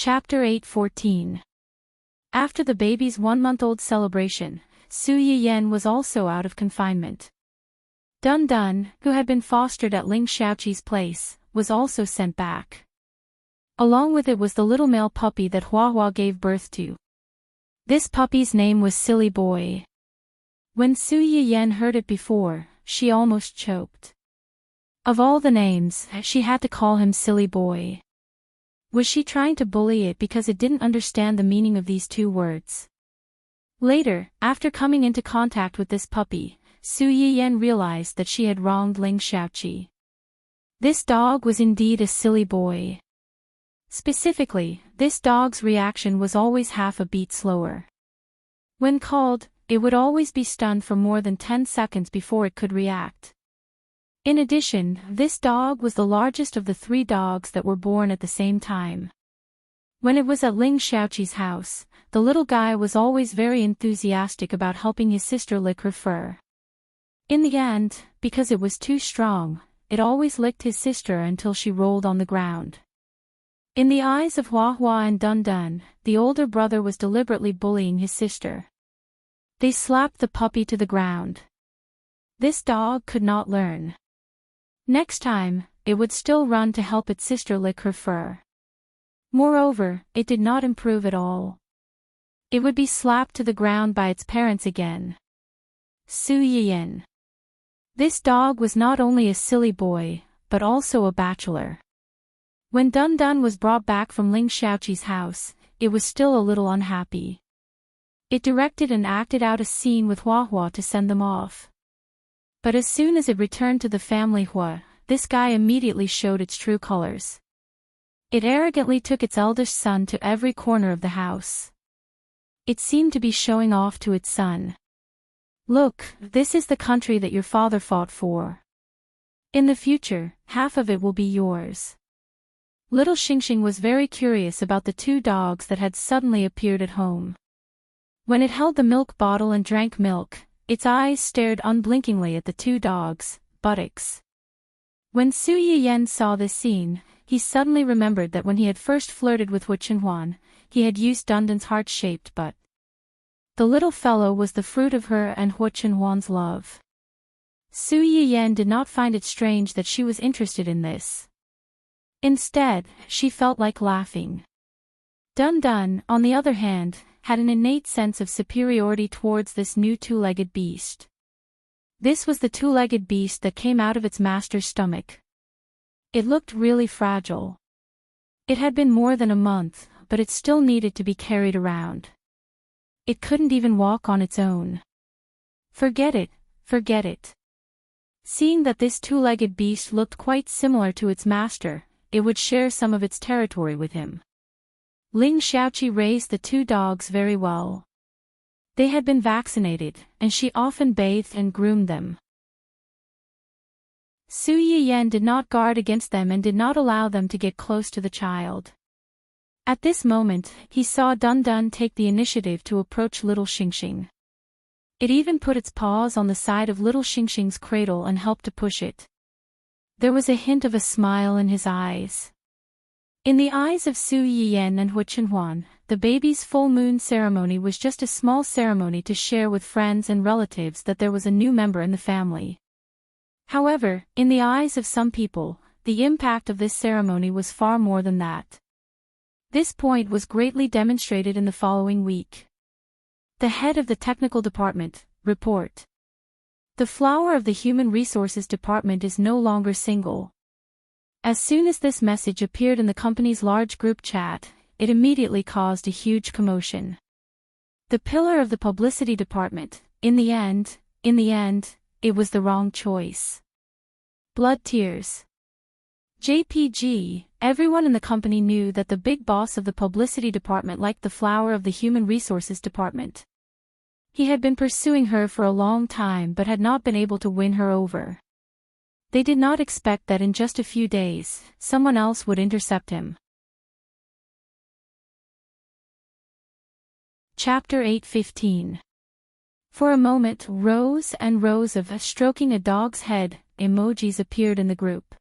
Chapter 8:14. After the baby's 1-month-old celebration, Su Yiyen was also out of confinement. Dun Dun, who had been fostered at Ling Xiaoqi's place, was also sent back. Along with it was the little male puppy that Hua Hua gave birth to. This puppy's name was Silly Boy. When Su Yiyen heard it before, she almost choked. Of all the names, she had to call him Silly Boy. Was she trying to bully it because it didn't understand the meaning of these two words? Later, after coming into contact with this puppy, Su Yiyen realized that she had wronged Ling Xiaoqi. This dog was indeed a silly boy. Specifically, this dog's reaction was always half a beat slower. When called, it would always be stunned for more than 10 seconds before it could react. In addition, this dog was the largest of the 3 dogs that were born at the same time. When it was at Ling Xiaoqi's house, the little guy was always very enthusiastic about helping his sister lick her fur. In the end, because it was too strong, it always licked his sister until she rolled on the ground. In the eyes of Hua Hua and Dun Dun, the older brother was deliberately bullying his sister. They slapped the puppy to the ground. This dog could not learn. Next time, it would still run to help its sister lick her fur. Moreover, it did not improve at all. It would be slapped to the ground by its parents again. Su Yiyen. This dog was not only a silly boy, but also a bachelor. When Dun Dun was brought back from Ling Xiaoqi's house, it was still a little unhappy. It directed and acted out a scene with Hua Hua to send them off. But as soon as it returned to the family Hua, this guy immediately showed its true colors. It arrogantly took its eldest son to every corner of the house. It seemed to be showing off to its son. Look, this is the country that your father fought for. In the future, half of it will be yours. Little Xingxing was very curious about the 2 dogs that had suddenly appeared at home. When it held the milk bottle and drank milk, its eyes stared unblinkingly at the 2 dogs' buttocks. When Su Yiyen saw this scene, he suddenly remembered that when he had first flirted with Hu Chenhuan, he had used Dun Dun's heart-shaped butt. The little fellow was the fruit of her and Hu Chenhuan's love. Su Yiyen did not find it strange that she was interested in this. Instead, she felt like laughing. Dun Dun, on the other hand, had an innate sense of superiority towards this new 2-legged beast. This was the 2-legged beast that came out of its master's stomach. It looked really fragile. It had been more than a month, but it still needed to be carried around. It couldn't even walk on its own. Forget it, forget it. Seeing that this 2-legged beast looked quite similar to its master, it would share some of its territory with him. Ling Xiaoqi raised the 2 dogs very well. They had been vaccinated, and she often bathed and groomed them. Su Yiyen did not guard against them and did not allow them to get close to the child. At this moment, he saw Dun Dun take the initiative to approach little Xingxing. It even put its paws on the side of little Xingxing's cradle and helped to push it. There was a hint of a smile in his eyes. In the eyes of Su Yiyen and Hu Chenhuan, the baby's full moon ceremony was just a small ceremony to share with friends and relatives that there was a new member in the family. However, in the eyes of some people, the impact of this ceremony was far more than that. This point was greatly demonstrated in the following week. The head of the technical department, report. The flower of the human resources department is no longer single. As soon as this message appeared in the company's large group chat, it immediately caused a huge commotion. The pillar of the publicity department, in the end, it was the wrong choice. Blood tears. JPG, everyone in the company knew that the big boss of the publicity department liked the flower of the human resources department. He had been pursuing her for a long time but had not been able to win her over. They did not expect that in just a few days, someone else would intercept him. Chapter 8:15. For a moment, rows and rows of stroking a dog's head emojis appeared in the group.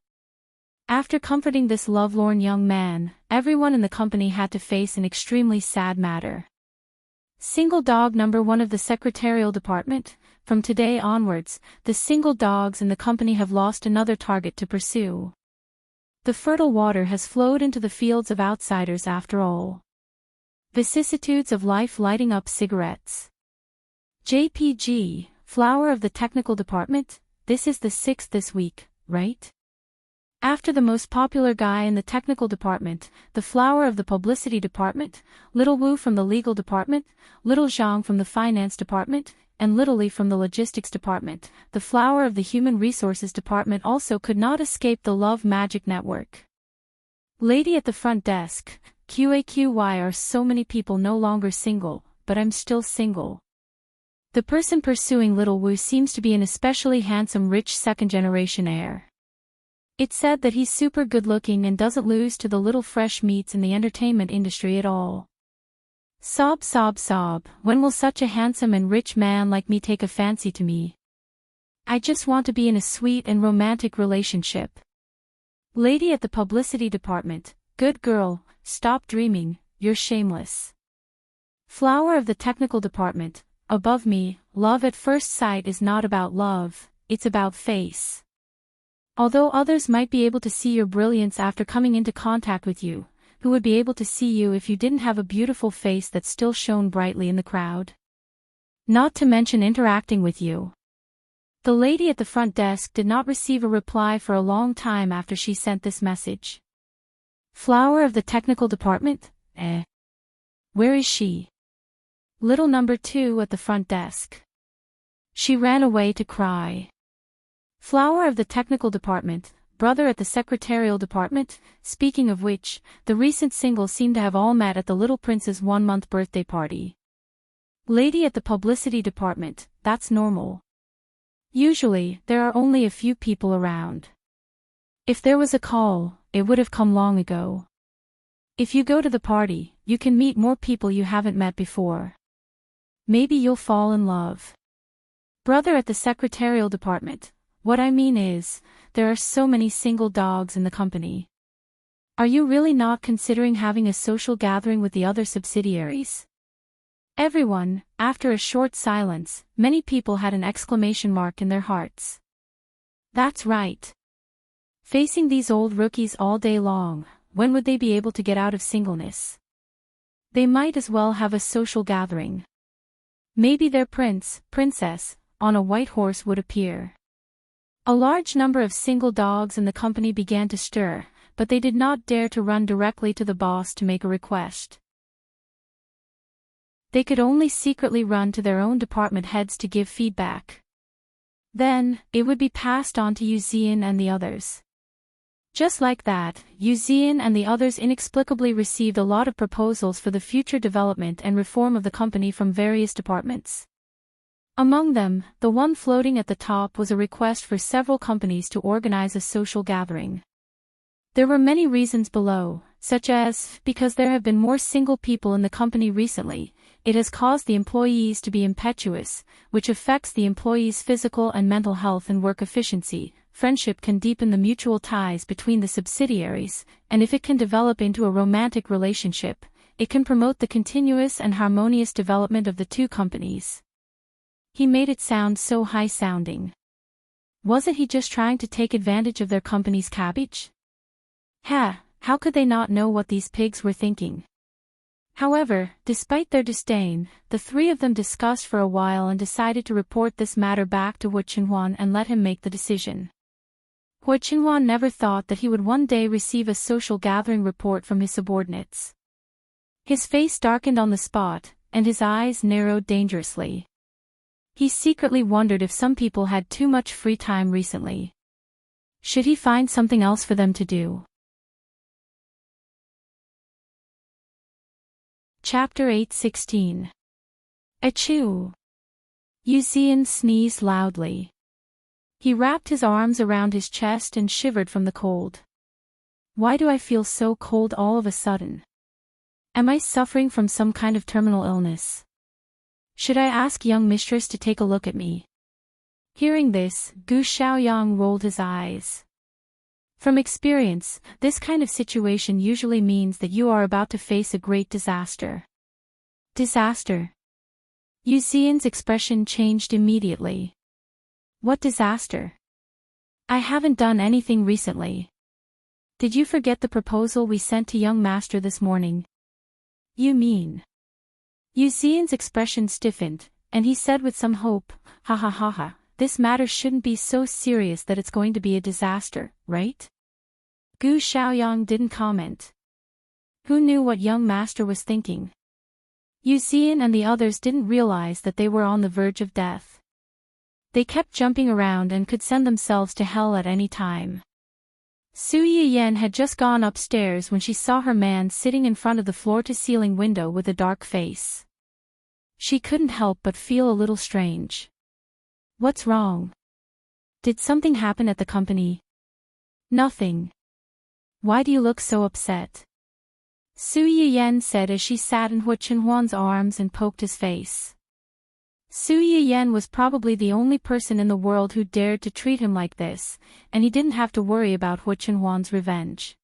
After comforting this lovelorn young man, everyone in the company had to face an extremely sad matter. Single dog number 1 of the secretarial department. From today onwards, the single dogs in the company have lost another target to pursue. The fertile water has flowed into the fields of outsiders after all. Vicissitudes of life lighting up cigarettes. JPG, flower of the technical department, this is the 6th this week, right? After the most popular guy in the technical department, the flower of the publicity department, Little Wu from the legal department, Little Zhang from the finance department, and Little Li from the logistics department, the flower of the human resources department also could not escape the love magic network. Lady at the front desk, QAQY are so many people no longer single, but I'm still single. The person pursuing Little Wu seems to be an especially handsome rich second-generation heir. It's said that he's super good-looking and doesn't lose to the little fresh meats in the entertainment industry at all. Sob sob sob, when will such a handsome and rich man like me take a fancy to me? I just want to be in a sweet and romantic relationship. Lady at the publicity department, good girl, stop dreaming, you're shameless. Flower of the technical department, above me, love at first sight is not about love, it's about face. Although others might be able to see your brilliance after coming into contact with you, who would be able to see you if you didn't have a beautiful face that still shone brightly in the crowd? Not to mention interacting with you. The lady at the front desk did not receive a reply for a long time after she sent this message. Flower of the technical department? Where is she? Little number 2 at the front desk. She ran away to cry. Flower of the technical department, brother at the secretarial department, speaking of which, the recent singles seem to have all met at the little prince's 1-month birthday party. Lady at the publicity department, that's normal. Usually, there are only a few people around. If there was a call, it would have come long ago. If you go to the party, you can meet more people you haven't met before. Maybe you'll fall in love. Brother at the secretarial department, what I mean is, there are so many single dogs in the company. Are you really not considering having a social gathering with the other subsidiaries? Everyone, after a short silence, many people had an exclamation mark in their hearts. That's right. Facing these old rookies all day long, when would they be able to get out of singleness? They might as well have a social gathering. Maybe their prince, princess, on a white horse would appear. A large number of single dogs in the company began to stir, but they did not dare to run directly to the boss to make a request. They could only secretly run to their own department heads to give feedback. Then, it would be passed on to Yuzian and the others. Just like that, Yuzian and the others inexplicably received a lot of proposals for the future development and reform of the company from various departments. Among them, the one floating at the top was a request for several companies to organize a social gathering. There were many reasons below, such as, because there have been more single people in the company recently, it has caused the employees to be impetuous, which affects the employees' physical and mental health and work efficiency. Friendship can deepen the mutual ties between the subsidiaries, and if it can develop into a romantic relationship, it can promote the continuous and harmonious development of the two companies. He made it sound so high-sounding. Wasn't he just trying to take advantage of their company's cabbage? How could they not know what these pigs were thinking? However, despite their disdain, the three of them discussed for a while and decided to report this matter back to Hu Qinhuan and let him make the decision. Hu Qinhuan never thought that he would one day receive a social gathering report from his subordinates. His face darkened on the spot, and his eyes narrowed dangerously. He secretly wondered if some people had too much free time recently. Should he find something else for them to do? Chapter 8:16. Achoo! Yuzian sneezed loudly. He wrapped his arms around his chest and shivered from the cold. Why do I feel so cold all of a sudden? Am I suffering from some kind of terminal illness? Should I ask young mistress to take a look at me? Hearing this, Gu Xiaoyang rolled his eyes. From experience, this kind of situation usually means that you are about to face a great disaster. Disaster? Yu Xian's expression changed immediately. What disaster? I haven't done anything recently. Did you forget the proposal we sent to young master this morning? You mean? Yu Xian's expression stiffened, and he said with some hope, "Ha ha ha ha, this matter shouldn't be so serious that it's going to be a disaster, right?" Gu Xiaoyang didn't comment. Who knew what young master was thinking? Yu Xian and the others didn't realize that they were on the verge of death. They kept jumping around and could send themselves to hell at any time. Su Yiyan had just gone upstairs when she saw her man sitting in front of the floor-to-ceiling window with a dark face. She couldn't help but feel a little strange. What's wrong? Did something happen at the company? Nothing. Why do you look so upset? Su Yiyan said as she sat in Hu Chenhuan's arms and poked his face. Su Yiyan was probably the only person in the world who dared to treat him like this, and he didn't have to worry about Hu Chenhuan's revenge.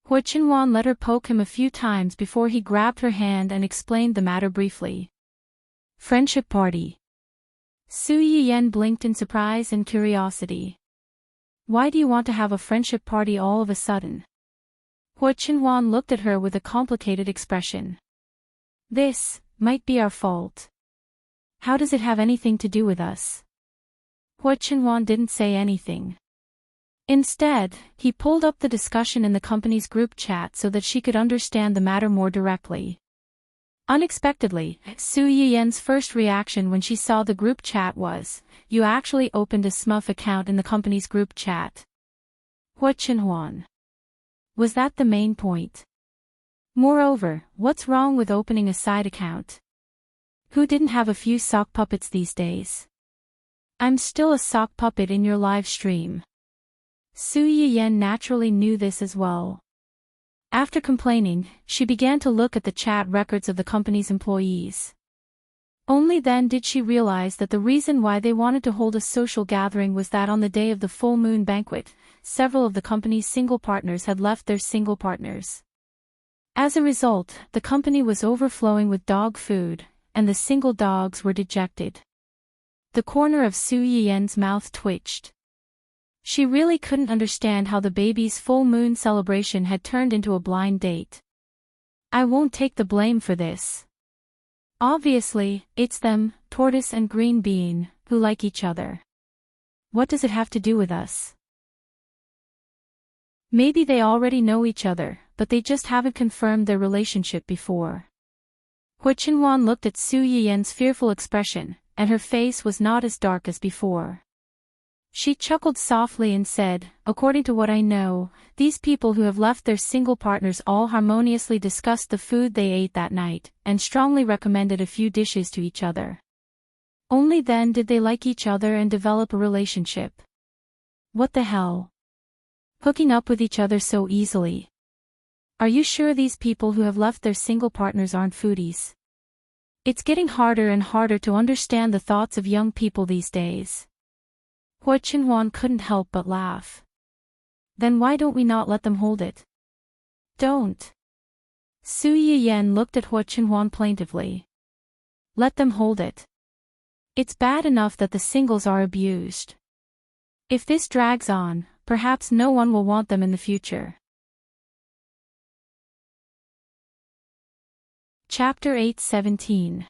Hu Chenhuan let her poke him a few times before he grabbed her hand and explained the matter briefly. Friendship party. Su Yiyan blinked in surprise and curiosity. Why do you want to have a friendship party all of a sudden? Hu Chenhuan looked at her with a complicated expression. This might be our fault. How does it have anything to do with us? Hu Chenhuan didn't say anything. Instead, he pulled up the discussion in the company's group chat so that she could understand the matter more directly. Unexpectedly, Su Yiyan's first reaction when she saw the group chat was, "You actually opened a smurf account in the company's group chat." Hu Chenhuan. Was that the main point? Moreover, what's wrong with opening a side account? Who didn't have a few sock puppets these days? I'm still a sock puppet in your live stream. Su Yiyan naturally knew this as well. After complaining, she began to look at the chat records of the company's employees. Only then did she realize that the reason why they wanted to hold a social gathering was that on the day of the full moon banquet, several of the company's single partners had left their single partners. As a result, the company was overflowing with dog food, and the single dogs were dejected. The corner of Su Yiyan's mouth twitched. She really couldn't understand how the baby's full moon celebration had turned into a blind date. I won't take the blame for this. Obviously, it's them, Tortoise and Green Bean, who like each other. What does it have to do with us? Maybe they already know each other, but they just haven't confirmed their relationship before. Hu Chenhuan looked at Su Yiyan's fearful expression, and her face was not as dark as before. She chuckled softly and said, "According to what I know, these people who have left their single partners all harmoniously discussed the food they ate that night, and strongly recommended a few dishes to each other. Only then did they like each other and develop a relationship. What the hell? Hooking up with each other so easily. Are you sure these people who have left their single partners aren't foodies? It's getting harder and harder to understand the thoughts of young people these days." Hu Chenhuan couldn't help but laugh. Then why don't we not let them hold it? Don't. Su Yiyan looked at Hu Chenhuan plaintively. Let them hold it. It's bad enough that the singles are abused. If this drags on, perhaps no one will want them in the future. Chapter 8:17.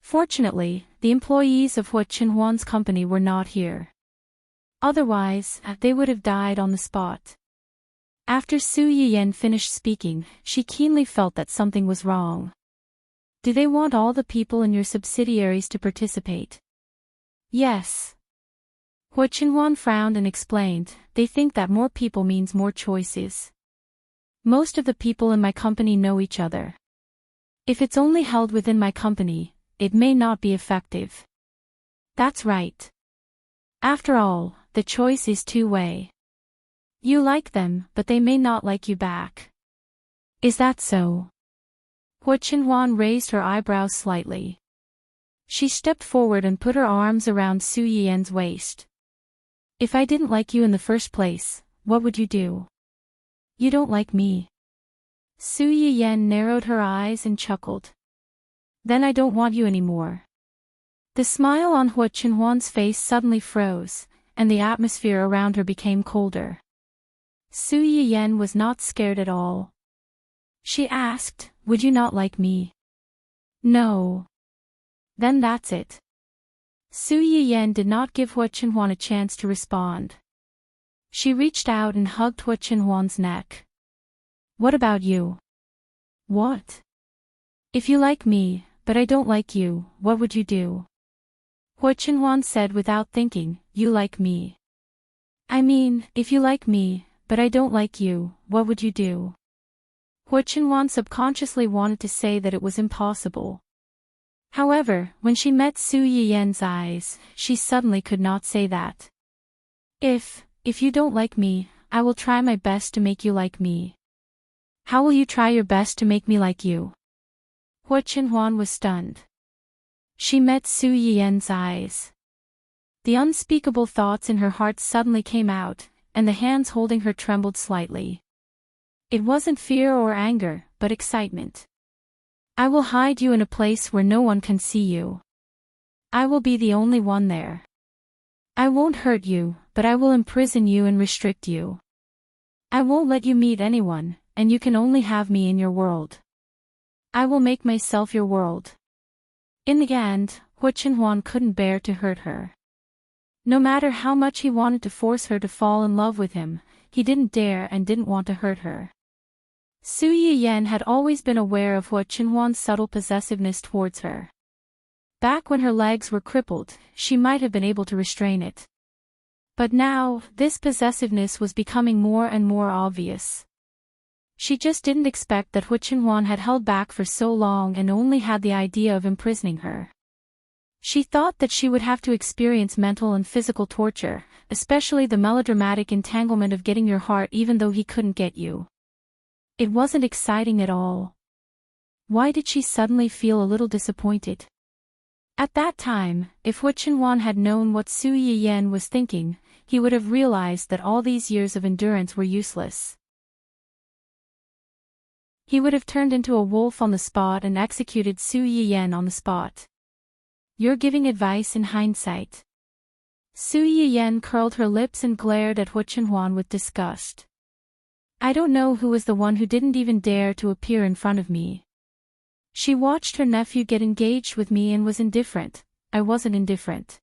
Fortunately, the employees of Hu Chenhuan's company were not here. Otherwise, they would have died on the spot. After Su Yiyan finished speaking, she keenly felt that something was wrong. Do they want all the people in your subsidiaries to participate? Yes. Hu Chenhuan frowned and explained, they think that more people means more choices. Most of the people in my company know each other. If it's only held within my company, it may not be effective. That's right. After all, the choice is two-way. You like them, but they may not like you back. Is that so? Hu Chenhuan raised her eyebrows slightly. She stepped forward and put her arms around Su Yiyan's waist. If I didn't like you in the first place, what would you do? You don't like me. Su Yiyen narrowed her eyes and chuckled. Then I don't want you anymore. The smile on Hua Qinhuan's face suddenly froze, and the atmosphere around her became colder. Su Yiyen was not scared at all. She asked, would you not like me? No. Then that's it. Su Yiyen did not give Hua Qinhuan a chance to respond. She reached out and hugged Hua Qinhuan's neck. What about you? What? If you like me, but I don't like you, what would you do? Hua Qinhuan said without thinking, you like me. I mean, if you like me, but I don't like you, what would you do? Hua Qinhuan subconsciously wanted to say that it was impossible. However, when she met Su Yiyen's eyes, she suddenly could not say that. If you don't like me, I will try my best to make you like me. How will you try your best to make me like you? Hua Qinhuan was stunned. She met Su Yiyen's eyes. The unspeakable thoughts in her heart suddenly came out, and the hands holding her trembled slightly. It wasn't fear or anger, but excitement. I will hide you in a place where no one can see you. I will be the only one there. I won't hurt you, but I will imprison you and restrict you. I won't let you meet anyone, and you can only have me in your world. I will make myself your world. In the end, Hua Qinhuan couldn't bear to hurt her. No matter how much he wanted to force her to fall in love with him, he didn't dare and didn't want to hurt her. Su Yiyen had always been aware of Hua Qinhuan's subtle possessiveness towards her. Back when her legs were crippled, she might have been able to restrain it. But now, this possessiveness was becoming more and more obvious. She just didn't expect that Hua Qinhuan had held back for so long and only had the idea of imprisoning her. She thought that she would have to experience mental and physical torture, especially the melodramatic entanglement of getting your heart even though he couldn't get you. It wasn't exciting at all. Why did she suddenly feel a little disappointed? At that time, if Hua Qinhuan had known what Su Yiyen was thinking, he would have realized that all these years of endurance were useless. He would have turned into a wolf on the spot and executed Su Yiyen on the spot. You're giving advice in hindsight. Su Yiyen curled her lips and glared at Hua Qinhuan with disgust. I don't know who was the one who didn't even dare to appear in front of me. She watched her nephew get engaged with me and was indifferent. I wasn't indifferent.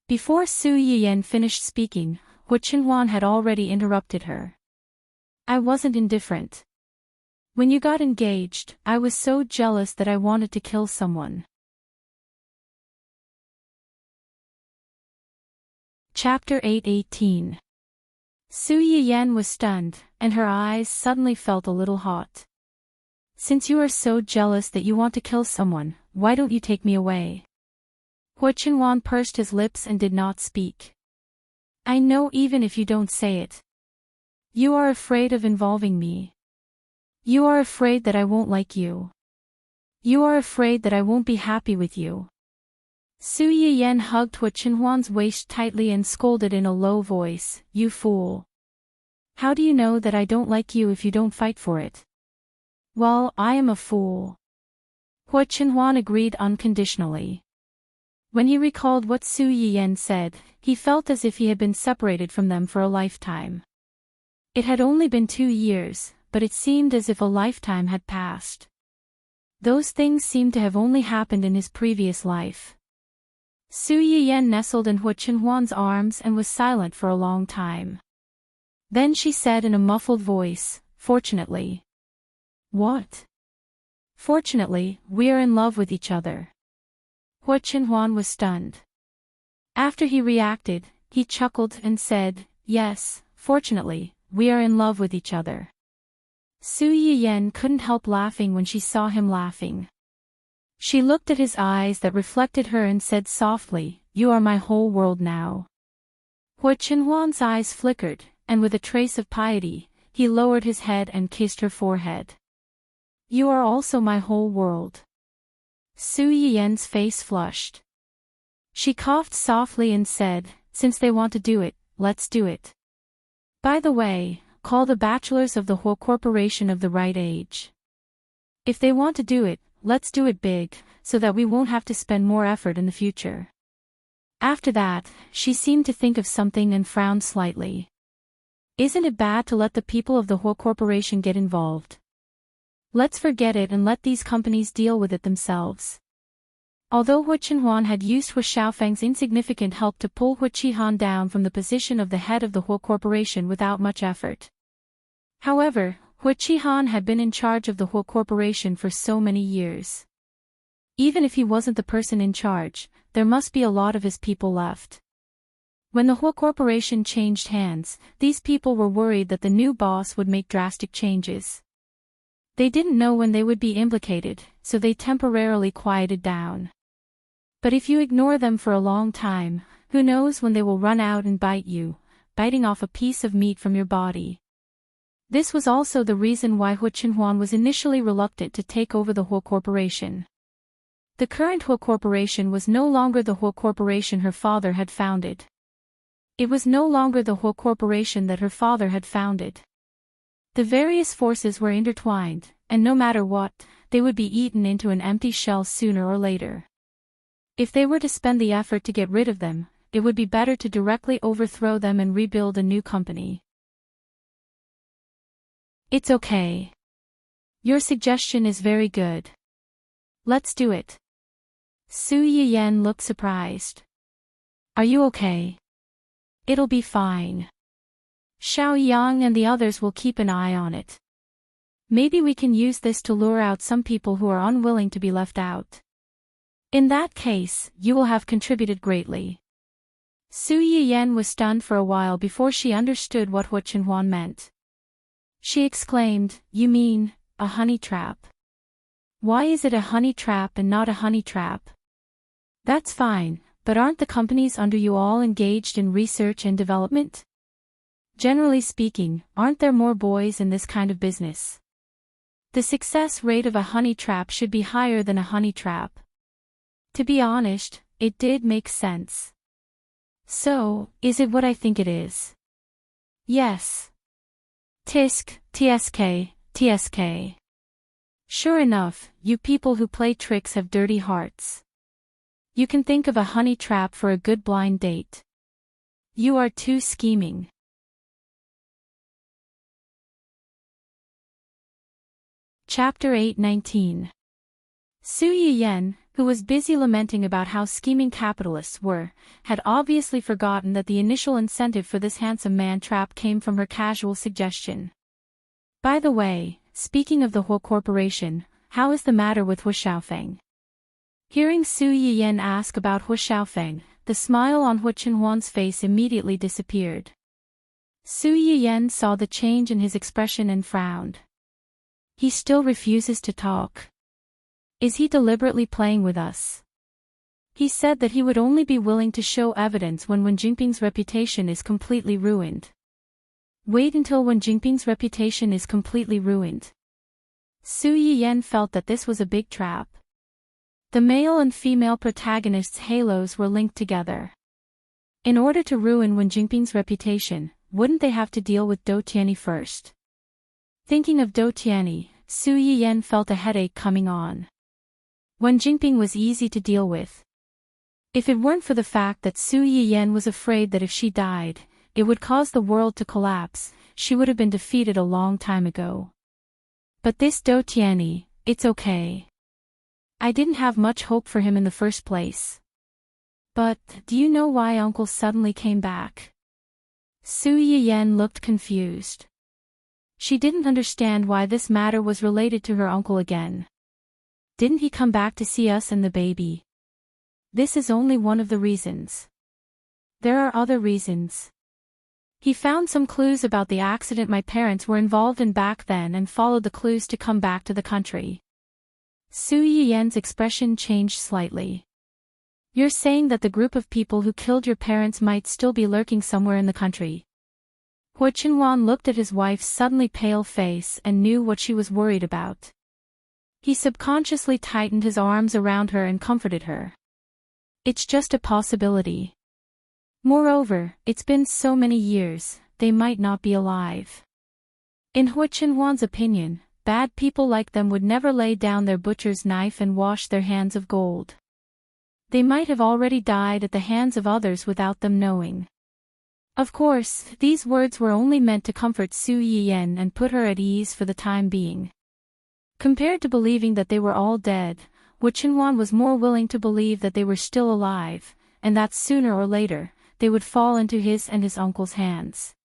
Before Su Yiyen finished speaking, Hua Qinhuan had already interrupted her. I wasn't indifferent. When you got engaged, I was so jealous that I wanted to kill someone. Chapter 8:18. Su Yiyen was stunned, and her eyes suddenly felt a little hot. Since you are so jealous that you want to kill someone, why don't you take me away? Hua Qinhuan pursed his lips and did not speak. I know even if you don't say it. You are afraid of involving me. You are afraid that I won't like you. You are afraid that I won't be happy with you. Su Yiyen hugged Hua Qinhuan's waist tightly and scolded in a low voice, you fool. How do you know that I don't like you if you don't fight for it? Well, I am a fool. Hua Qinhuan agreed unconditionally. When he recalled what Su Yiyen said, he felt as if he had been separated from them for a lifetime. It had only been 2 years, but it seemed as if a lifetime had passed. Those things seemed to have only happened in his previous life. Su Yiyen nestled in Hua Qinhuan's arms and was silent for a long time. Then she said in a muffled voice, fortunately. What? Fortunately, we are in love with each other. Hua Qinhuan was stunned. After he reacted, he chuckled and said, yes, fortunately, we are in love with each other. Su Yiyen couldn't help laughing when she saw him laughing. She looked at his eyes that reflected her and said softly, you are my whole world now. Hua Qinhuan's eyes flickered, and with a trace of piety, he lowered his head and kissed her forehead. You are also my whole world. Su Yiyen's face flushed. She coughed softly and said, since they want to do it, let's do it. By the way, call the bachelors of the whole corporation of the right age. If they want to do it, let's do it big, so that we won't have to spend more effort in the future. After that, she seemed to think of something and frowned slightly. Isn't it bad to let the people of the whole corporation get involved? Let's forget it and let these companies deal with it themselves. Although Hu Qinhuan had used Hu Xiaofeng's insignificant help to pull Hu Qihan down from the position of the head of the whole corporation without much effort. However, Hu Qihan had been in charge of the whole corporation for so many years. Even if he wasn't the person in charge, there must be a lot of his people left. When the whole corporation changed hands, these people were worried that the new boss would make drastic changes. They didn't know when they would be implicated, so they temporarily quieted down. But if you ignore them for a long time, who knows when they will run out and bite you, biting off a piece of meat from your body. This was also the reason why Hu Qinhuan was initially reluctant to take over the whole corporation. The current whole corporation was no longer the whole corporation her father had founded. It was no longer the whole corporation that her father had founded. The various forces were intertwined, and no matter what, they would be eaten into an empty shell sooner or later. If they were to spend the effort to get rid of them, it would be better to directly overthrow them and rebuild a new company. It's okay. Your suggestion is very good. Let's do it. Su Yiyan looked surprised. Are you okay? It'll be fine. Xiao Yang and the others will keep an eye on it. Maybe we can use this to lure out some people who are unwilling to be left out. In that case, you will have contributed greatly. Su Yiyan was stunned for a while before she understood what Hu Qinhuan meant. She exclaimed, "You mean, a honey trap? Why is it a honey trap and not a honey trap?" That's fine, but aren't the companies under you all engaged in research and development? Generally speaking, aren't there more boys in this kind of business? The success rate of a honey trap should be higher than a honey trap. To be honest, it did make sense. So, is it what I think it is? Yes. Tisk, tsk, tsk. Sure enough, you people who play tricks have dirty hearts. You can think of a honey trap for a good blind date. You are too scheming. Chapter 8:19. Su Yiyan, who was busy lamenting about how scheming capitalists were, had obviously forgotten that the initial incentive for this handsome man trap came from her casual suggestion. By the way, speaking of the whole corporation, how is the matter with Hu Xiaofeng? Hearing Su Yiyan ask about Hu Xiaofeng, the smile on Hu Qinhuan's face immediately disappeared. Su Yiyan saw the change in his expression and frowned. He still refuses to talk. Is he deliberately playing with us? He said that he would only be willing to show evidence when Wen Jingping's reputation is completely ruined. Wait until Wen Jingping's reputation is completely ruined. Su Yiyan felt that this was a big trap. The male and female protagonists' halos were linked together. In order to ruin Wen Jingping's reputation, wouldn't they have to deal with Dou Tianyi first? Thinking of Dou Tianyi, Su Yiyan felt a headache coming on. Wen Jingping was easy to deal with. If it weren't for the fact that Su Yiyan was afraid that if she died, it would cause the world to collapse, she would have been defeated a long time ago. But this Dou Tianyi, it's okay. I didn't have much hope for him in the first place. But, do you know why Uncle suddenly came back? Su Yiyan looked confused. She didn't understand why this matter was related to her uncle again. Didn't he come back to see us and the baby? This is only one of the reasons. There are other reasons. He found some clues about the accident my parents were involved in back then and followed the clues to come back to the country. Su Yiyan's expression changed slightly. You're saying that the group of people who killed your parents might still be lurking somewhere in the country? Hu Qinhuan looked at his wife's suddenly pale face and knew what she was worried about. He subconsciously tightened his arms around her and comforted her. It's just a possibility. Moreover, it's been so many years, they might not be alive. In Hu Qinhuan's opinion, bad people like them would never lay down their butcher's knife and wash their hands of gold. They might have already died at the hands of others without them knowing. Of course, these words were only meant to comfort Su Yiyan and put her at ease for the time being. Compared to believing that they were all dead, Hu Qinhuan was more willing to believe that they were still alive, and that sooner or later, they would fall into his and his uncle's hands.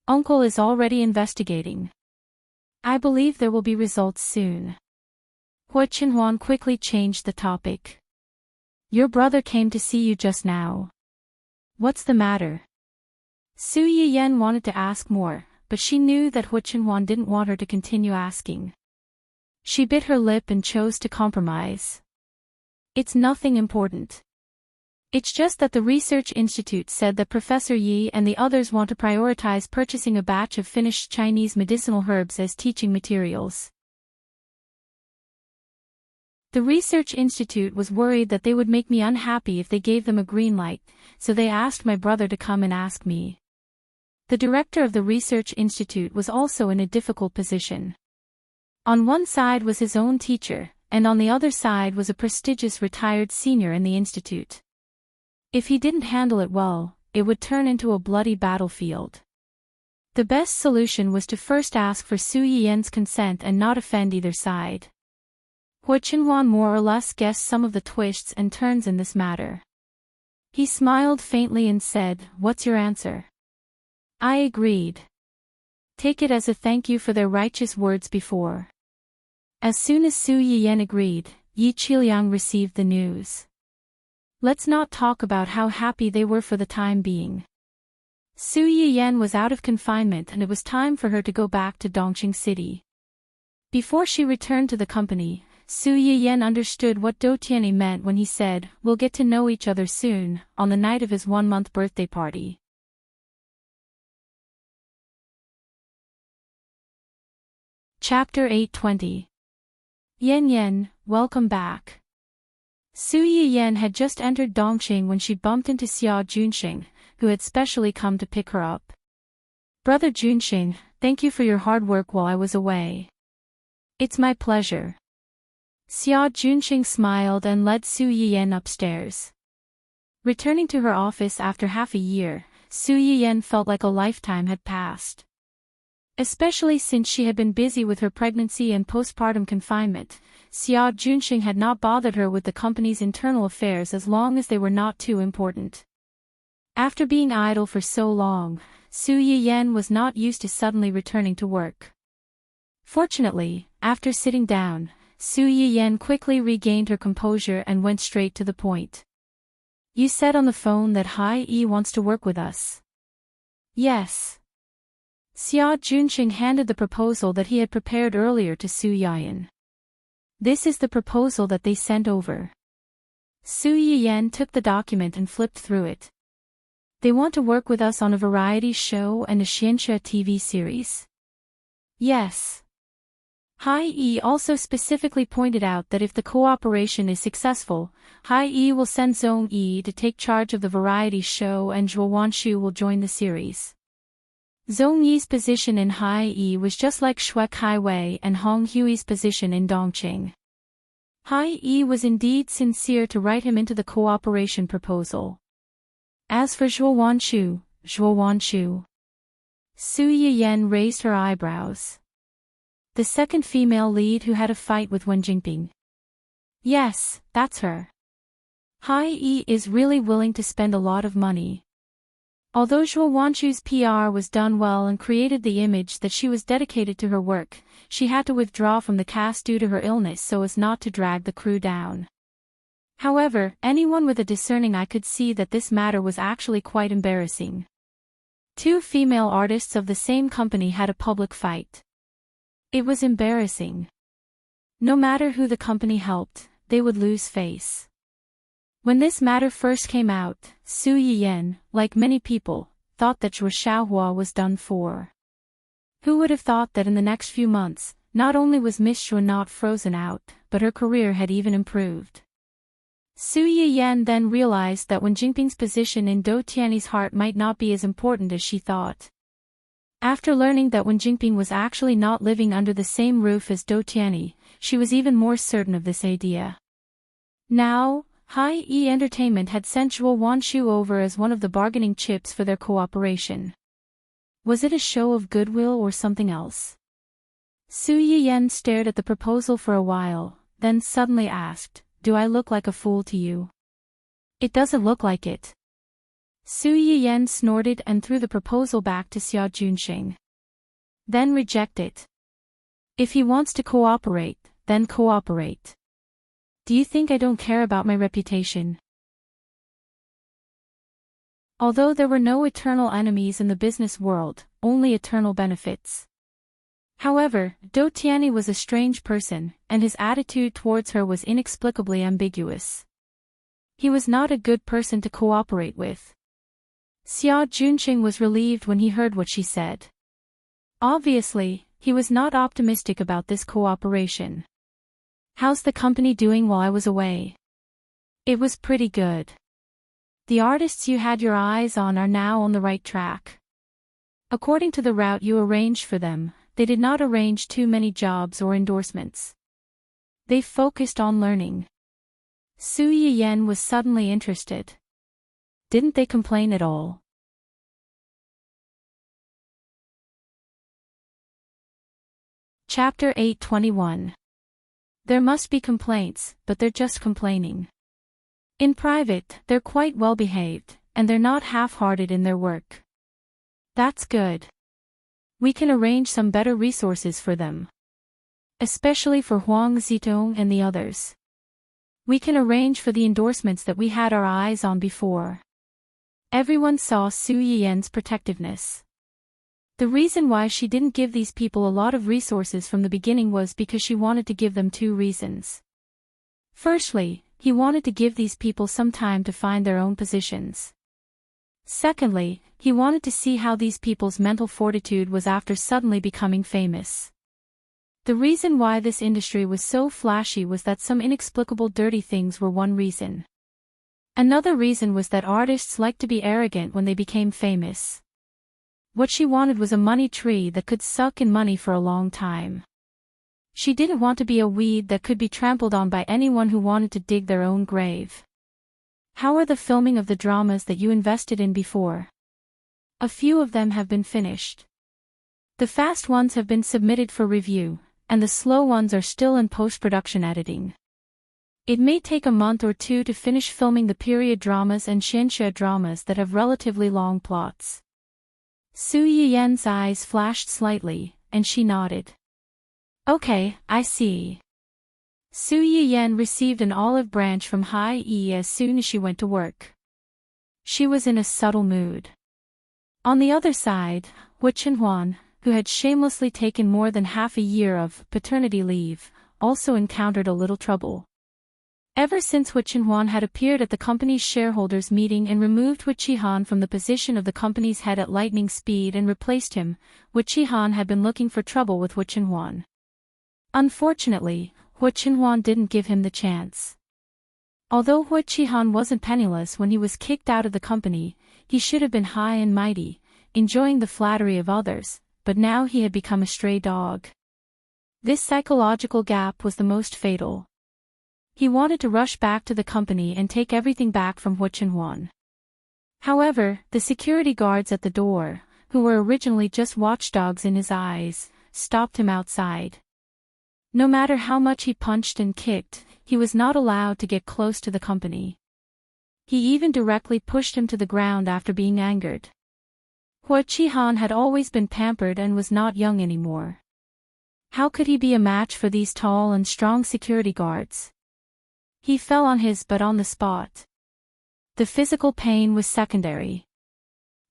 Uncle is already investigating. I believe there will be results soon. Hu Qinhuan quickly changed the topic. Your brother came to see you just now. What's the matter? Su Yiyan wanted to ask more, but she knew that Hu Qinhuan didn't want her to continue asking. She bit her lip and chose to compromise. It's nothing important. It's just that the research institute said that Professor Yi and the others want to prioritize purchasing a batch of finished Chinese medicinal herbs as teaching materials. The research institute was worried that they would make me unhappy if they gave them a green light, so they asked my brother to come and ask me. The director of the research institute was also in a difficult position. On one side was his own teacher, and on the other side was a prestigious retired senior in the institute. If he didn't handle it well, it would turn into a bloody battlefield. The best solution was to first ask for Su Yiyan's consent and not offend either side. Hu Qinhuan more or less guessed some of the twists and turns in this matter. He smiled faintly and said, "What's your answer?" I agreed. Take it as a thank you for their righteous words before. As soon as Su Yiyan agreed, Yi Qiliang received the news. Let's not talk about how happy they were for the time being. Su Yiyan was out of confinement and it was time for her to go back to Dongqing City. Before she returned to the company, Su Yiyan understood what Dou Tianyi meant when he said, "We'll get to know each other soon," on the night of his 1-month birthday party. Chapter 820. Yan Yan, welcome back. Su Yiyan had just entered Dongqing when she bumped into Xia Junxing, who had specially come to pick her up. Brother Junxing, thank you for your hard work while I was away. It's my pleasure. Xia Junxing smiled and led Su Yiyan upstairs. Returning to her office after half a year, Su Yiyan felt like a lifetime had passed. Especially since she had been busy with her pregnancy and postpartum confinement, Xia Junxing had not bothered her with the company's internal affairs as long as they were not too important. After being idle for so long, Su Yiyan was not used to suddenly returning to work. Fortunately, after sitting down, Su Yiyan quickly regained her composure and went straight to the point. You said on the phone that Hai Yi wants to work with us. Yes. Xia Junxing handed the proposal that he had prepared earlier to Su Yiyan. This is the proposal that they sent over. Su Yiyan took the document and flipped through it. They want to work with us on a variety show and a Xianxia TV series. Yes. Hai Yi also specifically pointed out that if the cooperation is successful, Hai Yi will send Zhong Yi to take charge of the variety show and Zhuo Wanshu will join the series. Zhong Yi's position in Hai Yi was just like Shui Kaiwei and Hong Hui's position in Dongqing. Hai Yi was indeed sincere to write him into the cooperation proposal. As for Zhuo Wanshu. Su Yiyan raised her eyebrows. The second female lead who had a fight with Wen Jingping. Yes, that's her. Hai Yi is really willing to spend a lot of money. Although Zhuo Wanshu's PR was done well and created the image that she was dedicated to her work, she had to withdraw from the cast due to her illness so as not to drag the crew down. However, anyone with a discerning eye could see that this matter was actually quite embarrassing. Two female artists of the same company had a public fight. It was embarrassing. No matter who the company helped, they would lose face. When this matter first came out, Su Yiyan, like many people, thought that Zhuo Xiaohua was done for. Who would have thought that in the next few months, not only was Miss Zhuo not frozen out, but her career had even improved. Su Yiyan then realized that Wen Jingping's position in Dou Tianyi's heart might not be as important as she thought. After learning that Wen Jingping was actually not living under the same roof as Do Tianyi, she was even more certain of this idea. Now, Hai-E Entertainment had sent Zhuo Wanshu over as one of the bargaining chips for their cooperation. Was it a show of goodwill or something else? Su Yiyan stared at the proposal for a while, then suddenly asked, "Do I look like a fool to you?" "It doesn't look like it." Su Yiyan snorted and threw the proposal back to Xia Junxing. "Then reject it. If he wants to cooperate, then cooperate. Do you think I don't care about my reputation?" Although there were no eternal enemies in the business world, only eternal benefits. However, Do Tianyi was a strange person, and his attitude towards her was inexplicably ambiguous. He was not a good person to cooperate with. Xia Junxing was relieved when he heard what she said. Obviously, he was not optimistic about this cooperation. "How's the company doing while I was away?" "It was pretty good. The artists you had your eyes on are now on the right track. According to the route you arranged for them, they did not arrange too many jobs or endorsements. They focused on learning." Su Yiyan was suddenly interested. "Didn't they complain at all?" Chapter 821. There must be complaints, but they're just complaining. In private, they're quite well behaved, and they're not half-hearted in their work. That's good. We can arrange some better resources for them. Especially for Huang Zitong and the others. We can arrange for the endorsements that we had our eyes on before. Everyone saw Su Yiyan's protectiveness. The reason why she didn't give these people a lot of resources from the beginning was because she wanted to give them two reasons. Firstly, he wanted to give these people some time to find their own positions. Secondly, he wanted to see how these people's mental fortitude was after suddenly becoming famous. The reason why this industry was so flashy was that some inexplicable dirty things were one reason. Another reason was that artists liked to be arrogant when they became famous. What she wanted was a money tree that could suck in money for a long time. She didn't want to be a weed that could be trampled on by anyone who wanted to dig their own grave. How are the filming of the dramas that you invested in before? A few of them have been finished. The fast ones have been submitted for review, and the slow ones are still in post-production editing. It may take a month or two to finish filming the period dramas and xianxia dramas that have relatively long plots. Su Yiyan's eyes flashed slightly, and she nodded. Okay, I see. Su Yiyan received an olive branch from Hai-E as soon as she went to work. She was in a subtle mood. On the other side, Wu Chenhuan, who had shamelessly taken more than half a year of paternity leave, also encountered a little trouble. Ever since Wu Chenhuan had appeared at the company's shareholders' meeting and removed Wu Qihan from the position of the company's head at lightning speed and replaced him, Wu Qihan had been looking for trouble with Wu Chenhuan. Unfortunately, Wu Chenhuan didn't give him the chance. Although Wu Qihan wasn't penniless when he was kicked out of the company, he should have been high and mighty, enjoying the flattery of others, but now he had become a stray dog. This psychological gap was the most fatal. He wanted to rush back to the company and take everything back from Wu Chenhuan. However, the security guards at the door, who were originally just watchdogs in his eyes, stopped him outside. No matter how much he punched and kicked, he was not allowed to get close to the company. He even directly pushed him to the ground after being angered. Wu Qihan had always been pampered and was not young anymore. How could he be a match for these tall and strong security guards? He fell on his butt on the spot. The physical pain was secondary.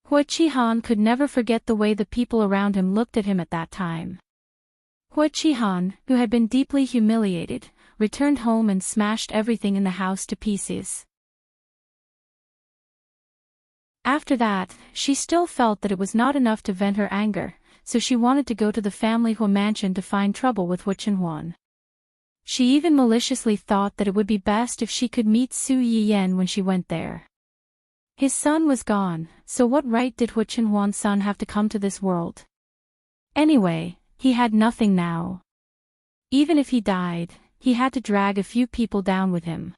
Wu Qihan could never forget the way the people around him looked at him at that time. Wu Qihan, who had been deeply humiliated, returned home and smashed everything in the house to pieces. After that, she still felt that it was not enough to vent her anger, so she wanted to go to the family Hu mansion to find trouble with Wu Chenhuan. She even maliciously thought that it would be best if she could meet Su Yiyan when she went there. His son was gone, so what right did Wu Chenhuan's son have to come to this world? Anyway, he had nothing now. Even if he died, he had to drag a few people down with him.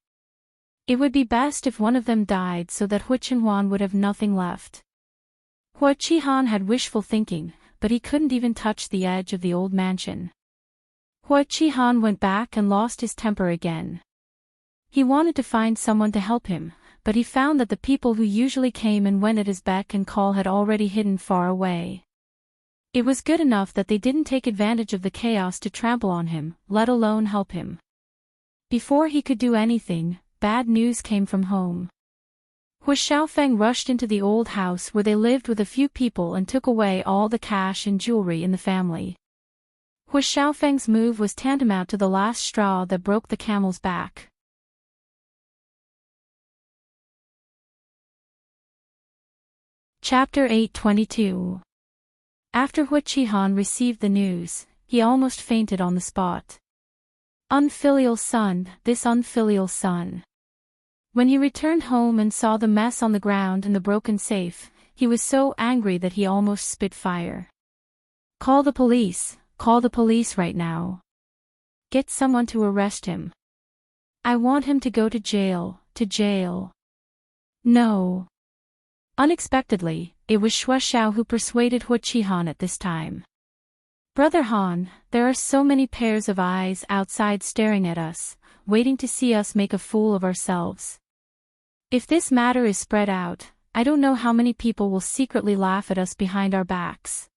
It would be best if one of them died so that Hu Chenhuan would have nothing left. Hu Qihan had wishful thinking, but he couldn't even touch the edge of the old mansion. Hu Qihan went back and lost his temper again. He wanted to find someone to help him, but he found that the people who usually came and went at his beck and call had already hidden far away. It was good enough that they didn't take advantage of the chaos to trample on him, let alone help him. Before he could do anything, bad news came from home. Hu Xiaofeng rushed into the old house where they lived with a few people and took away all the cash and jewelry in the family. Hu Xiaofeng's move was tantamount to the last straw that broke the camel's back. Chapter 822. After Hu Qihan received the news, he almost fainted on the spot. Unfilial son, this unfilial son. When he returned home and saw the mess on the ground and the broken safe, he was so angry that he almost spit fire. Call the police right now. Get someone to arrest him. I want him to go to jail. No. Unexpectedly, it was Shuo Xiao who persuaded Hu Qihan at this time. Brother Han, there are so many pairs of eyes outside staring at us, waiting to see us make a fool of ourselves. If this matter is spread out, I don't know how many people will secretly laugh at us behind our backs.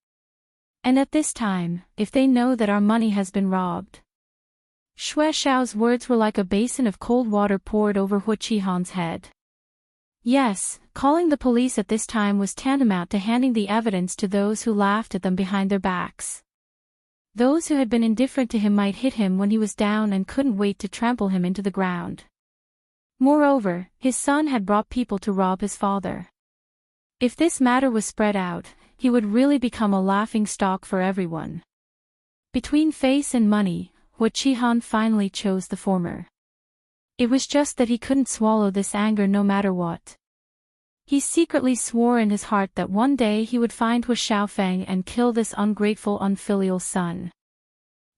And at this time, if they know that our money has been robbed. Shuo Xiao's words were like a basin of cold water poured over Hu Qihan's head. Yes, calling the police at this time was tantamount to handing the evidence to those who laughed at them behind their backs. Those who had been indifferent to him might hit him when he was down and couldn't wait to trample him into the ground. Moreover, his son had brought people to rob his father. If this matter was spread out, he would really become a laughingstock for everyone. Between face and money, Hu Qihan finally chose the former. It was just that he couldn't swallow this anger no matter what. He secretly swore in his heart that one day he would find Hu Xiaofeng and kill this ungrateful unfilial son.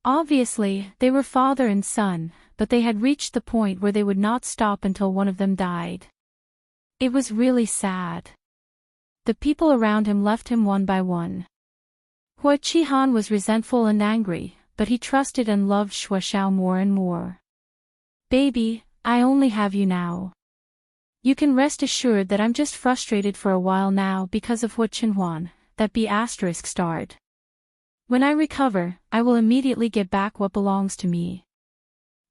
Obviously, they were father and son, but they had reached the point where they would not stop until one of them died. It was really sad. The people around him left him one by one. Hu Qihan was resentful and angry, but he trusted and loved Shuo Xiao more and more. Baby, I only have you now. You can rest assured that I'm just frustrated for a while now because of Hu Chenhuan, that B****. When I recover, I will immediately get back what belongs to me.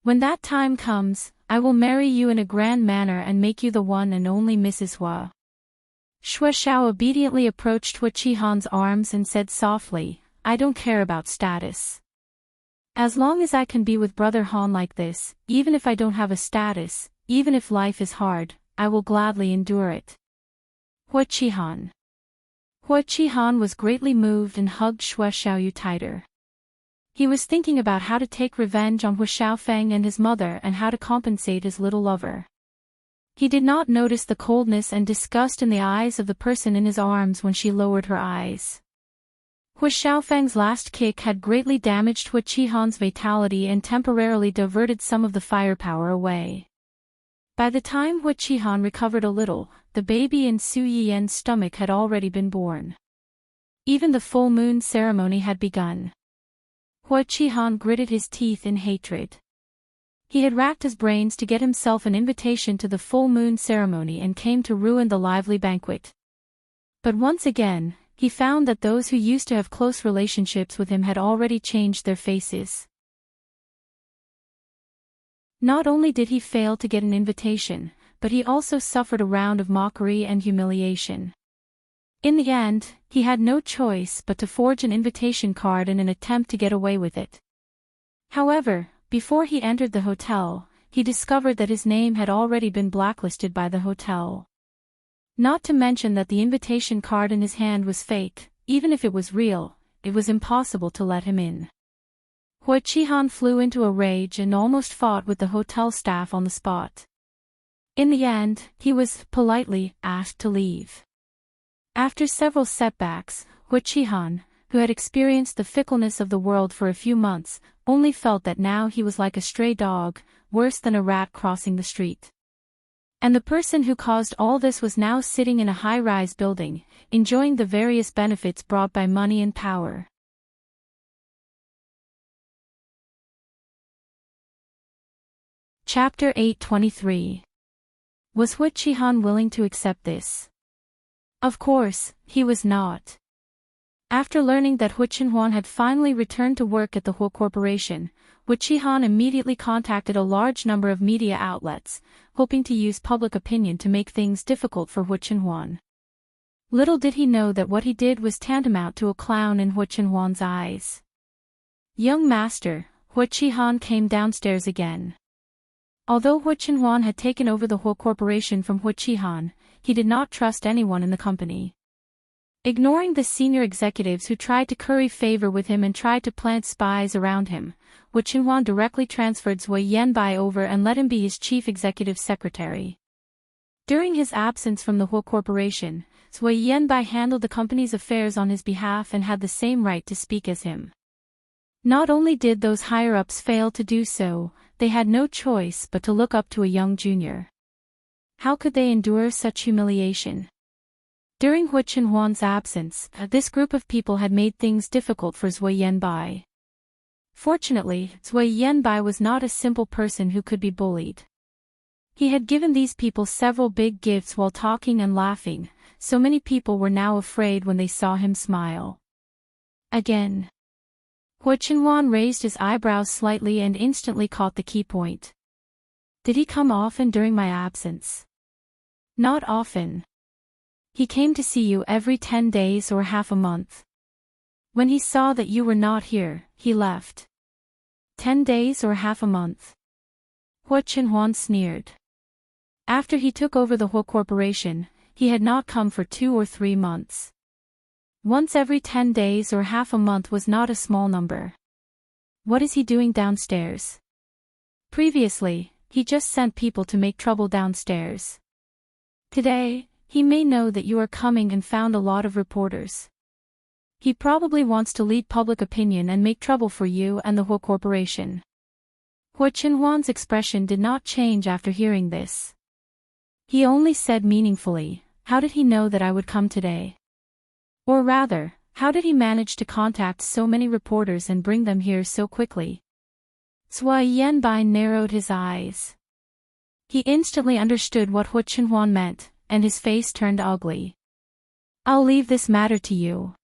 When that time comes, I will marry you in a grand manner and make you the one and only Mrs. Hua. Shuo Xiao obediently approached Hu Qihan's arms and said softly, I don't care about status. As long as I can be with Brother Han like this, even if I don't have a status, even if life is hard, I will gladly endure it. Hu Qihan. Hu Qihan was greatly moved and hugged Shuo Xiaoyu tighter. He was thinking about how to take revenge on Hu Xiaofeng and his mother and how to compensate his little lover. He did not notice the coldness and disgust in the eyes of the person in his arms when she lowered her eyes. Hu Xiaofeng's last kick had greatly damaged Hu Qihan's vitality and temporarily diverted some of the firepower away. By the time Hu Qihan recovered a little, the baby in Su Yiyan's stomach had already been born. Even the full moon ceremony had begun. Hu Qihan gritted his teeth in hatred. He had racked his brains to get himself an invitation to the full moon ceremony and came to ruin the lively banquet. But once again, he found that those who used to have close relationships with him had already changed their faces. Not only did he fail to get an invitation, but he also suffered a round of mockery and humiliation. In the end, he had no choice but to forge an invitation card in an attempt to get away with it. However, before he entered the hotel, he discovered that his name had already been blacklisted by the hotel. Not to mention that the invitation card in his hand was fake. Even if it was real, it was impossible to let him in. Hu Qihan flew into a rage and almost fought with the hotel staff on the spot. In the end, he was politely asked to leave. After several setbacks, Hu Qihan, who had experienced the fickleness of the world for a few months, only felt that now he was like a stray dog, worse than a rat crossing the street. And the person who caused all this was now sitting in a high-rise building, enjoying the various benefits brought by money and power. Chapter 8:23. Was Hu Qihan willing to accept this? Of course, he was not. After learning that Hu Qinhuan had finally returned to work at the Hu Corporation, Hu Qihan immediately contacted a large number of media outlets, hoping to use public opinion to make things difficult for Hu Qinhuan. Little did he know that what he did was tantamount to a clown in Hu Qinhuan's eyes. Young master, Hu Qihan came downstairs again. Although Hu Qinhuan had taken over the Hu Corporation from Hu Qihan, he did not trust anyone in the company. Ignoring the senior executives who tried to curry favor with him and tried to plant spies around him, Hu Qinhuan directly transferred Zui Yanbai over and let him be his chief executive secretary. During his absence from the Hu Corporation, Zui Yanbai handled the company's affairs on his behalf and had the same right to speak as him. Not only did those higher-ups fail to do so, they had no choice but to look up to a young junior. How could they endure such humiliation? During Hu Qinhuan's absence, this group of people had made things difficult for Zui Yanbai. Fortunately, Zui Yanbai was not a simple person who could be bullied. He had given these people several big gifts while talking and laughing, so many people were now afraid when they saw him smile. Again. Hu Qinhuan raised his eyebrows slightly and instantly caught the key point. Did he come often during my absence? Not often. He came to see you every 10 days or half a month. When he saw that you were not here, he left. 10 days or half a month? Hu Qinhuan sneered. After he took over the Hu Corporation, he had not come for 2 or 3 months. Once every 10 days or half a month was not a small number. What is he doing downstairs? Previously, he just sent people to make trouble downstairs. Today, he may know that you are coming and found a lot of reporters. He probably wants to lead public opinion and make trouble for you and the Hu Corporation. Hu Qinhuan's expression did not change after hearing this. He only said meaningfully, "How did he know that I would come today? Or rather, how did he manage to contact so many reporters and bring them here so quickly?" Zui Yanbai narrowed his eyes. He instantly understood what Hu Qinhuan meant, and his face turned ugly. "I'll leave this matter to you.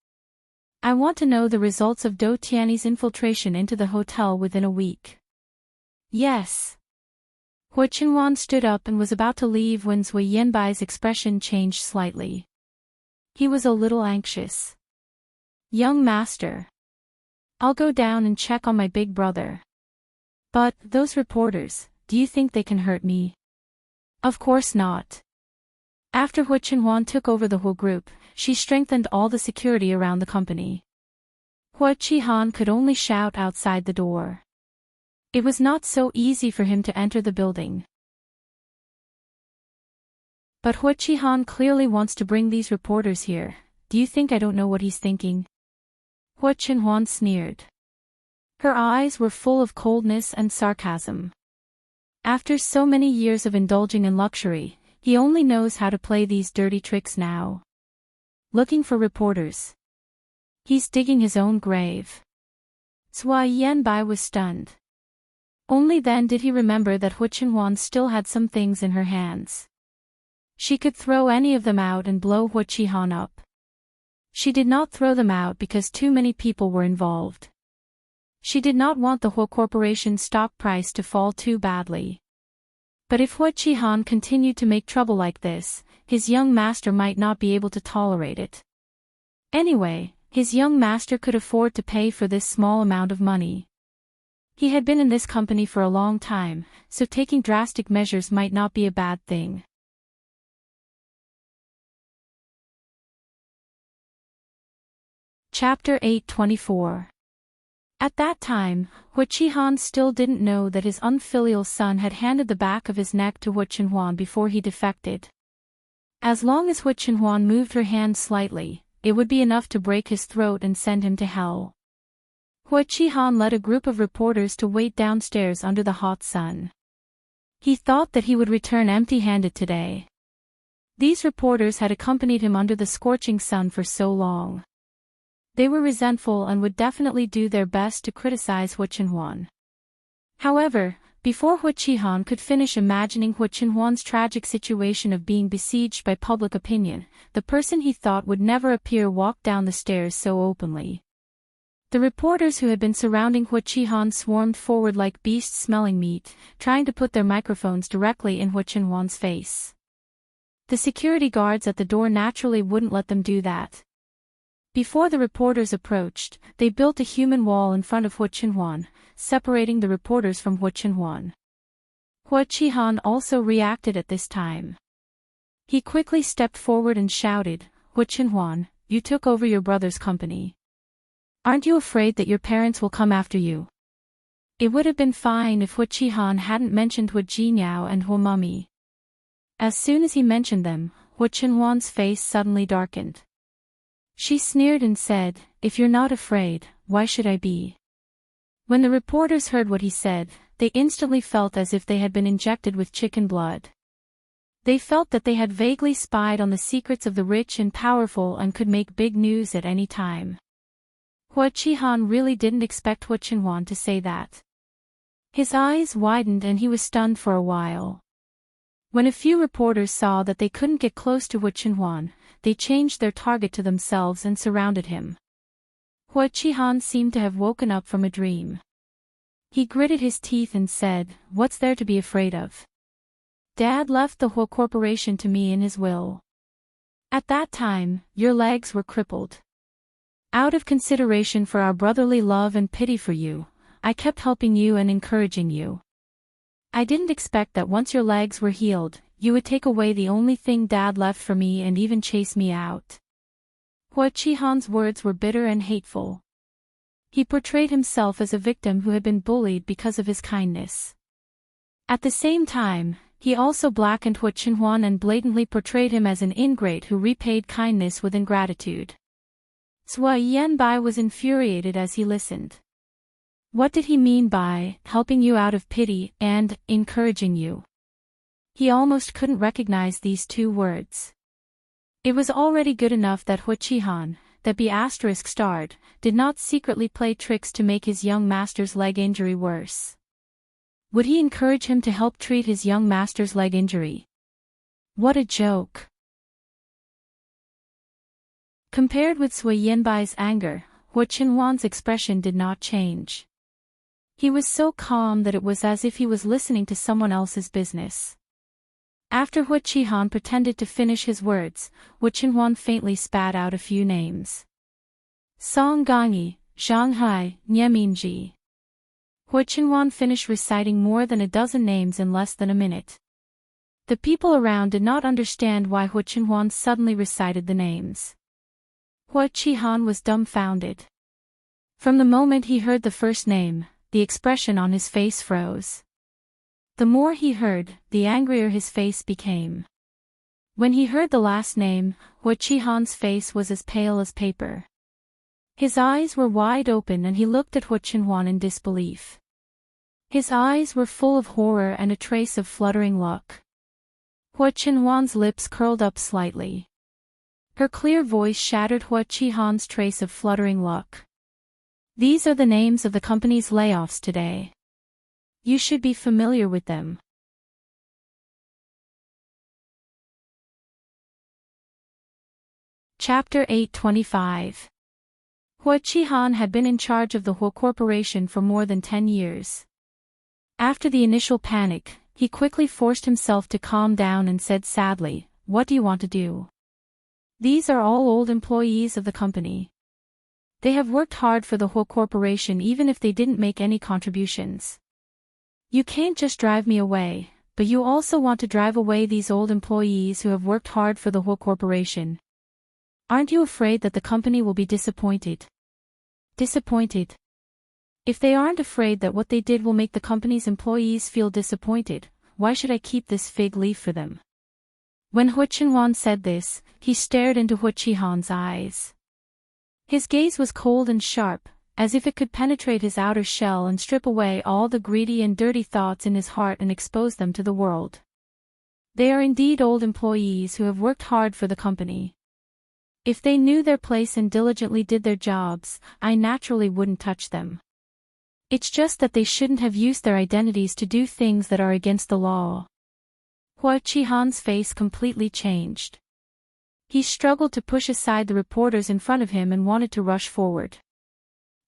I want to know the results of Dou Tianyi's infiltration into the hotel within a week." "Yes." Hu Qinhuan stood up and was about to leave when Zui Yanbai's expression changed slightly. He was a little anxious. "Young master. I'll go down and check on my big brother. But, those reporters, do you think they can hurt me?" "Of course not." After Hu Qinhuan took over the Hu Group, she strengthened all the security around the company. Hu Qihan could only shout outside the door. It was not so easy for him to enter the building. "But Hu Qihan clearly wants to bring these reporters here. Do you think I don't know what he's thinking?" Hu Qinhuan sneered. Her eyes were full of coldness and sarcasm. After so many years of indulging in luxury, he only knows how to play these dirty tricks now. Looking for reporters. He's digging his own grave. Zui Yanbai was stunned. Only then did he remember that Hu Qinhuan still had some things in her hands. She could throw any of them out and blow Hu Qihan up. She did not throw them out because too many people were involved. She did not want the Hu Corporation's stock price to fall too badly. But if Hu Qihan continued to make trouble like this, his young master might not be able to tolerate it. Anyway, his young master could afford to pay for this small amount of money. He had been in this company for a long time, so taking drastic measures might not be a bad thing. Chapter 8:24. At that time, Hu Qihan still didn't know that his unfilial son had handed the back of his neck to Hu Qinhuan before he defected. As long as Hu Qinhuan moved her hand slightly, it would be enough to break his throat and send him to hell. Hua Qihan led a group of reporters to wait downstairs under the hot sun. He thought that he would return empty-handed today. These reporters had accompanied him under the scorching sun for so long. They were resentful and would definitely do their best to criticize Hua Qinhuan. However, before Hua Qihan could finish imagining Hua Qinhuan's tragic situation of being besieged by public opinion, the person he thought would never appear walked down the stairs so openly. The reporters who had been surrounding Hua Qihan swarmed forward like beasts smelling meat, trying to put their microphones directly in Hua Qinhuan's face. The security guards at the door naturally wouldn't let them do that. Before the reporters approached, they built a human wall in front of Hua Qinhuan, separating the reporters from Hua Qinhuan. Hua Qihan also reacted at this time. He quickly stepped forward and shouted, "Hua Qinhuan, you took over your brother's company. Aren't you afraid that your parents will come after you?" It would have been fine if Hua Qihan hadn't mentioned Hua Jinyao and Hua Mummy. As soon as he mentioned them, Hua Qinhuan's face suddenly darkened. She sneered and said, "If you're not afraid, why should I be?" When the reporters heard what he said, they instantly felt as if they had been injected with chicken blood. They felt that they had vaguely spied on the secrets of the rich and powerful and could make big news at any time. Hua Qihan really didn't expect Hua Qinhuan to say that. His eyes widened and he was stunned for a while. When a few reporters saw that they couldn't get close to Hua Qinhuan, they changed their target to themselves and surrounded him. Hua Qihan seemed to have woken up from a dream. He gritted his teeth and said, "What's there to be afraid of? Dad left the Hua Corporation to me in his will. At that time, your legs were crippled. Out of consideration for our brotherly love and pity for you, I kept helping you and encouraging you. I didn't expect that once your legs were healed, you would take away the only thing Dad left for me and even chase me out." Hua Qihan's words were bitter and hateful. He portrayed himself as a victim who had been bullied because of his kindness. At the same time, he also blackened Hua Qinhuan and blatantly portrayed him as an ingrate who repaid kindness with ingratitude. Sui Yanbai was infuriated as he listened. What did he mean by helping you out of pity and encouraging you? He almost couldn't recognize these two words. It was already good enough that Hua Qihan, that B*****, did not secretly play tricks to make his young master's leg injury worse. Would he encourage him to help treat his young master's leg injury? What a joke! Compared with Sui Yanbai's anger, Hua Qinhuan's expression did not change. He was so calm that it was as if he was listening to someone else's business. After Hua Qihan pretended to finish his words, Hua Qinhuan faintly spat out a few names. Song Gangyi, Shanghai, Nieminji. Hua Qinhuan finished reciting more than a dozen names in less than a minute. The people around did not understand why Hua Qinhuan suddenly recited the names. Hua Qihan was dumbfounded. From the moment he heard the first name, the expression on his face froze. The more he heard, the angrier his face became. When he heard the last name, Hua Qihan's face was as pale as paper. His eyes were wide open and he looked at Hua Qinhuan in disbelief. His eyes were full of horror and a trace of fluttering luck. Hua Qinhuan's lips curled up slightly. Her clear voice shattered Hua Qihan's trace of fluttering luck. These are the names of the company's layoffs today. You should be familiar with them. Chapter 825. Hua Qihan had been in charge of the Hua Corporation for more than 10 years. After the initial panic, he quickly forced himself to calm down and said sadly, "What do you want to do? These are all old employees of the company. They have worked hard for the Hua Corporation even if they didn't make any contributions. You can't just drive me away, but you also want to drive away these old employees who have worked hard for the Hua Corporation. Aren't you afraid that the company will be disappointed?" Disappointed? If they aren't afraid that what they did will make the company's employees feel disappointed, why should I keep this fig leaf for them? When Hu Chenhuan said this, he stared into Hu Qihan's eyes. His gaze was cold and sharp, as if it could penetrate his outer shell and strip away all the greedy and dirty thoughts in his heart and expose them to the world. They are indeed old employees who have worked hard for the company. If they knew their place and diligently did their jobs, I naturally wouldn't touch them. It's just that they shouldn't have used their identities to do things that are against the law. Hu Qihan's face completely changed. He struggled to push aside the reporters in front of him and wanted to rush forward.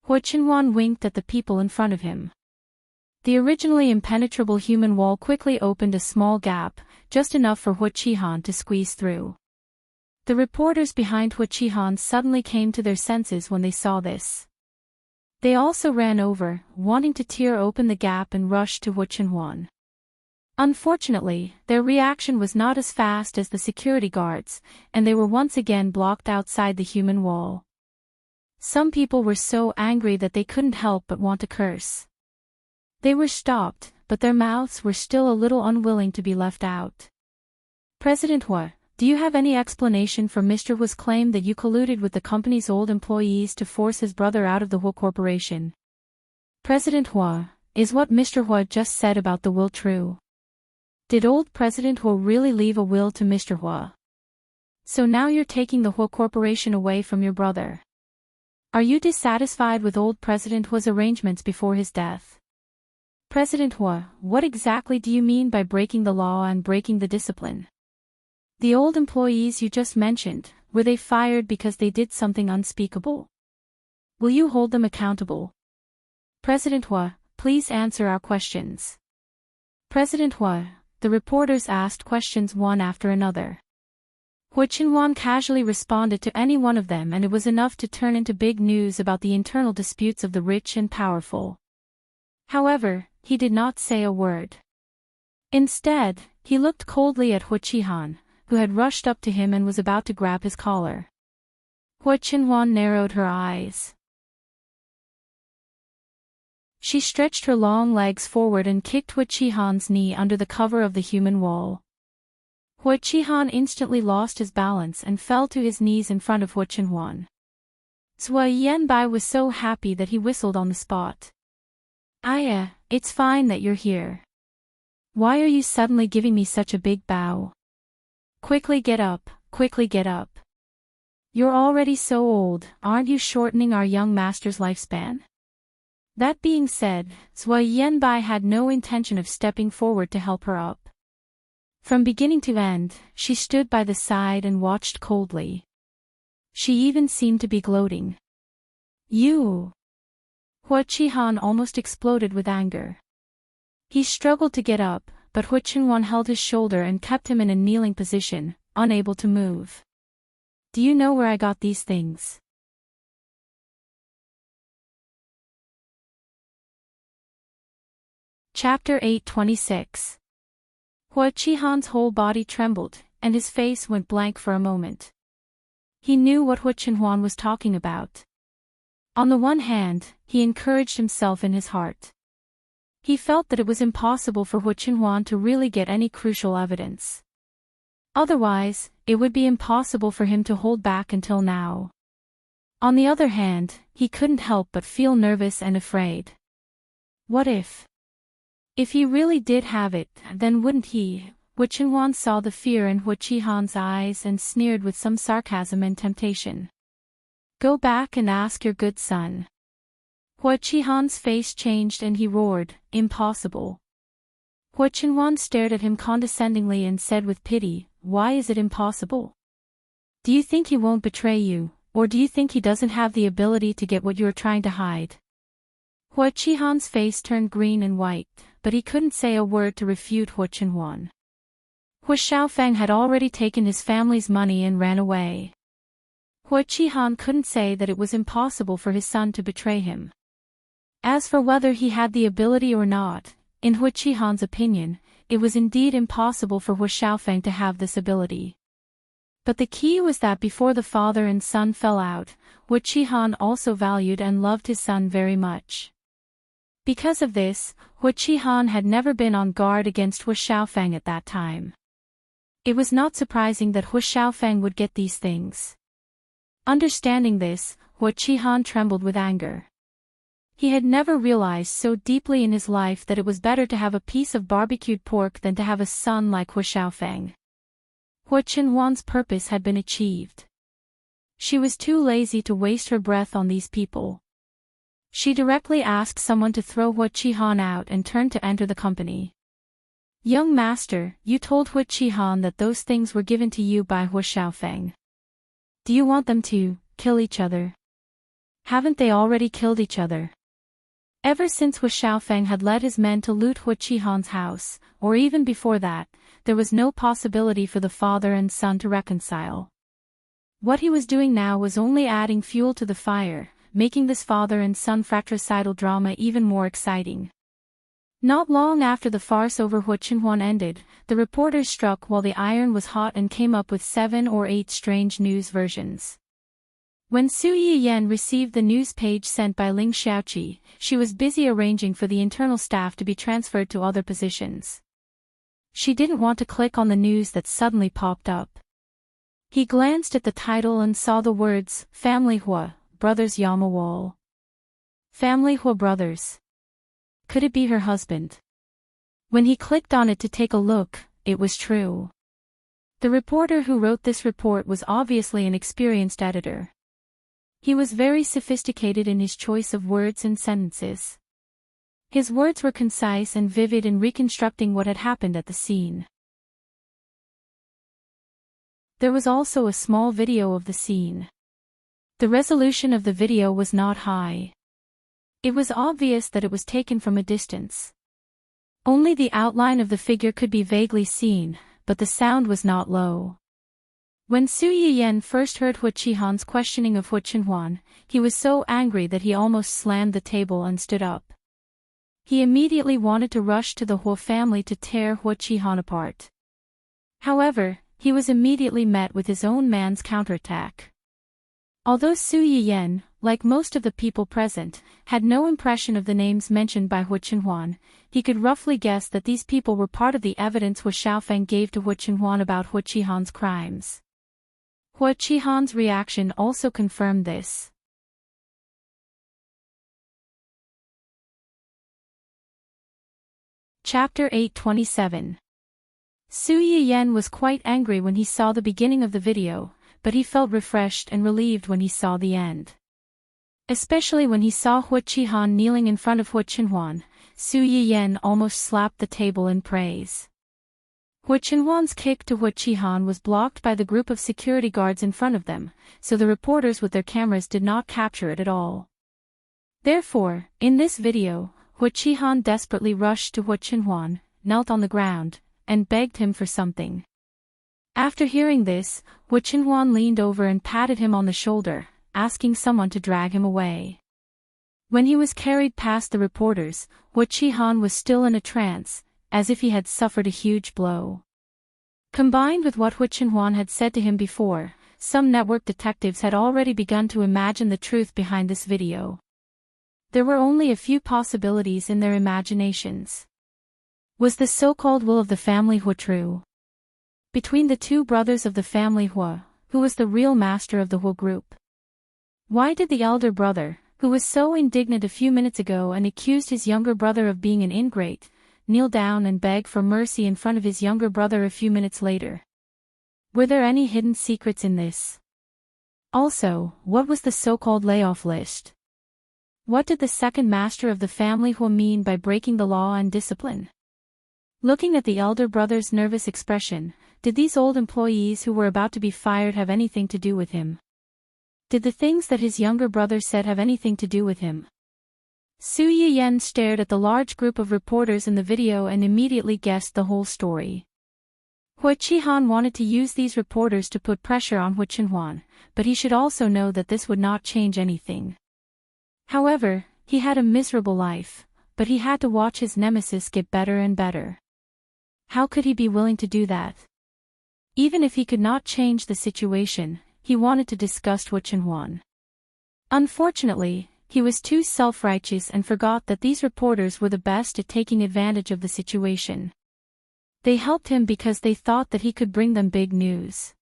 Hu Chenhuan winked at the people in front of him. The originally impenetrable human wall quickly opened a small gap, just enough for Hu Qihan to squeeze through. The reporters behind Hu Qihan suddenly came to their senses when they saw this. They also ran over, wanting to tear open the gap and rush to Hu Chenhuan. Unfortunately, their reaction was not as fast as the security guards, and they were once again blocked outside the human wall. Some people were so angry that they couldn't help but want to curse. They were stopped, but their mouths were still a little unwilling to be left out. President Hu, do you have any explanation for Mr. Hu's claim that you colluded with the company's old employees to force his brother out of the Hu Corporation? President Hu, is what Mr. Hu just said about the will true? Did old President Hu really leave a will to Mr. Hu? So now you're taking the Hu Corporation away from your brother. Are you dissatisfied with old President Hu's arrangements before his death? President Hu, what exactly do you mean by breaking the law and breaking the discipline? The old employees you just mentioned, were they fired because they did something unspeakable? Will you hold them accountable? President Hu, please answer our questions. President Hu, the reporters asked questions one after another. Hu Chenhuan casually responded to any one of them, and it was enough to turn into big news about the internal disputes of the rich and powerful. However, he did not say a word. Instead, he looked coldly at Hu Qihan, who had rushed up to him and was about to grab his collar. Hu Chenhuan narrowed her eyes. She stretched her long legs forward and kicked Hu Qihan's knee under the cover of the human wall. Hu Qihan instantly lost his balance and fell to his knees in front of Hu Chenhuan. Zhuo Yanbai was so happy that he whistled on the spot. Aya, it's fine that you're here. Why are you suddenly giving me such a big bow? Quickly get up, quickly get up. You're already so old, aren't you shortening our young master's lifespan? That being said, Zhuo Yanbai had no intention of stepping forward to help her up. From beginning to end, she stood by the side and watched coldly. She even seemed to be gloating. You! Hu Qihan almost exploded with anger. He struggled to get up, but Hu Chenhuan held his shoulder and kept him in a kneeling position, unable to move. Do you know where I got these things? Chapter 826. Hu Qihan's whole body trembled, and his face went blank for a moment. He knew what Hu Chenhuan was talking about. On the one hand, he encouraged himself in his heart. He felt that it was impossible for Hu Chenhuan to really get any crucial evidence. Otherwise, it would be impossible for him to hold back until now. On the other hand, he couldn't help but feel nervous and afraid. What if? If he really did have it, then wouldn't he? Hu Chenhuan saw the fear in Hu Qihan's eyes and sneered with some sarcasm and temptation. Go back and ask your good son. Hu Qihan's face changed and he roared, impossible. Hu Chenhuan stared at him condescendingly and said with pity, why is it impossible? Do you think he won't betray you, or do you think he doesn't have the ability to get what you are trying to hide? Hu Qihan's face turned green and white, but he couldn't say a word to refute Hu Chenhuan. Hu Xiaofeng had already taken his family's money and ran away. Hu Qihan couldn't say that it was impossible for his son to betray him. As for whether he had the ability or not, in Hu Qihan's opinion, it was indeed impossible for Hu Xiaofeng to have this ability. But the key was that before the father and son fell out, Hu Qihan also valued and loved his son very much. Because of this, Hu Qihan had never been on guard against Hu Xiaofeng at that time. It was not surprising that Hu Xiaofeng would get these things. Understanding this, Hua Qihan trembled with anger. He had never realized so deeply in his life that it was better to have a piece of barbecued pork than to have a son like Hu Xiaofeng. Hua Qinhuan's purpose had been achieved. She was too lazy to waste her breath on these people. She directly asked someone to throw Hua Qihan out and turned to enter the company. Young master, you told Hua Qihan that those things were given to you by Hua Xiaofeng. Do you want them to kill each other? Haven't they already killed each other? Ever since Hua Xiaofeng had led his men to loot Hua Qihan's house, or even before that, there was no possibility for the father and son to reconcile. What he was doing now was only adding fuel to the fire, making this father and son fratricidal drama even more exciting. Not long after the farce over Hua Qinhuan ended, the reporters struck while the iron was hot and came up with 7 or 8 strange news versions. When Su Yiyan received the news page sent by Ling Xiaoqi, she was busy arranging for the internal staff to be transferred to other positions. She didn't want to click on the news that suddenly popped up. He glanced at the title and saw the words, Family Hua, Brothers Yamawal. Family Hua Brothers. Could it be her husband? When he clicked on it to take a look, it was true. The reporter who wrote this report was obviously an experienced editor. He was very sophisticated in his choice of words and sentences. His words were concise and vivid in reconstructing what had happened at the scene. There was also a small video of the scene. The resolution of the video was not high. It was obvious that it was taken from a distance. Only the outline of the figure could be vaguely seen, but the sound was not low. When Su Yiyan first heard Hua Qihan's questioning of Hua Qinhuan, he was so angry that he almost slammed the table and stood up. He immediately wanted to rush to the Hua family to tear Hua Qihan apart. However, he was immediately met with his own man's counterattack. Although Su Yiyan, like most of the people present, had no impression of the names mentioned by Hua Qinhuan, he could roughly guess that these people were part of the evidence Hua Xiaofeng gave to Hua Qinhuan about Hua Qihan's crimes. Hua Qihan's reaction also confirmed this. Chapter 827. Su Yiyan was quite angry when he saw the beginning of the video, but he felt refreshed and relieved when he saw the end. Especially when he saw Hua Qihan kneeling in front of Hua Qinhuan, Su Yiyan almost slapped the table in praise. Hua Qinhuan's kick to Hua Qihan was blocked by the group of security guards in front of them, so the reporters with their cameras did not capture it at all. Therefore, in this video, Hua Qihan desperately rushed to Hua Qinhuan, knelt on the ground, and begged him for something. After hearing this, Hua Qinhuan leaned over and patted him on the shoulder, asking someone to drag him away. When he was carried past the reporters, Hua Qihan was still in a trance, as if he had suffered a huge blow. Combined with what Hua Qinhuan had said to him before, some network detectives had already begun to imagine the truth behind this video. There were only a few possibilities in their imaginations. Was the so-called will of the family Hua true? Between the two brothers of the family Hua, who was the real master of the Hua group? Why did the elder brother, who was so indignant a few minutes ago and accused his younger brother of being an ingrate, kneel down and beg for mercy in front of his younger brother a few minutes later? Were there any hidden secrets in this? Also, what was the so-called layoff list? What did the second master of the family Hua mean by breaking the law and discipline? Looking at the elder brother's nervous expression, did these old employees who were about to be fired have anything to do with him? Did the things that his younger brother said have anything to do with him? Su Yiyan stared at the large group of reporters in the video and immediately guessed the whole story. Hua Qihan wanted to use these reporters to put pressure on Hua Qinhuan, but he should also know that this would not change anything. However, he had a miserable life, but he had to watch his nemesis get better and better. How could he be willing to do that? Even if he could not change the situation, he wanted to disgust Hua Qinhuan. Unfortunately, he was too self-righteous and forgot that these reporters were the best at taking advantage of the situation. They helped him because they thought that he could bring them big news.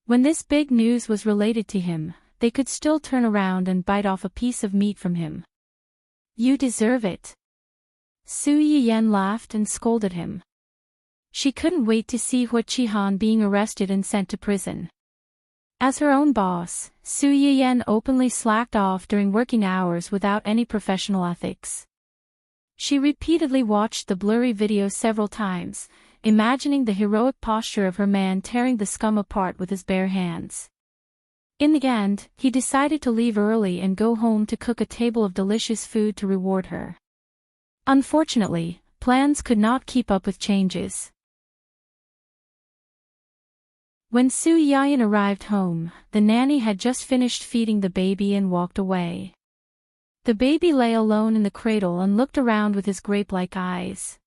When this big news was related to him, they could still turn around and bite off a piece of meat from him. You deserve it. Su Yiyan laughed and scolded him. She couldn't wait to see Hua Qihan being arrested and sent to prison. As her own boss, Su Yiyan openly slacked off during working hours without any professional ethics. She repeatedly watched the blurry video several times, imagining the heroic posture of her man tearing the scum apart with his bare hands. In the end, he decided to leave early and go home to cook a table of delicious food to reward her. Unfortunately, plans could not keep up with changes. When Su Yiyan arrived home, the nanny had just finished feeding the baby and walked away. The baby lay alone in the cradle and looked around with his grape-like eyes.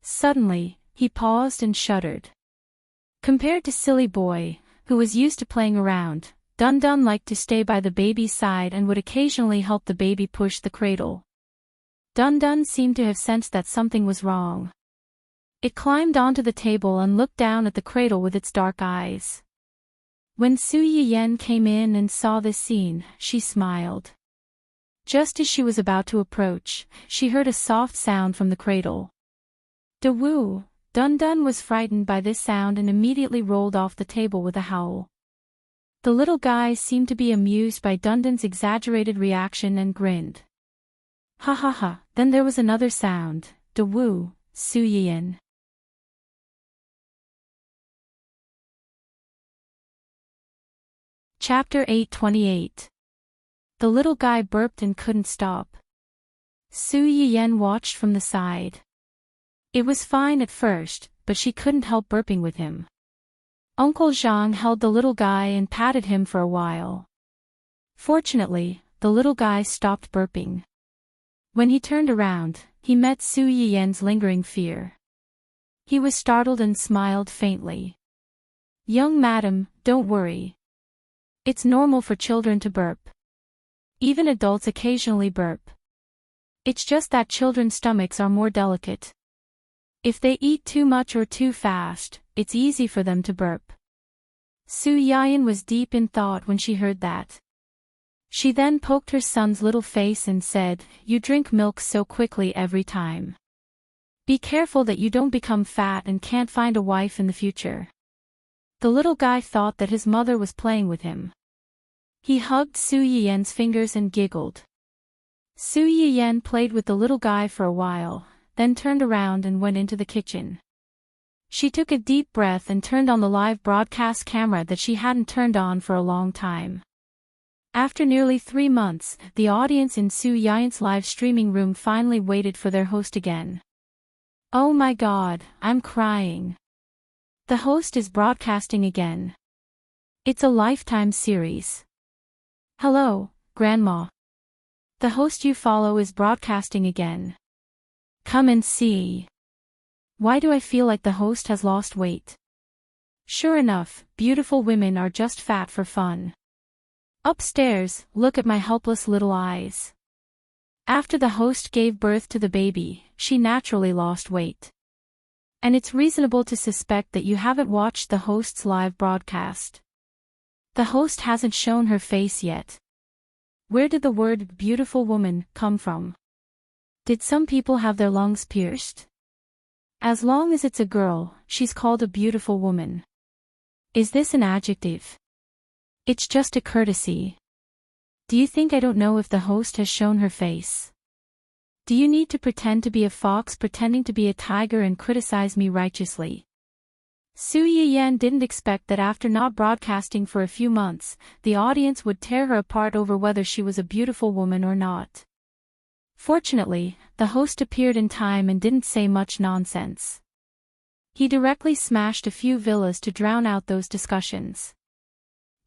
Suddenly, he paused and shuddered. Compared to Silly Boy, who was used to playing around, Dun Dun liked to stay by the baby's side and would occasionally help the baby push the cradle. Dun Dun seemed to have sensed that something was wrong. It climbed onto the table and looked down at the cradle with its dark eyes. When Su Yiyan came in and saw this scene, she smiled. Just as she was about to approach, she heard a soft sound from the cradle. Da-woo! Dun Dun was frightened by this sound and immediately rolled off the table with a howl. The little guy seemed to be amused by Dun Dun's exaggerated reaction and grinned. Ha ha ha, then there was another sound, da-woo, Su Yiyan. Chapter 828. The little guy burped and couldn't stop. Su Yiyan watched from the side. It was fine at first, but she couldn't help burping with him. Uncle Zhang held the little guy and patted him for a while. Fortunately, the little guy stopped burping. When he turned around, he met Su Yiyan's lingering fear. He was startled and smiled faintly. Young madam, don't worry. It's normal for children to burp. Even adults occasionally burp. It's just that children's stomachs are more delicate. If they eat too much or too fast, it's easy for them to burp. Su Yiyan was deep in thought when she heard that. She then poked her son's little face and said, "You drink milk so quickly every time. Be careful that you don't become fat and can't find a wife in the future." The little guy thought that his mother was playing with him. He hugged Su Yiyan's fingers and giggled. Su Yiyan played with the little guy for a while, then turned around and went into the kitchen. She took a deep breath and turned on the live broadcast camera that she hadn't turned on for a long time. After nearly 3 months, the audience in Su Yiyan's live streaming room finally waited for their host again. Oh my god, I'm crying. The host is broadcasting again. It's a lifetime series. Hello, Grandma. The host you follow is broadcasting again. Come and see. Why do I feel like the host has lost weight? Sure enough, beautiful women are just fat for fun. Upstairs, look at my helpless little eyes. After the host gave birth to the baby, she naturally lost weight. And it's reasonable to suspect that you haven't watched the host's live broadcast. The host hasn't shown her face yet. Where did the word beautiful woman come from? Did some people have their lungs pierced? As long as it's a girl, she's called a beautiful woman. Is this an adjective? It's just a courtesy. Do you think I don't know if the host has shown her face? Do you need to pretend to be a fox pretending to be a tiger and criticize me righteously? Su Yiyan didn't expect that after not broadcasting for a few months, the audience would tear her apart over whether she was a beautiful woman or not. Fortunately, the host appeared in time and didn't say much nonsense. He directly smashed a few villas to drown out those discussions.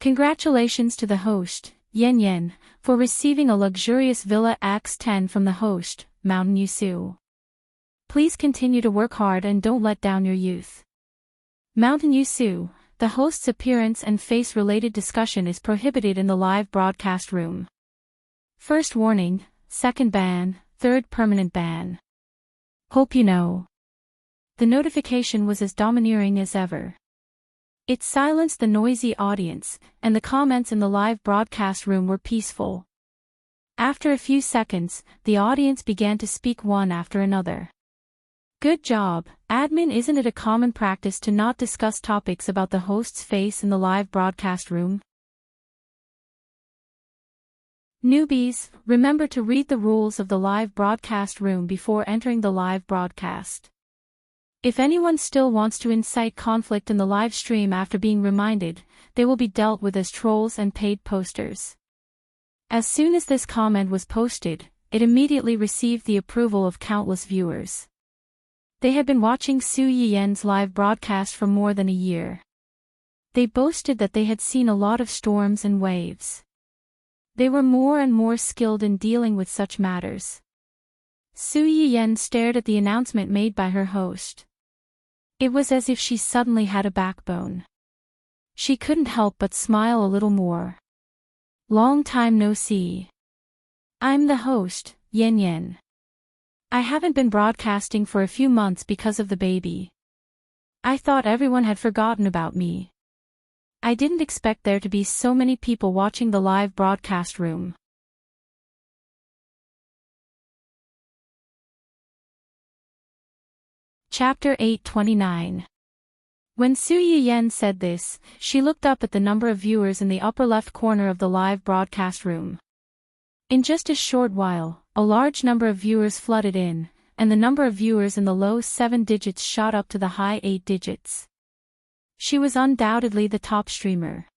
Congratulations to the host, Yen Yen, for receiving a luxurious Villa X10 from the host, Mountain Yusu. Please continue to work hard and don't let down your youth. Mountain Yusu, the host's appearance and face-related discussion is prohibited in the live broadcast room. First warning, second ban, third permanent ban. Hope you know. The notification was as domineering as ever. It silenced the noisy audience, and the comments in the live broadcast room were peaceful. After a few seconds, the audience began to speak one after another. Good job, admin. Isn't it a common practice to not discuss topics about the host's face in the live broadcast room? Newbies, remember to read the rules of the live broadcast room before entering the live broadcast. If anyone still wants to incite conflict in the live stream after being reminded, they will be dealt with as trolls and paid posters. As soon as this comment was posted, it immediately received the approval of countless viewers. They had been watching Su Yiyen's live broadcast for more than a year. They boasted that they had seen a lot of storms and waves. They were more and more skilled in dealing with such matters. Su Yiyen stared at the announcement made by her host. It was as if she suddenly had a backbone. She couldn't help but smile a little more. Long time no see. I'm the host, Yen Yen. I haven't been broadcasting for a few months because of the baby. I thought everyone had forgotten about me. I didn't expect there to be so many people watching the live broadcast room. Chapter 829. When Su Yiyen said this, she looked up at the number of viewers in the upper left corner of the live broadcast room. In just a short while, a large number of viewers flooded in, and the number of viewers in the low 7 digits shot up to the high 8 digits. She was undoubtedly the top streamer.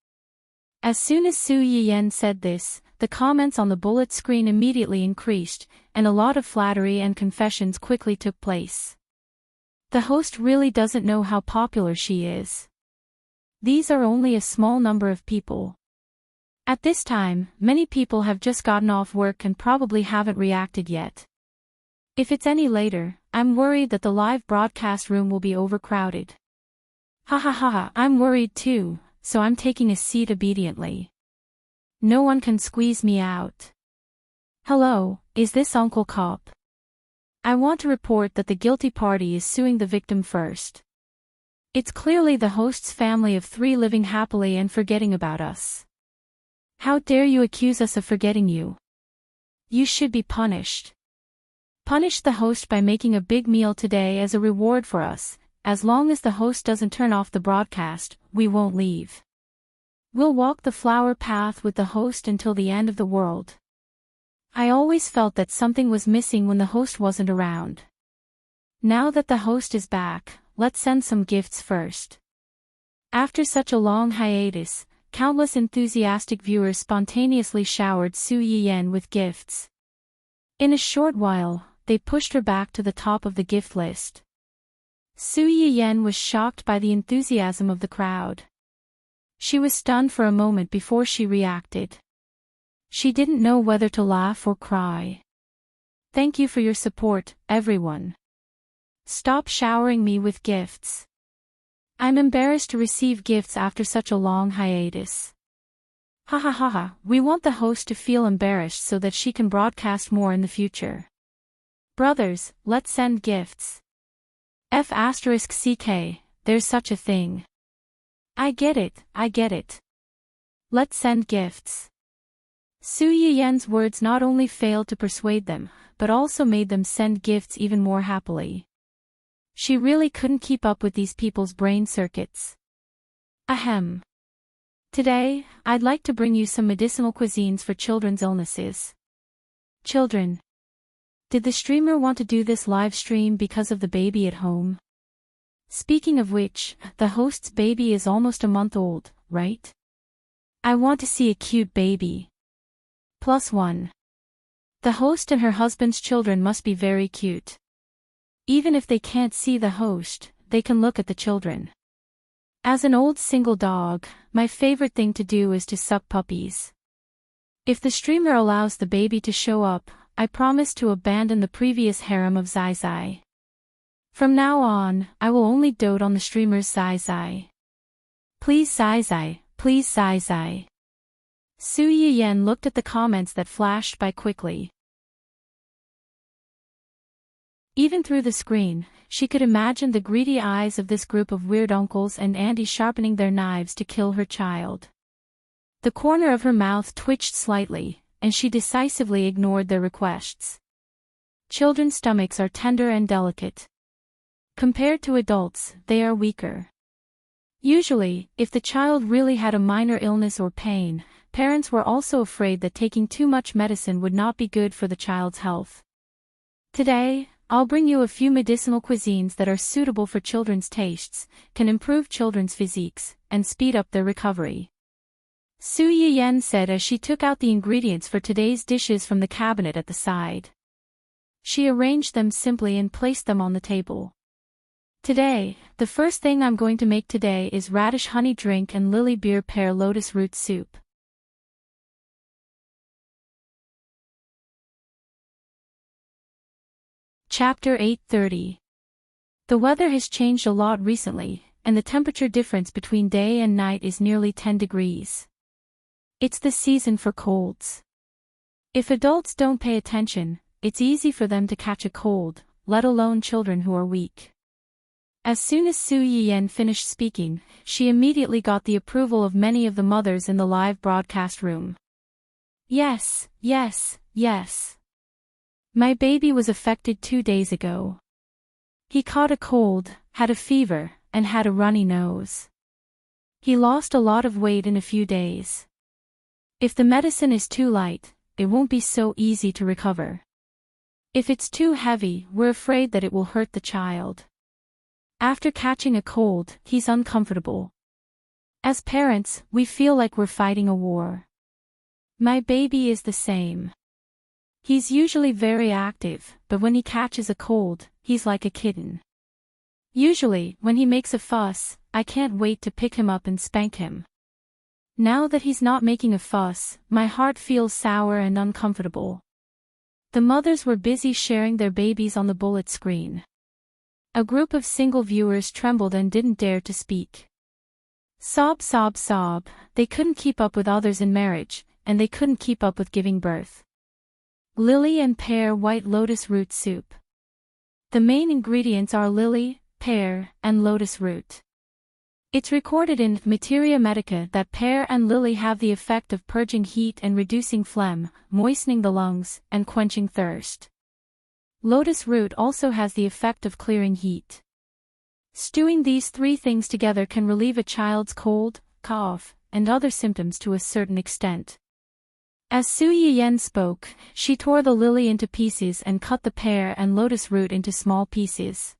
As soon as Su Yiyen said this, the comments on the bullet screen immediately increased, and a lot of flattery and confessions quickly took place. The host really doesn't know how popular she is. These are only a small number of people. At this time, many people have just gotten off work and probably haven't reacted yet. If it's any later, I'm worried that the live broadcast room will be overcrowded. Ha ha ha ha, I'm worried too, so I'm taking a seat obediently. No one can squeeze me out. Hello, is this Uncle Cop? I want to report that the guilty party is suing the victim first. It's clearly the host's family of 3 living happily and forgetting about us. How dare you accuse us of forgetting you? You should be punished. Punish the host by making a big meal today as a reward for us. As long as the host doesn't turn off the broadcast, we won't leave. We'll walk the flower path with the host until the end of the world. I always felt that something was missing when the host wasn't around. Now that the host is back, let's send some gifts first. After such a long hiatus, countless enthusiastic viewers spontaneously showered Su Yiyen with gifts. In a short while, they pushed her back to the top of the gift list. Su Yiyen was shocked by the enthusiasm of the crowd. She was stunned for a moment before she reacted. She didn't know whether to laugh or cry. Thank you for your support, everyone. Stop showering me with gifts. I'm embarrassed to receive gifts after such a long hiatus. Ha ha ha ha, we want the host to feel embarrassed so that she can broadcast more in the future. Brothers, let's send gifts. F*CK, there's such a thing. I get it. Let's send gifts. Su Yiyen's words not only failed to persuade them, but also made them send gifts even more happily. She really couldn't keep up with these people's brain circuits. Ahem. Today, I'd like to bring you some medicinal cuisines for children's illnesses. Children. Did the streamer want to do this live stream because of the baby at home? Speaking of which, the host's baby is almost a month old, right? I want to see a cute baby. +1. The host and her husband's children must be very cute. Even if they can't see the host, they can look at the children. As an old single dog, my favorite thing to do is to suck puppies. If the streamer allows the baby to show up, I promise to abandon the previous harem of Zai Zai. From now on, I will only dote on the streamer's Zai Zai. Please Zai Zai, please Zai Zai. Su Yiyen looked at the comments that flashed by quickly. Even through the screen, she could imagine the greedy eyes of this group of weird uncles and aunties sharpening their knives to kill her child. The corner of her mouth twitched slightly, and she decisively ignored their requests. Children's stomachs are tender and delicate. Compared to adults, they are weaker. Usually, if the child really had a minor illness or pain, parents were also afraid that taking too much medicine would not be good for the child's health. Today, I'll bring you a few medicinal cuisines that are suitable for children's tastes, can improve children's physiques, and speed up their recovery. Su Yiyen said as she took out the ingredients for today's dishes from the cabinet at the side. She arranged them simply and placed them on the table. Today, the first thing I'm going to make today is radish honey drink and lily beer pear lotus root soup. Chapter 8:30. The weather has changed a lot recently, and the temperature difference between day and night is nearly 10 degrees. It's the season for colds. If adults don't pay attention, it's easy for them to catch a cold, let alone children who are weak. As soon as Su Yiyen finished speaking, she immediately got the approval of many of the mothers in the live broadcast room. Yes, yes, yes. My baby was affected 2 days ago. He caught a cold, had a fever, and had a runny nose. He lost a lot of weight in a few days. If the medicine is too light, it won't be so easy to recover. If it's too heavy, we're afraid that it will hurt the child. After catching a cold, he's uncomfortable. As parents, we feel like we're fighting a war. My baby is the same. He's usually very active, but when he catches a cold, he's like a kitten. Usually, when he makes a fuss, I can't wait to pick him up and spank him. Now that he's not making a fuss, my heart feels sour and uncomfortable. The mothers were busy sharing their babies on the bullet screen. A group of single viewers trembled and didn't dare to speak. Sob, sob, sob, they couldn't keep up with others in marriage, and they couldn't keep up with giving birth. Lily and pear white lotus root soup. The main ingredients are lily, pear, and lotus root. It's recorded in Materia Medica that pear and lily have the effect of purging heat and reducing phlegm, moistening the lungs, and quenching thirst. Lotus root also has the effect of clearing heat. Stewing these 3 things together can relieve a child's cold, cough, and other symptoms to a certain extent. As Su Yiyen spoke, she tore the lily into pieces and cut the pear and lotus root into small pieces.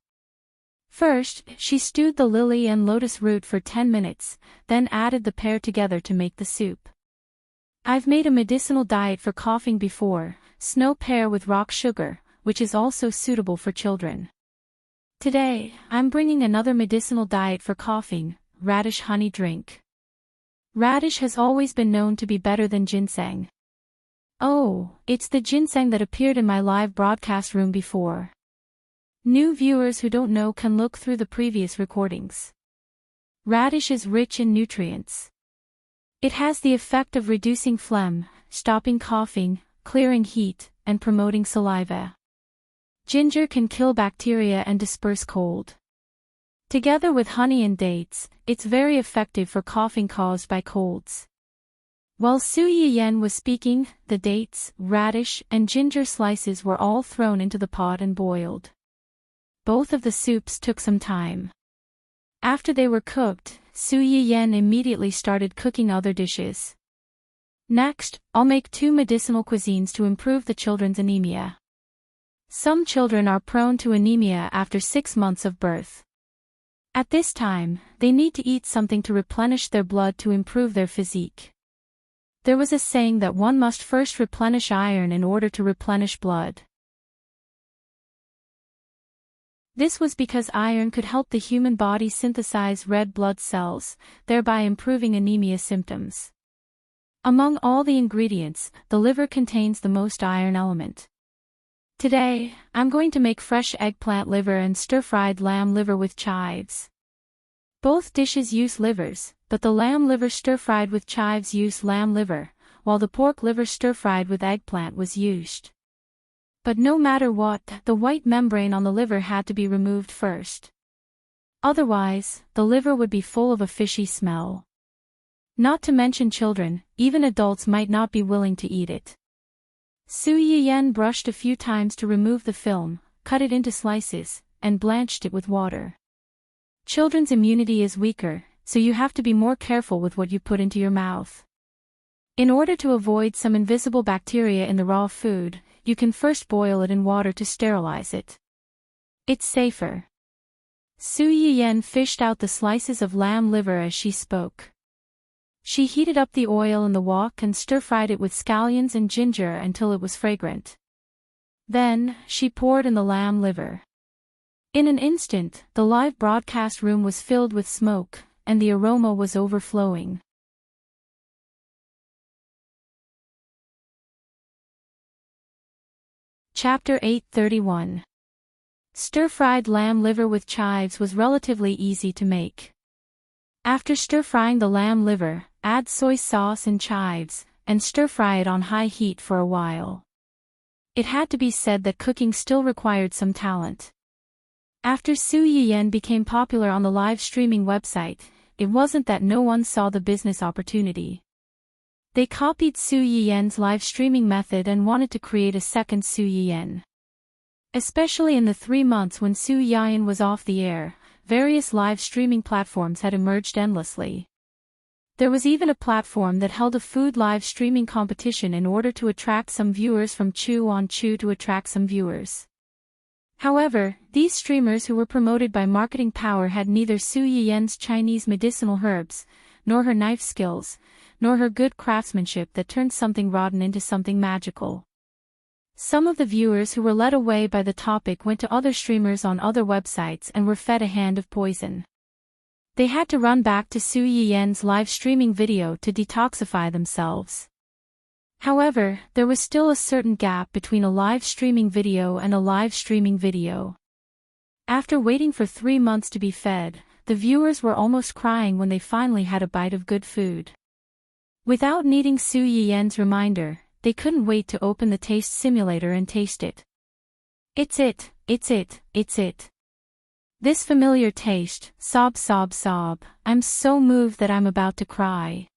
First, she stewed the lily and lotus root for 10 minutes, then added the pear together to make the soup. I've made a medicinal diet for coughing before, snow pear with rock sugar, which is also suitable for children. Today, I'm bringing another medicinal diet for coughing, radish honey drink. Radish has always been known to be better than ginseng. Oh, it's the ginseng that appeared in my live broadcast room before. New viewers who don't know can look through the previous recordings. Radish is rich in nutrients. It has the effect of reducing phlegm, stopping coughing, clearing heat, and promoting saliva. Ginger can kill bacteria and disperse cold. Together with honey and dates, it's very effective for coughing caused by colds. While Su Yiyen was speaking, the dates, radish, and ginger slices were all thrown into the pot and boiled. Both of the soups took some time. After they were cooked, Su Yiyen immediately started cooking other dishes. Next, I'll make 2 medicinal cuisines to improve the children's anemia. Some children are prone to anemia after 6 months of birth. At this time, they need to eat something to replenish their blood to improve their physique. There was a saying that one must first replenish iron in order to replenish blood. This was because iron could help the human body synthesize red blood cells, thereby improving anemia symptoms. Among all the ingredients, the liver contains the most iron element. Today, I'm going to make fresh eggplant liver and stir-fried lamb liver with chives. Both dishes use livers, but the lamb liver stir-fried with chives used lamb liver, while the pork liver stir-fried with eggplant was used. But no matter what, the white membrane on the liver had to be removed first. Otherwise, the liver would be full of a fishy smell. Not to mention children, even adults might not be willing to eat it. Su Yiyan brushed a few times to remove the film, cut it into slices, and blanched it with water. Children's immunity is weaker, so you have to be more careful with what you put into your mouth. In order to avoid some invisible bacteria in the raw food, you can first boil it in water to sterilize it. It's safer. Su Yiyan fished out the slices of lamb liver as she spoke. She heated up the oil in the wok and stir-fried it with scallions and ginger until it was fragrant. Then, she poured in the lamb liver. In an instant, the live broadcast room was filled with smoke, and the aroma was overflowing. Chapter 831. Stir-fried lamb liver with chives was relatively easy to make. After stir-frying the lamb liver, add soy sauce and chives, and stir-fry it on high heat for a while. It had to be said that cooking still required some talent. After Su Yiyan became popular on the live streaming website, it wasn't that no one saw the business opportunity. They copied Su Yiyan's live streaming method and wanted to create a second Su Yiyan. Especially in the 3 months when Su Yiyan was off the air, various live streaming platforms had emerged endlessly. There was even a platform that held a food live streaming competition in order to attract some viewers from Chew on Chew to attract some viewers. However, these streamers who were promoted by marketing power had neither Su Yiyan's Chinese medicinal herbs, nor her knife skills, nor her good craftsmanship that turned something rotten into something magical. Some of the viewers who were led away by the topic went to other streamers on other websites and were fed a hand of poison. They had to run back to Su Yiyan's live streaming video to detoxify themselves. However, there was still a certain gap between a live streaming video and a live streaming video. After waiting for 3 months to be fed, the viewers were almost crying when they finally had a bite of good food. Without needing Su Yiyan's reminder, they couldn't wait to open the taste simulator and taste it. It's it, it's it, it's it. This familiar taste, sob sob sob, I'm so moved that I'm about to cry.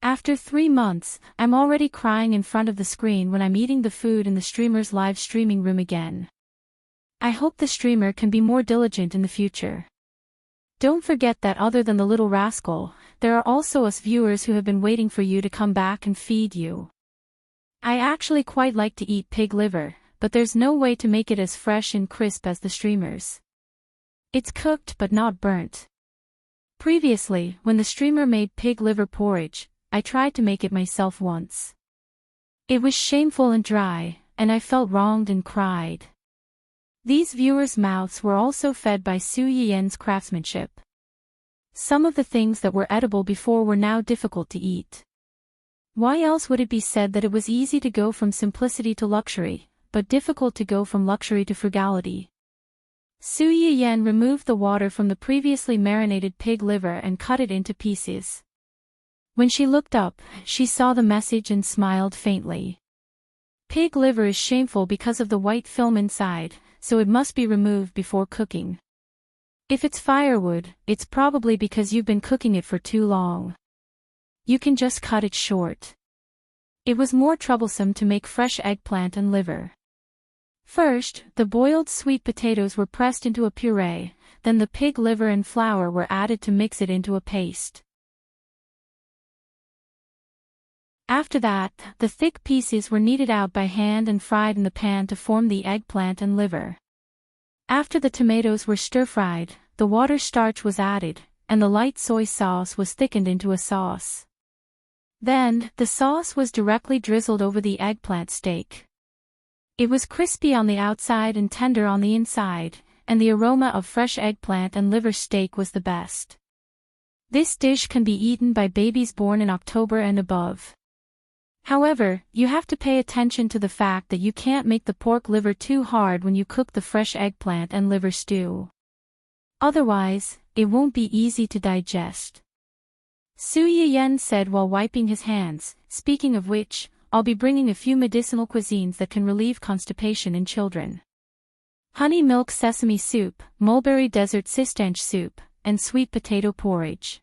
After 3 months, I'm already crying in front of the screen when I'm eating the food in the streamer's live streaming room again. I hope the streamer can be more diligent in the future. Don't forget that other than the little rascal, there are also us viewers who have been waiting for you to come back and feed you. I actually quite like to eat pig liver, but there's no way to make it as fresh and crisp as the streamers. It's cooked but not burnt. Previously, when the streamer made pig liver porridge, I tried to make it myself once. It was shameful and dry, and I felt wronged and cried. These viewers' mouths were also fed by Su Yiyan's craftsmanship. Some of the things that were edible before were now difficult to eat. Why else would it be said that it was easy to go from simplicity to luxury, but difficult to go from luxury to frugality? Su Yiyan removed the water from the previously marinated pig liver and cut it into pieces. When she looked up, she saw the message and smiled faintly. Pig liver is shameful because of the white film inside, so it must be removed before cooking. If it's firewood, it's probably because you've been cooking it for too long. You can just cut it short. It was more troublesome to make fresh eggplant and liver. First, the boiled sweet potatoes were pressed into a puree, then the pig liver and flour were added to mix it into a paste. After that, the thick pieces were kneaded out by hand and fried in the pan to form the eggplant and liver. After the tomatoes were stir-fried, the water starch was added, and the light soy sauce was thickened into a sauce. Then, the sauce was directly drizzled over the eggplant steak. It was crispy on the outside and tender on the inside, and the aroma of fresh eggplant and liver steak was the best. This dish can be eaten by babies born in October and above. However, you have to pay attention to the fact that you can't make the pork liver too hard when you cook the fresh eggplant and liver stew. Otherwise, it won't be easy to digest. Su Yiyan said while wiping his hands, speaking of which, I'll be bringing a few medicinal cuisines that can relieve constipation in children. Honey milk sesame soup, mulberry desert cistanche soup, and sweet potato porridge.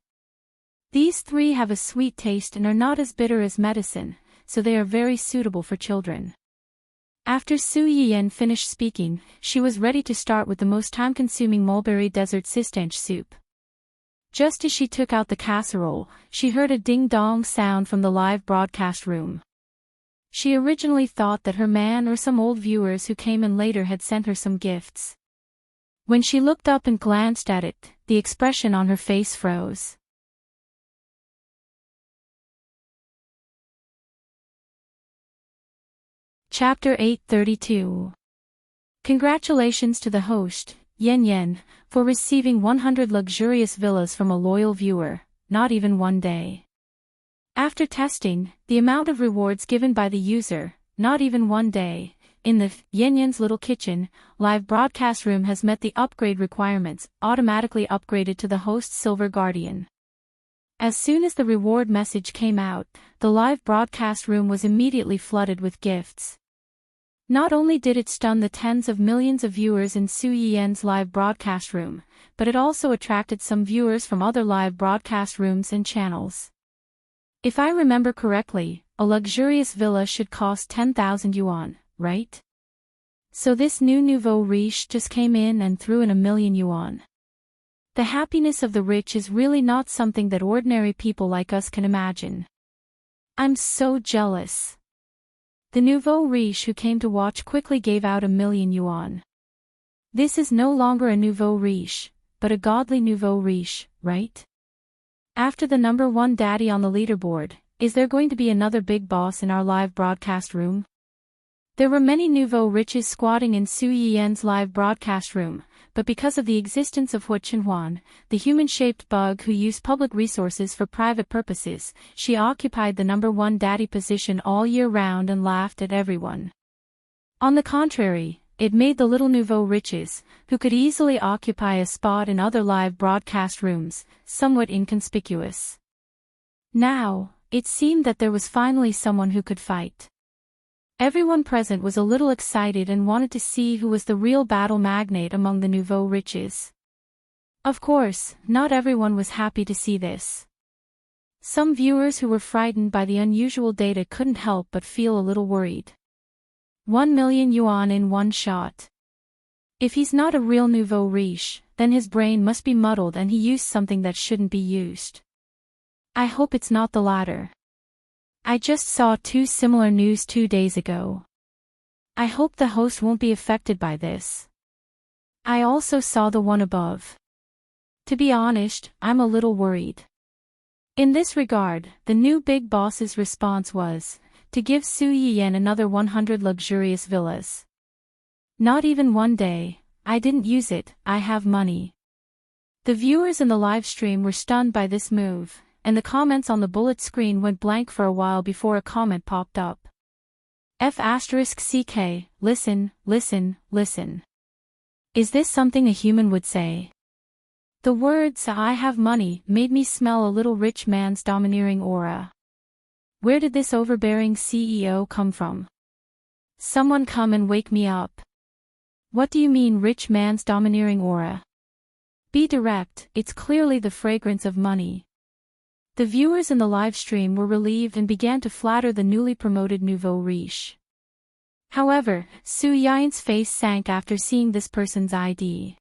These 3 have a sweet taste and are not as bitter as medicine, so they are very suitable for children. After Su Yiyan finished speaking, she was ready to start with the most time-consuming mulberry desert cistanche soup. Just as she took out the casserole, she heard a ding-dong sound from the live broadcast room. She originally thought that her man or some old viewers who came in later had sent her some gifts. When she looked up and glanced at it, the expression on her face froze. Chapter 832. Congratulations to the host, Yen Yen, for receiving 100 luxurious villas from a loyal viewer, not even one day. After testing, the amount of rewards given by the user, not even one day, in the Yen Yen's little kitchen, live broadcast room has met the upgrade requirements, automatically upgraded to the host's Silver Guardian. As soon as the reward message came out, the live broadcast room was immediately flooded with gifts. Not only did it stun the tens of millions of viewers in Su Yiyan's live broadcast room, but it also attracted some viewers from other live broadcast rooms and channels. If I remember correctly, a luxurious villa should cost 10,000 yuan, right? So this new nouveau riche just came in and threw in 1,000,000 yuan. The happiness of the rich is really not something that ordinary people like us can imagine. I'm so jealous. The nouveau riche who came to watch quickly gave out 1,000,000 yuan. This is no longer a nouveau riche, but a godly nouveau riche, right? After the number 1 daddy on the leaderboard, is there going to be another big boss in our live broadcast room? There were many nouveau riches squatting in Su Yiyan's live broadcast room, but because of the existence of Hu Chenhuan, the human-shaped bug who used public resources for private purposes, she occupied the number 1 daddy position all year round and laughed at everyone. On the contrary, it made the little nouveau riches, who could easily occupy a spot in other live broadcast rooms, somewhat inconspicuous. Now, it seemed that there was finally someone who could fight. Everyone present was a little excited and wanted to see who was the real battle magnate among the nouveau riches. Of course, not everyone was happy to see this. Some viewers who were frightened by the unusual data couldn't help but feel a little worried. 1,000,000 yuan in one shot. If he's not a real nouveau riche, then his brain must be muddled and he used something that shouldn't be used. I hope it's not the latter. I just saw 2 similar news 2 days ago. I hope the host won't be affected by this. I also saw the one above. To be honest, I'm a little worried. In this regard, the new big boss's response was, to give Su Yiyan another 100 luxurious villas. Not even one day, I didn't use it, I have money. The viewers in the live stream were stunned by this move, and the comments on the bullet screen went blank for a while before a comment popped up. F***CK, listen, listen, listen. Is this something a human would say? The words, I have money, made me smell a little rich man's domineering aura. Where did this overbearing CEO come from? Someone come and wake me up. What do you mean rich man's domineering aura? Be direct, it's clearly the fragrance of money. The viewers in the live stream were relieved and began to flatter the newly promoted nouveau riche. However, Su Yiyan's face sank after seeing this person's ID.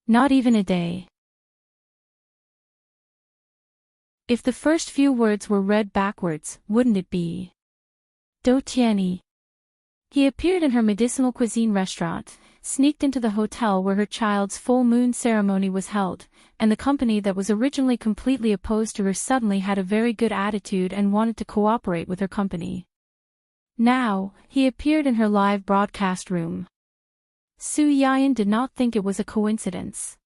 Not even a day. If the first few words were read backwards, wouldn't it be? Do Tianyi. He appeared in her medicinal cuisine restaurant, sneaked into the hotel where her child's full moon ceremony was held, and the company that was originally completely opposed to her suddenly had a very good attitude and wanted to cooperate with her company. Now, he appeared in her live broadcast room. Su Yiyan did not think it was a coincidence.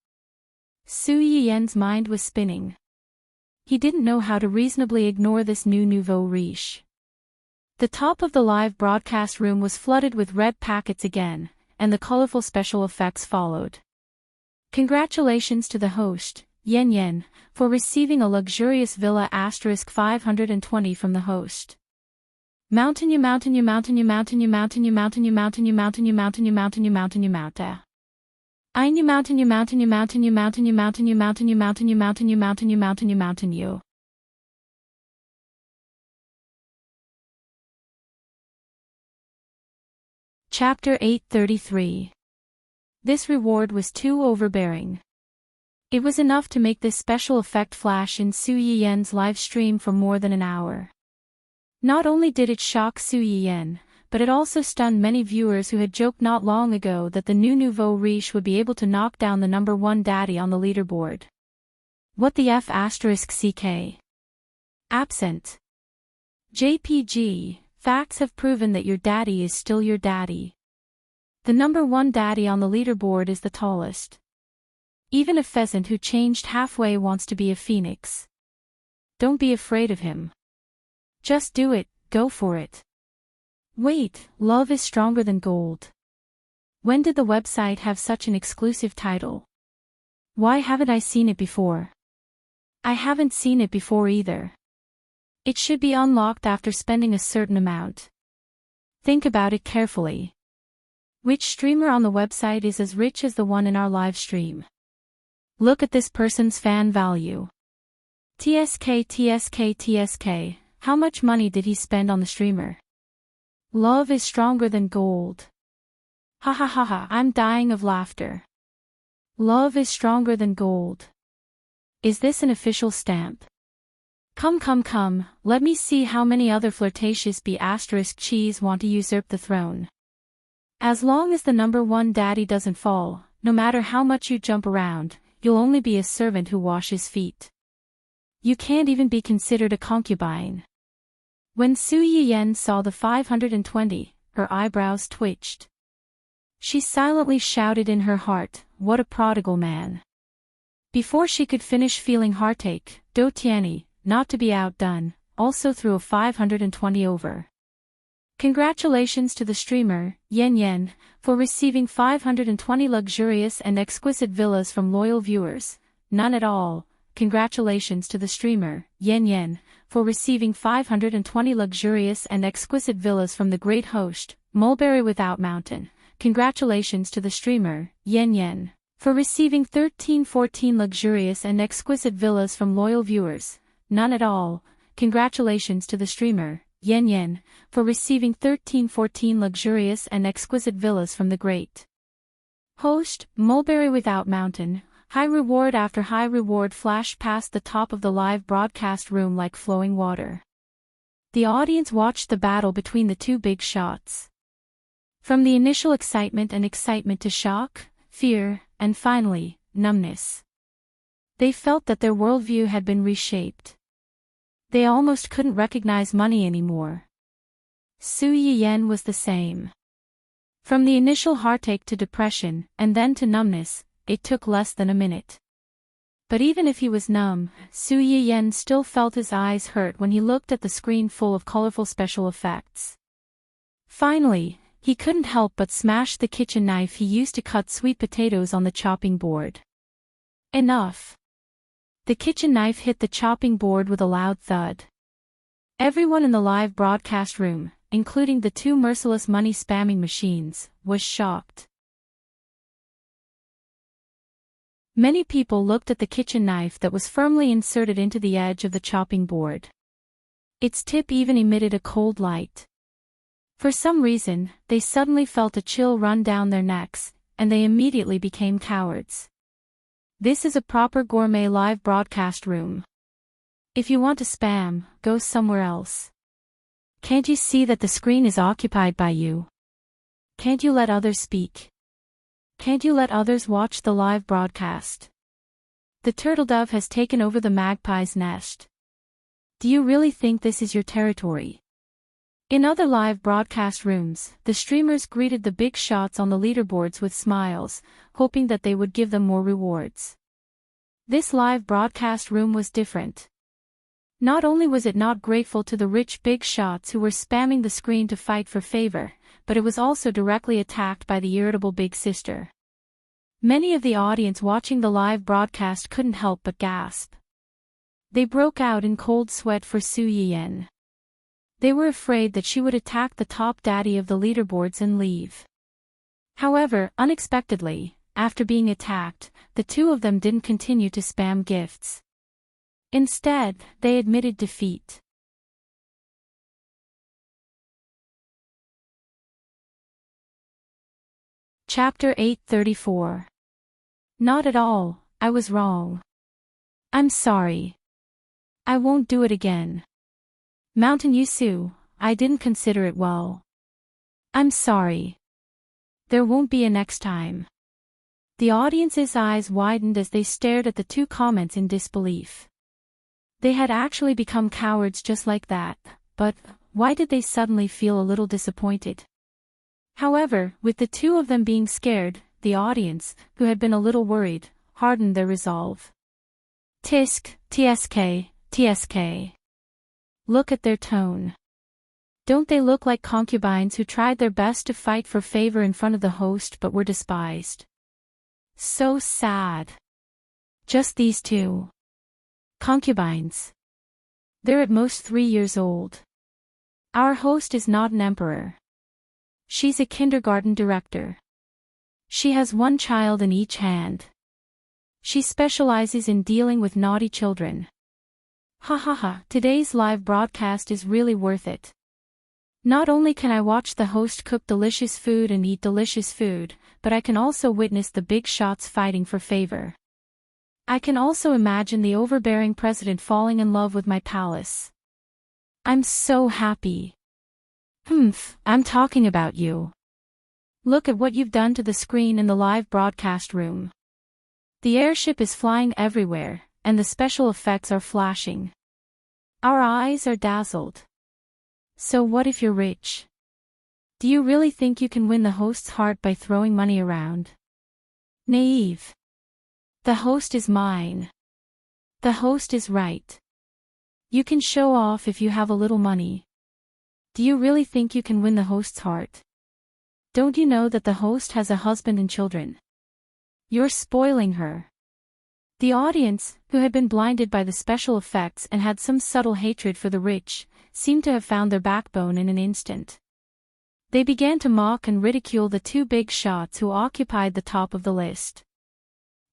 Su Yiyan's mind was spinning. He didn't know how to reasonably ignore this new nouveau riche. The top of the live broadcast room was flooded with red packets again, and the colorful special effects followed. Congratulations to the host, Yen Yen, for receiving a luxurious villa *520 from the host. Mountain you mountain you mountain you mountain you mountain you mountain you mountain you mountain you mountain you mountain you mountain you mountain. I you mountain you mountain you mountain you mountain you mountain you mountain you mountain you mountain you mountain you mountain you mountain you. Chapter 833. This reward was too overbearing. It was enough to make this special effect flash in Su Yiyen's live stream for more than an hour. Not only did it shock Su Yiyen, but it also stunned many viewers who had joked not long ago that the new nouveau riche would be able to knock down the number one daddy on the leaderboard. What the F*** CK? Absent. JPG, facts have proven that your daddy is still your daddy. The number one daddy on the leaderboard is the tallest. Even a pheasant who changed halfway wants to be a phoenix. Don't be afraid of him. Just do it, go for it. Wait, love is stronger than gold. When did the website have such an exclusive title? Why haven't I seen it before? I haven't seen it before either. It should be unlocked after spending a certain amount. Think about it carefully. Which streamer on the website is as rich as the one in our live stream? Look at this person's fan value. TSK. How much money did he spend on the streamer? Love is stronger than gold. Ha ha ha ha, I'm dying of laughter. Love is stronger than gold. Is this an official stamp? Come, let me see how many other flirtatious B***cheese want to usurp the throne. As long as the number one daddy doesn't fall, no matter how much you jump around, you'll only be a servant who washes feet. You can't even be considered a concubine. When Su Yiyen saw the 520, her eyebrows twitched. She silently shouted in her heart, what a prodigal man. Before she could finish feeling heartache, Do Tianyi, not to be outdone, also threw a 520 over. Congratulations to the streamer, Yen, for receiving 520 luxurious and exquisite villas from loyal viewers. None at all. Congratulations to the streamer, Yen, for receiving 520 luxurious and exquisite villas from the great host, Mulberry Without Mountain. Congratulations to the streamer, Yen, for receiving 1314 luxurious and exquisite villas from loyal viewers. None at all. Congratulations to the streamer, Yen, for receiving 1314 luxurious and exquisite villas from the great host, Mulberry Without Mountain. High reward after high reward flashed past the top of the live broadcast room like flowing water. The audience watched the battle between the two big shots. From the initial excitement to shock, fear, and finally, numbness. They felt that their worldview had been reshaped. They almost couldn't recognize money anymore. Su Yiyen was the same. From the initial heartache to depression, and then to numbness, it took less than a minute. But even if he was numb, Su Yiyen still felt his eyes hurt when he looked at the screen full of colorful special effects. Finally, he couldn't help but smash the kitchen knife he used to cut sweet potatoes on the chopping board. Enough. The kitchen knife hit the chopping board with a loud thud. Everyone in the live broadcast room, including the two merciless money spamming machines, was shocked. Many people looked at the kitchen knife that was firmly inserted into the edge of the chopping board. Its tip even emitted a cold light. For some reason, they suddenly felt a chill run down their necks, and they immediately became cowards. This is a proper gourmet live broadcast room. If you want to spam, go somewhere else. Can't you see that the screen is occupied by you? Can't you let others speak? Can't you let others watch the live broadcast? The turtle dove has taken over the magpie's nest. Do you really think this is your territory? In other live broadcast rooms, the streamers greeted the big shots on the leaderboards with smiles, hoping that they would give them more rewards. This live broadcast room was different. Not only was it not grateful to the rich big shots who were spamming the screen to fight for favor, but it was also directly attacked by the irritable big sister. Many of the audience watching the live broadcast couldn't help but gasp. They broke out in cold sweat for Su Yiyen. They were afraid that she would attack the top daddy of the leaderboards and leave. However, unexpectedly, after being attacked, the two of them didn't continue to spam gifts. Instead, they admitted defeat. Chapter 834. Not at all, I was wrong. I'm sorry. I won't do it again. Mountain Yusu, I didn't consider it well. I'm sorry. There won't be a next time. The audience's eyes widened as they stared at the two comments in disbelief. They had actually become cowards just like that, but why did they suddenly feel a little disappointed? However, with the two of them being scared, the audience, who had been a little worried, hardened their resolve. Tisk, tsk, tsk. Look at their tone. Don't they look like concubines who tried their best to fight for favor in front of the host but were despised? So sad. Just these two. Concubines. They're at most 3 years old. Our host is not an emperor. She's a kindergarten director. She has one child in each hand. She specializes in dealing with naughty children. Ha ha ha, today's live broadcast is really worth it. Not only can I watch the host cook delicious food and eat delicious food, but I can also witness the big shots fighting for favor. I can also imagine the overbearing president falling in love with my palace. I'm so happy. I'm talking about you. Look at what you've done to the screen in the live broadcast room. The airship is flying everywhere, and the special effects are flashing. Our eyes are dazzled. So what if you're rich? Do you really think you can win the host's heart by throwing money around? Naive. The host is mine. The host is right. You can show off if you have a little money. Do you really think you can win the host's heart? Don't you know that the host has a husband and children? You're spoiling her. The audience, who had been blinded by the special effects and had some subtle hatred for the rich, seemed to have found their backbone in an instant. They began to mock and ridicule the two big shots who occupied the top of the list.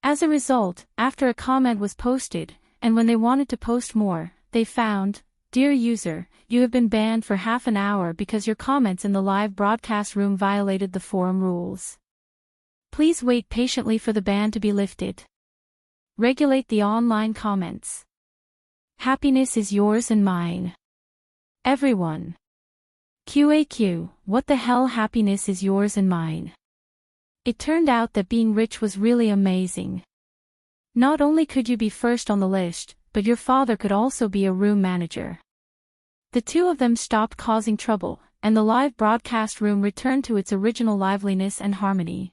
As a result, after a comment was posted, and when they wanted to post more, they found, "Dear user, you have been banned for half an hour because your comments in the live broadcast room violated the forum rules. Please wait patiently for the ban to be lifted. Regulate the online comments. Happiness is yours and mine. Everyone. QAQ, what the hell, happiness is yours and mine." It turned out that being rich was really amazing. Not only could you be first on the list, but your father could also be a room manager. The two of them stopped causing trouble, and the live broadcast room returned to its original liveliness and harmony.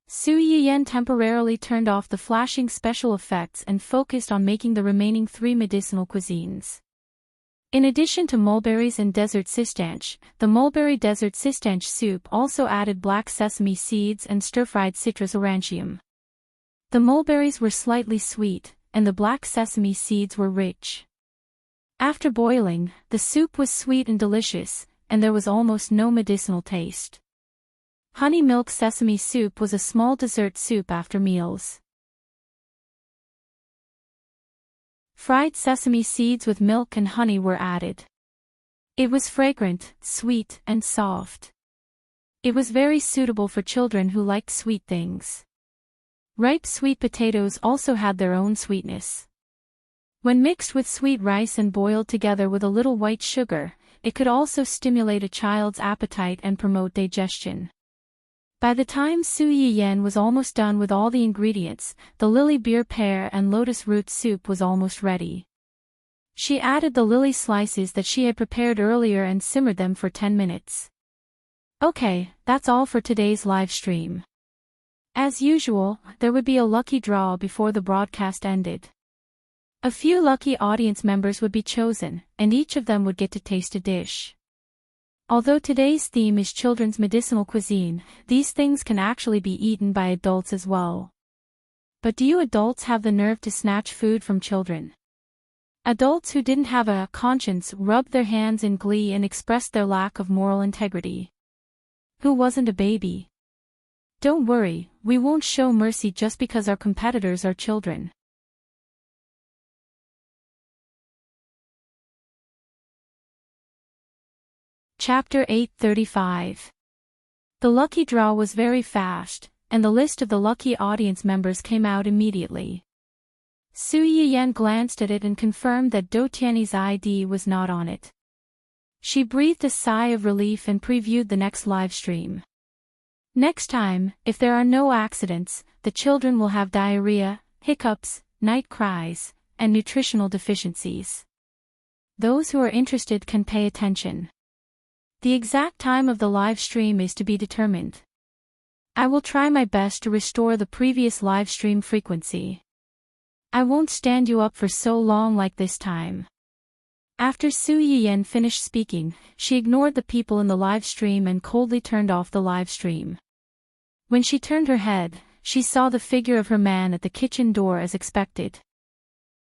Su Yiyan temporarily turned off the flashing special effects and focused on making the remaining 3 medicinal cuisines. In addition to mulberries and desert sistanch, the mulberry desert sistanch soup also added black sesame seeds and stir-fried citrus aurantium. The mulberries were slightly sweet, and the black sesame seeds were rich. After boiling, the soup was sweet and delicious, and there was almost no medicinal taste. Honey milk sesame soup was a small dessert soup after meals. Fried sesame seeds with milk and honey were added. It was fragrant, sweet, and soft. It was very suitable for children who liked sweet things. Ripe sweet potatoes also had their own sweetness. When mixed with sweet rice and boiled together with a little white sugar, it could also stimulate a child's appetite and promote digestion. By the time Su Yiyan was almost done with all the ingredients, the lily beer pear and lotus root soup was almost ready. She added the lily slices that she had prepared earlier and simmered them for 10 minutes. Okay, that's all for today's live stream. As usual, there would be a lucky draw before the broadcast ended. A few lucky audience members would be chosen, and each of them would get to taste a dish. Although today's theme is children's medicinal cuisine, these things can actually be eaten by adults as well. But do you adults have the nerve to snatch food from children? Adults who didn't have a conscience rubbed their hands in glee and expressed their lack of moral integrity. Who wasn't a baby? Don't worry, we won't show mercy just because our competitors are children. Chapter 835. The lucky draw was very fast, and the list of the lucky audience members came out immediately. Su Yiyan glanced at it and confirmed that Do Tianyi's ID was not on it. She breathed a sigh of relief and previewed the next live stream. Next time, if there are no accidents, the children will have diarrhea, hiccups, night cries, and nutritional deficiencies. Those who are interested can pay attention. The exact time of the live stream is to be determined. I will try my best to restore the previous live stream frequency. I won't stand you up for so long like this time. After Su Yiyan finished speaking, she ignored the people in the live stream and coldly turned off the live stream. When she turned her head, she saw the figure of her man at the kitchen door as expected.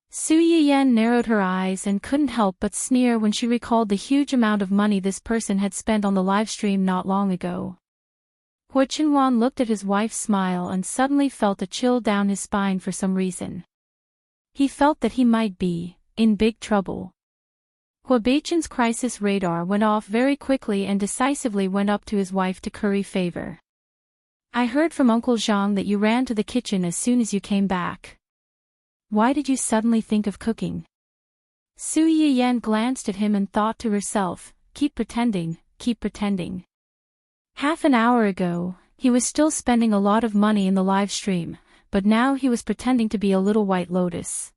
Su Yiyan narrowed her eyes and couldn't help but sneer when she recalled the huge amount of money this person had spent on the livestream not long ago. Hua Qinhuan looked at his wife's smile and suddenly felt a chill down his spine for some reason. He felt that he might be in big trouble. Hua Beichen's crisis radar went off very quickly and decisively went up to his wife to curry favor. I heard from Uncle Zhang that you ran to the kitchen as soon as you came back. Why did you suddenly think of cooking? Su Yiyan glanced at him and thought to herself, keep pretending, keep pretending. Half an hour ago, he was still spending a lot of money in the live stream, but now he was pretending to be a little white lotus.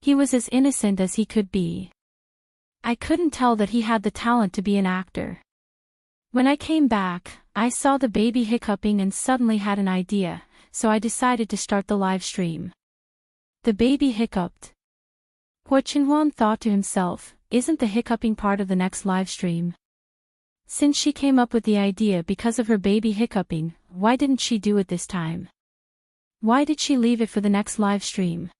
He was as innocent as he could be. I couldn't tell that he had the talent to be an actor. When I came back, I saw the baby hiccuping and suddenly had an idea, so I decided to start the live stream. The baby hiccuped. Hua Qinhuan thought to himself, isn't the hiccuping part of the next live stream? Since she came up with the idea because of her baby hiccuping, why didn't she do it this time? Why did she leave it for the next live stream?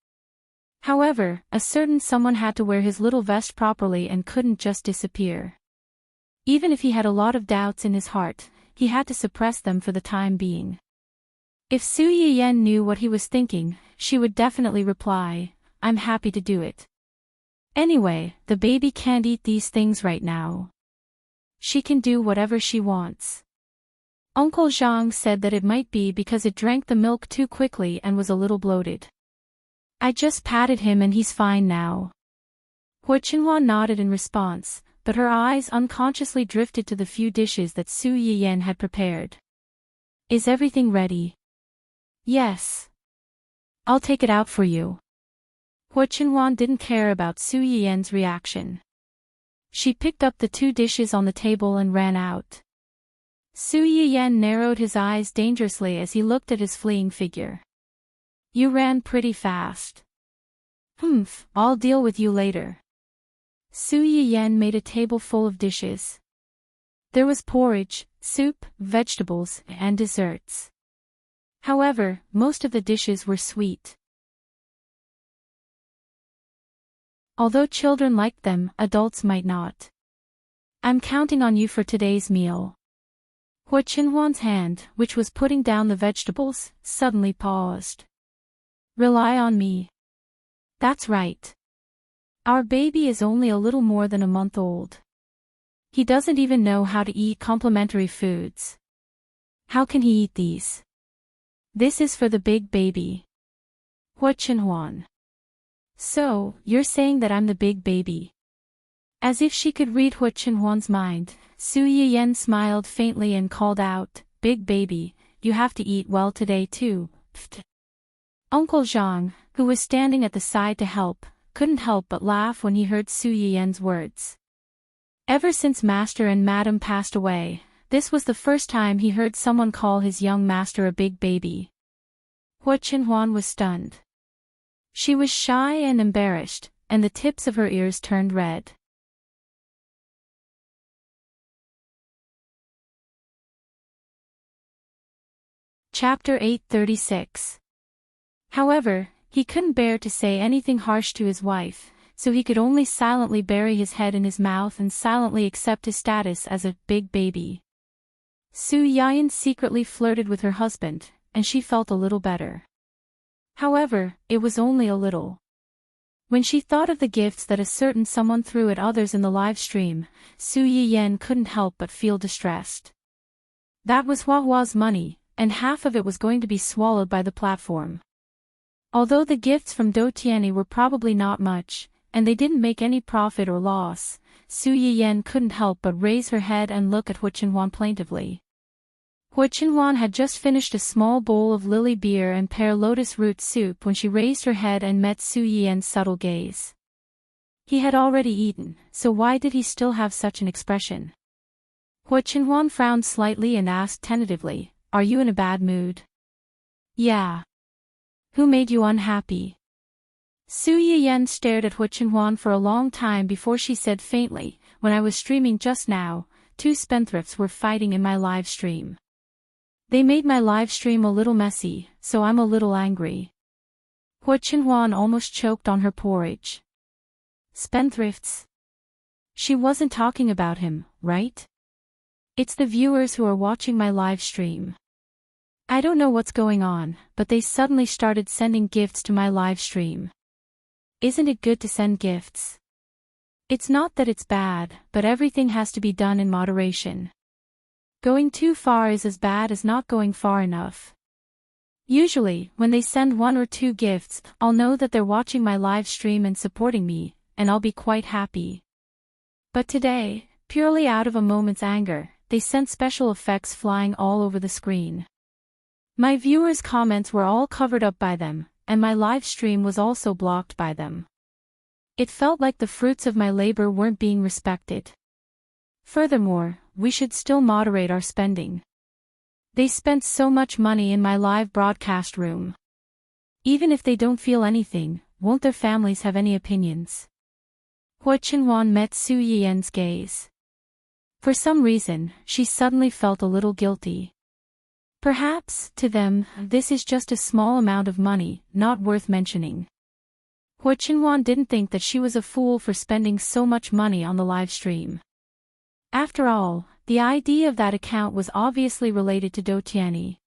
However, a certain someone had to wear his little vest properly and couldn't just disappear. Even if he had a lot of doubts in his heart, he had to suppress them for the time being. If Su Yiyan knew what he was thinking, she would definitely reply, I'm happy to do it. Anyway, the baby can't eat these things right now. She can do whatever she wants. Uncle Zhang said that it might be because it drank the milk too quickly and was a little bloated. I just patted him and he's fine now. Hua Qinhuan nodded in response, but her eyes unconsciously drifted to the few dishes that Su Yiyan had prepared. Is everything ready? Yes. I'll take it out for you. Hua Qinhuan didn't care about Su Yiyan's reaction. She picked up the 2 dishes on the table and ran out. Su Yiyan narrowed his eyes dangerously as he looked at his fleeing figure. You ran pretty fast. I'll deal with you later. Su Yiyan made a table full of dishes. There was porridge, soup, vegetables, and desserts. However, most of the dishes were sweet. Although children liked them, adults might not. I'm counting on you for today's meal. Hua Qinhuan's hand, which was putting down the vegetables, suddenly paused. Rely on me. That's right. Our baby is only a little more than a month old. He doesn't even know how to eat complementary foods. How can he eat these? This is for the big baby. Hua Qinhuan. So, you're saying that I'm the big baby? As if she could read Hua Qinhuan's mind, Su Yiyan smiled faintly and called out, Big baby, you have to eat well today too. Pfft. Uncle Zhang, who was standing at the side to help, couldn't help but laugh when he heard Su Yiyan's words. Ever since Master and Madam passed away, this was the first time he heard someone call his young master a big baby. Hua Qinhuan was stunned. She was shy and embarrassed, and the tips of her ears turned red. Chapter 836. However, he couldn't bear to say anything harsh to his wife, so he could only silently bury his head in his mouth and silently accept his status as a big baby. Su Yan secretly flirted with her husband, and she felt a little better. However, it was only a little. When she thought of the gifts that a certain someone threw at others in the live stream, Su Yan couldn't help but feel distressed. That was Hua's money, and half of it was going to be swallowed by the platform. Although the gifts from Do Tianyi were probably not much, and they didn't make any profit or loss, Su Yan couldn't help but raise her head and look at Hu Qinhuan plaintively. Hu Qinhuan had just finished a small bowl of lily beer and pear lotus root soup when she raised her head and met Su Yan's subtle gaze. He had already eaten, so why did he still have such an expression? Hu Qinhuan frowned slightly and asked tentatively, "Are you in a bad mood?" "Yeah." "Who made you unhappy?" Su Yan stared at Hu Qinhuan for a long time before she said faintly, "When I was streaming just now, two spendthrifts were fighting in my live stream. They made my live stream a little messy, so I'm a little angry." Hu Qinhuan almost choked on her porridge. Spendthrifts? She wasn't talking about him, right? It's the viewers who are watching my live stream. I don't know what's going on, but they suddenly started sending gifts to my live stream. Isn't it good to send gifts? It's not that it's bad, but everything has to be done in moderation. Going too far is as bad as not going far enough. Usually, when they send 1 or 2 gifts, I'll know that they're watching my live stream and supporting me, and I'll be quite happy. But today, purely out of a moment's anger, they sent special effects flying all over the screen. My viewers' comments were all covered up by them, and my live stream was also blocked by them. It felt like the fruits of my labor weren't being respected. Furthermore, we should still moderate our spending. They spent so much money in my live broadcast room. Even if they don't feel anything, won't their families have any opinions? Hu Qinhuan met Su Yan's gaze. For some reason, she suddenly felt a little guilty. Perhaps, to them, this is just a small amount of money, not worth mentioning. Hu Qinhuan didn't think that she was a fool for spending so much money on the live stream. After all, the ID of that account was obviously related to Do Tianyi.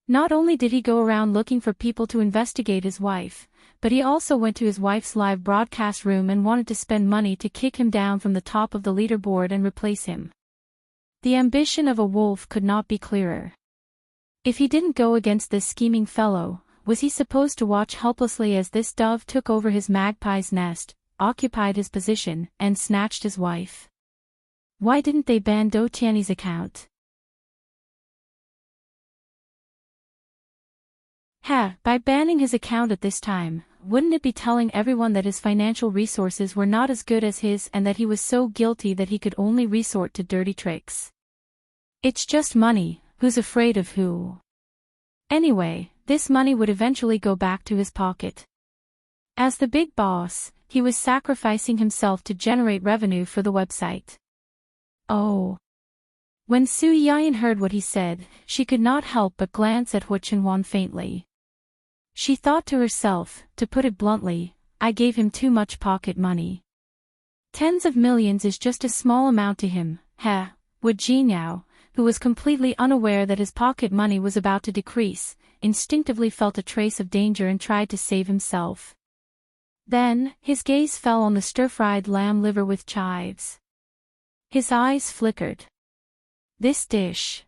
Not only did he go around looking for people to investigate his wife, but he also went to his wife's live broadcast room and wanted to spend money to kick him down from the top of the leaderboard and replace him. The ambition of a wolf could not be clearer. If he didn't go against this scheming fellow, was he supposed to watch helplessly as this dove took over his magpie's nest, occupied his position, and snatched his wife? Why didn't they ban Do Tianyi's account? By banning his account at this time, wouldn't it be telling everyone that his financial resources were not as good as his and that he was so guilty that he could only resort to dirty tricks? It's just money, who's afraid of who? Anyway, this money would eventually go back to his pocket. As the big boss, he was sacrificing himself to generate revenue for the website. Oh. When Su Yan heard what he said, she could not help but glance at Hu Qinhuan faintly. She thought to herself, to put it bluntly, I gave him too much pocket money. Tens of millions is just a small amount to him. Wu Jinyao, who was completely unaware that his pocket money was about to decrease, instinctively felt a trace of danger and tried to save himself. Then, his gaze fell on the stir-fried lamb liver with chives. His eyes flickered. This dish.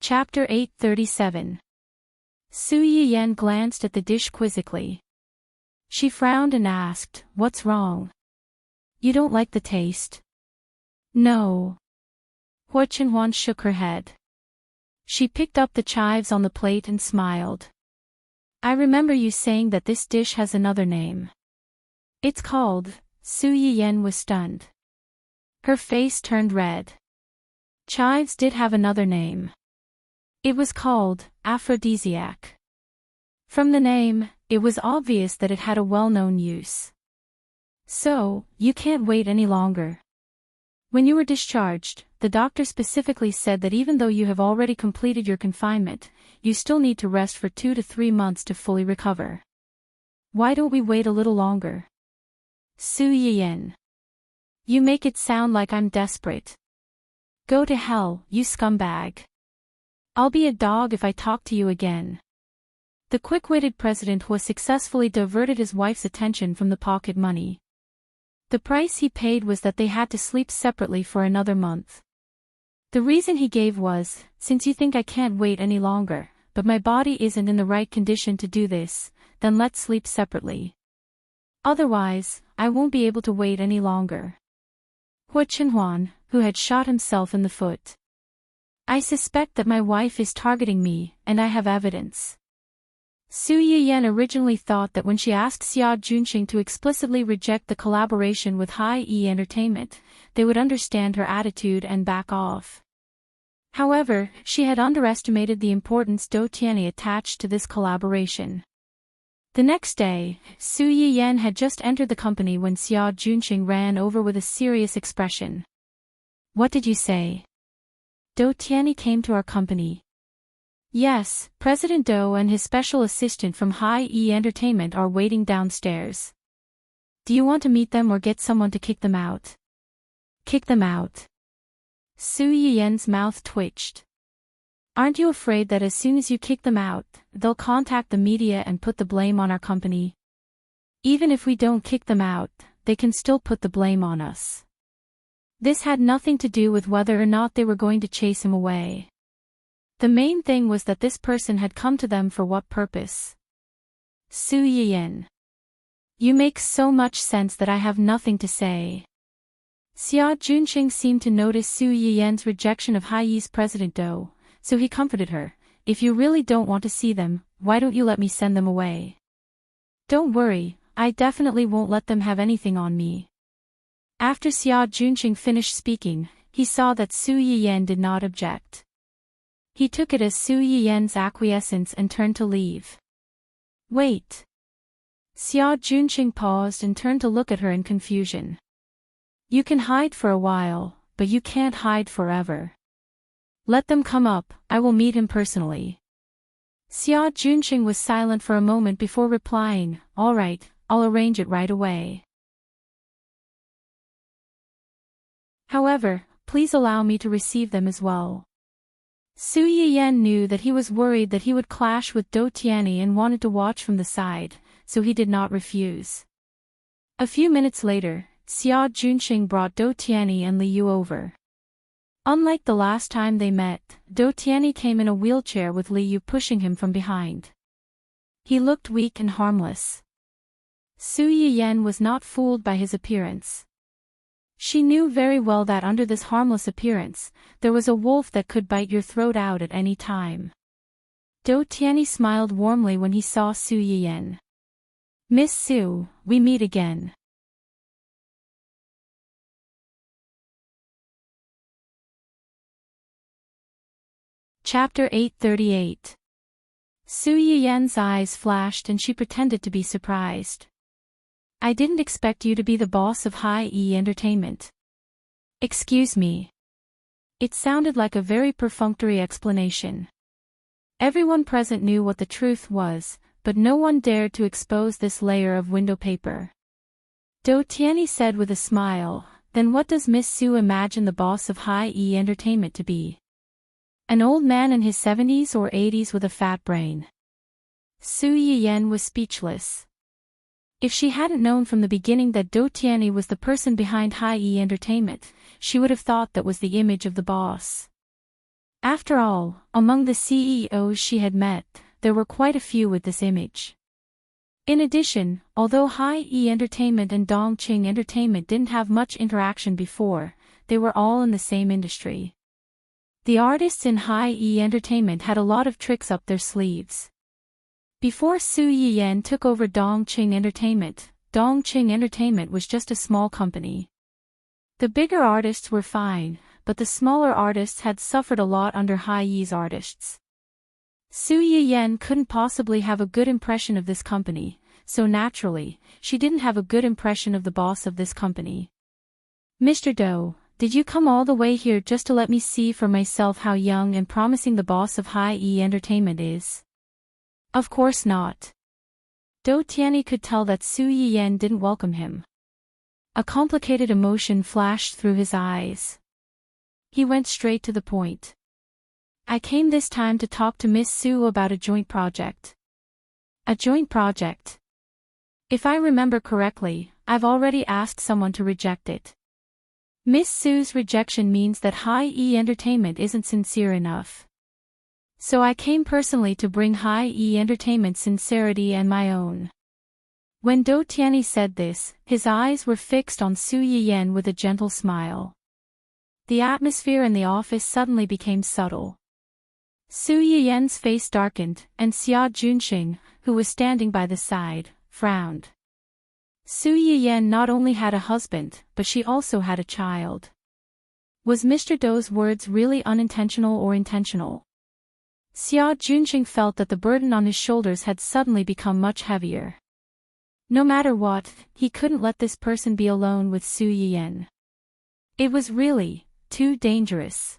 Chapter 837. Su Yan glanced at the dish quizzically. She frowned and asked, "What's wrong? You don't like the taste?" "No." Hu Qinhuan shook her head. She picked up the chives on the plate and smiled. "I remember you saying that this dish has another name." "It's called..." Su Yan was stunned. Her face turned red. Chives did have another name. It was called aphrodisiac. From the name, it was obvious that it had a well-known use. "So, you can't wait any longer?" When you were discharged, the doctor specifically said that even though you have already completed your confinement, you still need to rest for 2 to 3 months to fully recover. Why don't we wait a little longer? Su Yiyan. You make it sound like I'm desperate. Go to hell, you scumbag. I'll be a dog if I talk to you again. The quick-witted president who successfully diverted his wife's attention from the pocket money. The price he paid was that they had to sleep separately for another month. The reason he gave was, since you think I can't wait any longer, but my body isn't in the right condition to do this, then let's sleep separately. Otherwise, I won't be able to wait any longer. Hua Chenhuan, who had shot himself in the foot. I suspect that my wife is targeting me, and I have evidence. Su Yiyan originally thought that when she asked Xia Junqing to explicitly reject the collaboration with Hai-E Entertainment, they would understand her attitude and back off. However, she had underestimated the importance Dou Tianyi attached to this collaboration. The next day, Su Yiyan had just entered the company when Xia Junqing ran over with a serious expression. What did you say? Dou Tianyi came to our company. Yes, President Dou and his special assistant from Hai-E Entertainment are waiting downstairs. Do you want to meet them or get someone to kick them out? Kick them out. Su Yiyan's mouth twitched. Aren't you afraid that as soon as you kick them out, they'll contact the media and put the blame on our company? Even if we don't kick them out, they can still put the blame on us. This had nothing to do with whether or not they were going to chase him away. The main thing was that this person had come to them for what purpose? Su Yiyan. You make so much sense that I have nothing to say. Xia Junqing seemed to notice Su Yiyan's rejection of Hai-Yi's President Dou, so he comforted her. If you really don't want to see them, why don't you let me send them away? Don't worry, I definitely won't let them have anything on me. After Xia Junqing finished speaking, he saw that Su Yiyan did not object. He took it as Su Yiyan's acquiescence and turned to leave. Wait. Xia Junqing paused and turned to look at her in confusion. You can hide for a while, but you can't hide forever. Let them come up, I will meet him personally. Xia Junqing was silent for a moment before replying, all right, I'll arrange it right away. However, please allow me to receive them as well. Su Yiyan knew that he was worried that he would clash with Dou Tianyi and wanted to watch from the side, so he did not refuse. A few minutes later, Xia Junqing brought Dou Tianyi and Li Yu over. Unlike the last time they met, Dou Tianyi came in a wheelchair with Li Yu pushing him from behind. He looked weak and harmless. Su Yiyan was not fooled by his appearance. She knew very well that under this harmless appearance, there was a wolf that could bite your throat out at any time. Dou Tianyi smiled warmly when he saw Su Yiyan. Miss Su, we meet again. Chapter 838. Su Yiyan's eyes flashed and she pretended to be surprised. I didn't expect you to be the boss of Hai-E Entertainment. Excuse me. It sounded like a very perfunctory explanation. Everyone present knew what the truth was, but no one dared to expose this layer of window paper. Dou Tianyi said with a smile, then what does Miss Su imagine the boss of Hai-E Entertainment to be? An old man in his 70s or 80s with a fat brain. Su Yiyan was speechless. If she hadn't known from the beginning that Dou Tianyi was the person behind Hai-E Entertainment, she would have thought that was the image of the boss. After all, among the CEOs she had met, there were quite a few with this image. In addition, although Hai-E Entertainment and Dongqing Entertainment didn't have much interaction before, they were all in the same industry. The artists in Hai-E Entertainment had a lot of tricks up their sleeves. Before Su Yiyan took over Dongqing Entertainment was just a small company. The bigger artists were fine, but the smaller artists had suffered a lot under Hai-Yi's artists. Su Yiyan couldn't possibly have a good impression of this company, so naturally, she didn't have a good impression of the boss of this company. Mr. Dou, Did you come all the way here just to let me see for myself how young and promising the boss of High E Entertainment is? Of course not. Do Tianyi could tell that Su Yiyan didn't welcome him. A complicated emotion flashed through his eyes. He went straight to the point. I came this time to talk to Miss Su about a joint project. A joint project? If I remember correctly, I've already asked someone to reject it. Miss Su's rejection means that High E Entertainment isn't sincere enough. So I came personally to bring High E Entertainment's sincerity and my own. When Do Tianyi said this, his eyes were fixed on Su Yiyan with a gentle smile. The atmosphere in the office suddenly became subtle. Su Yiyan's face darkened, and Xia Junxing, who was standing by the side, frowned. Su Yiyan not only had a husband, but she also had a child. Was Mr. Do's words really unintentional or intentional? Xia Junxing felt that the burden on his shoulders had suddenly become much heavier. No matter what, he couldn't let this person be alone with Su Yiyan. It was really too dangerous.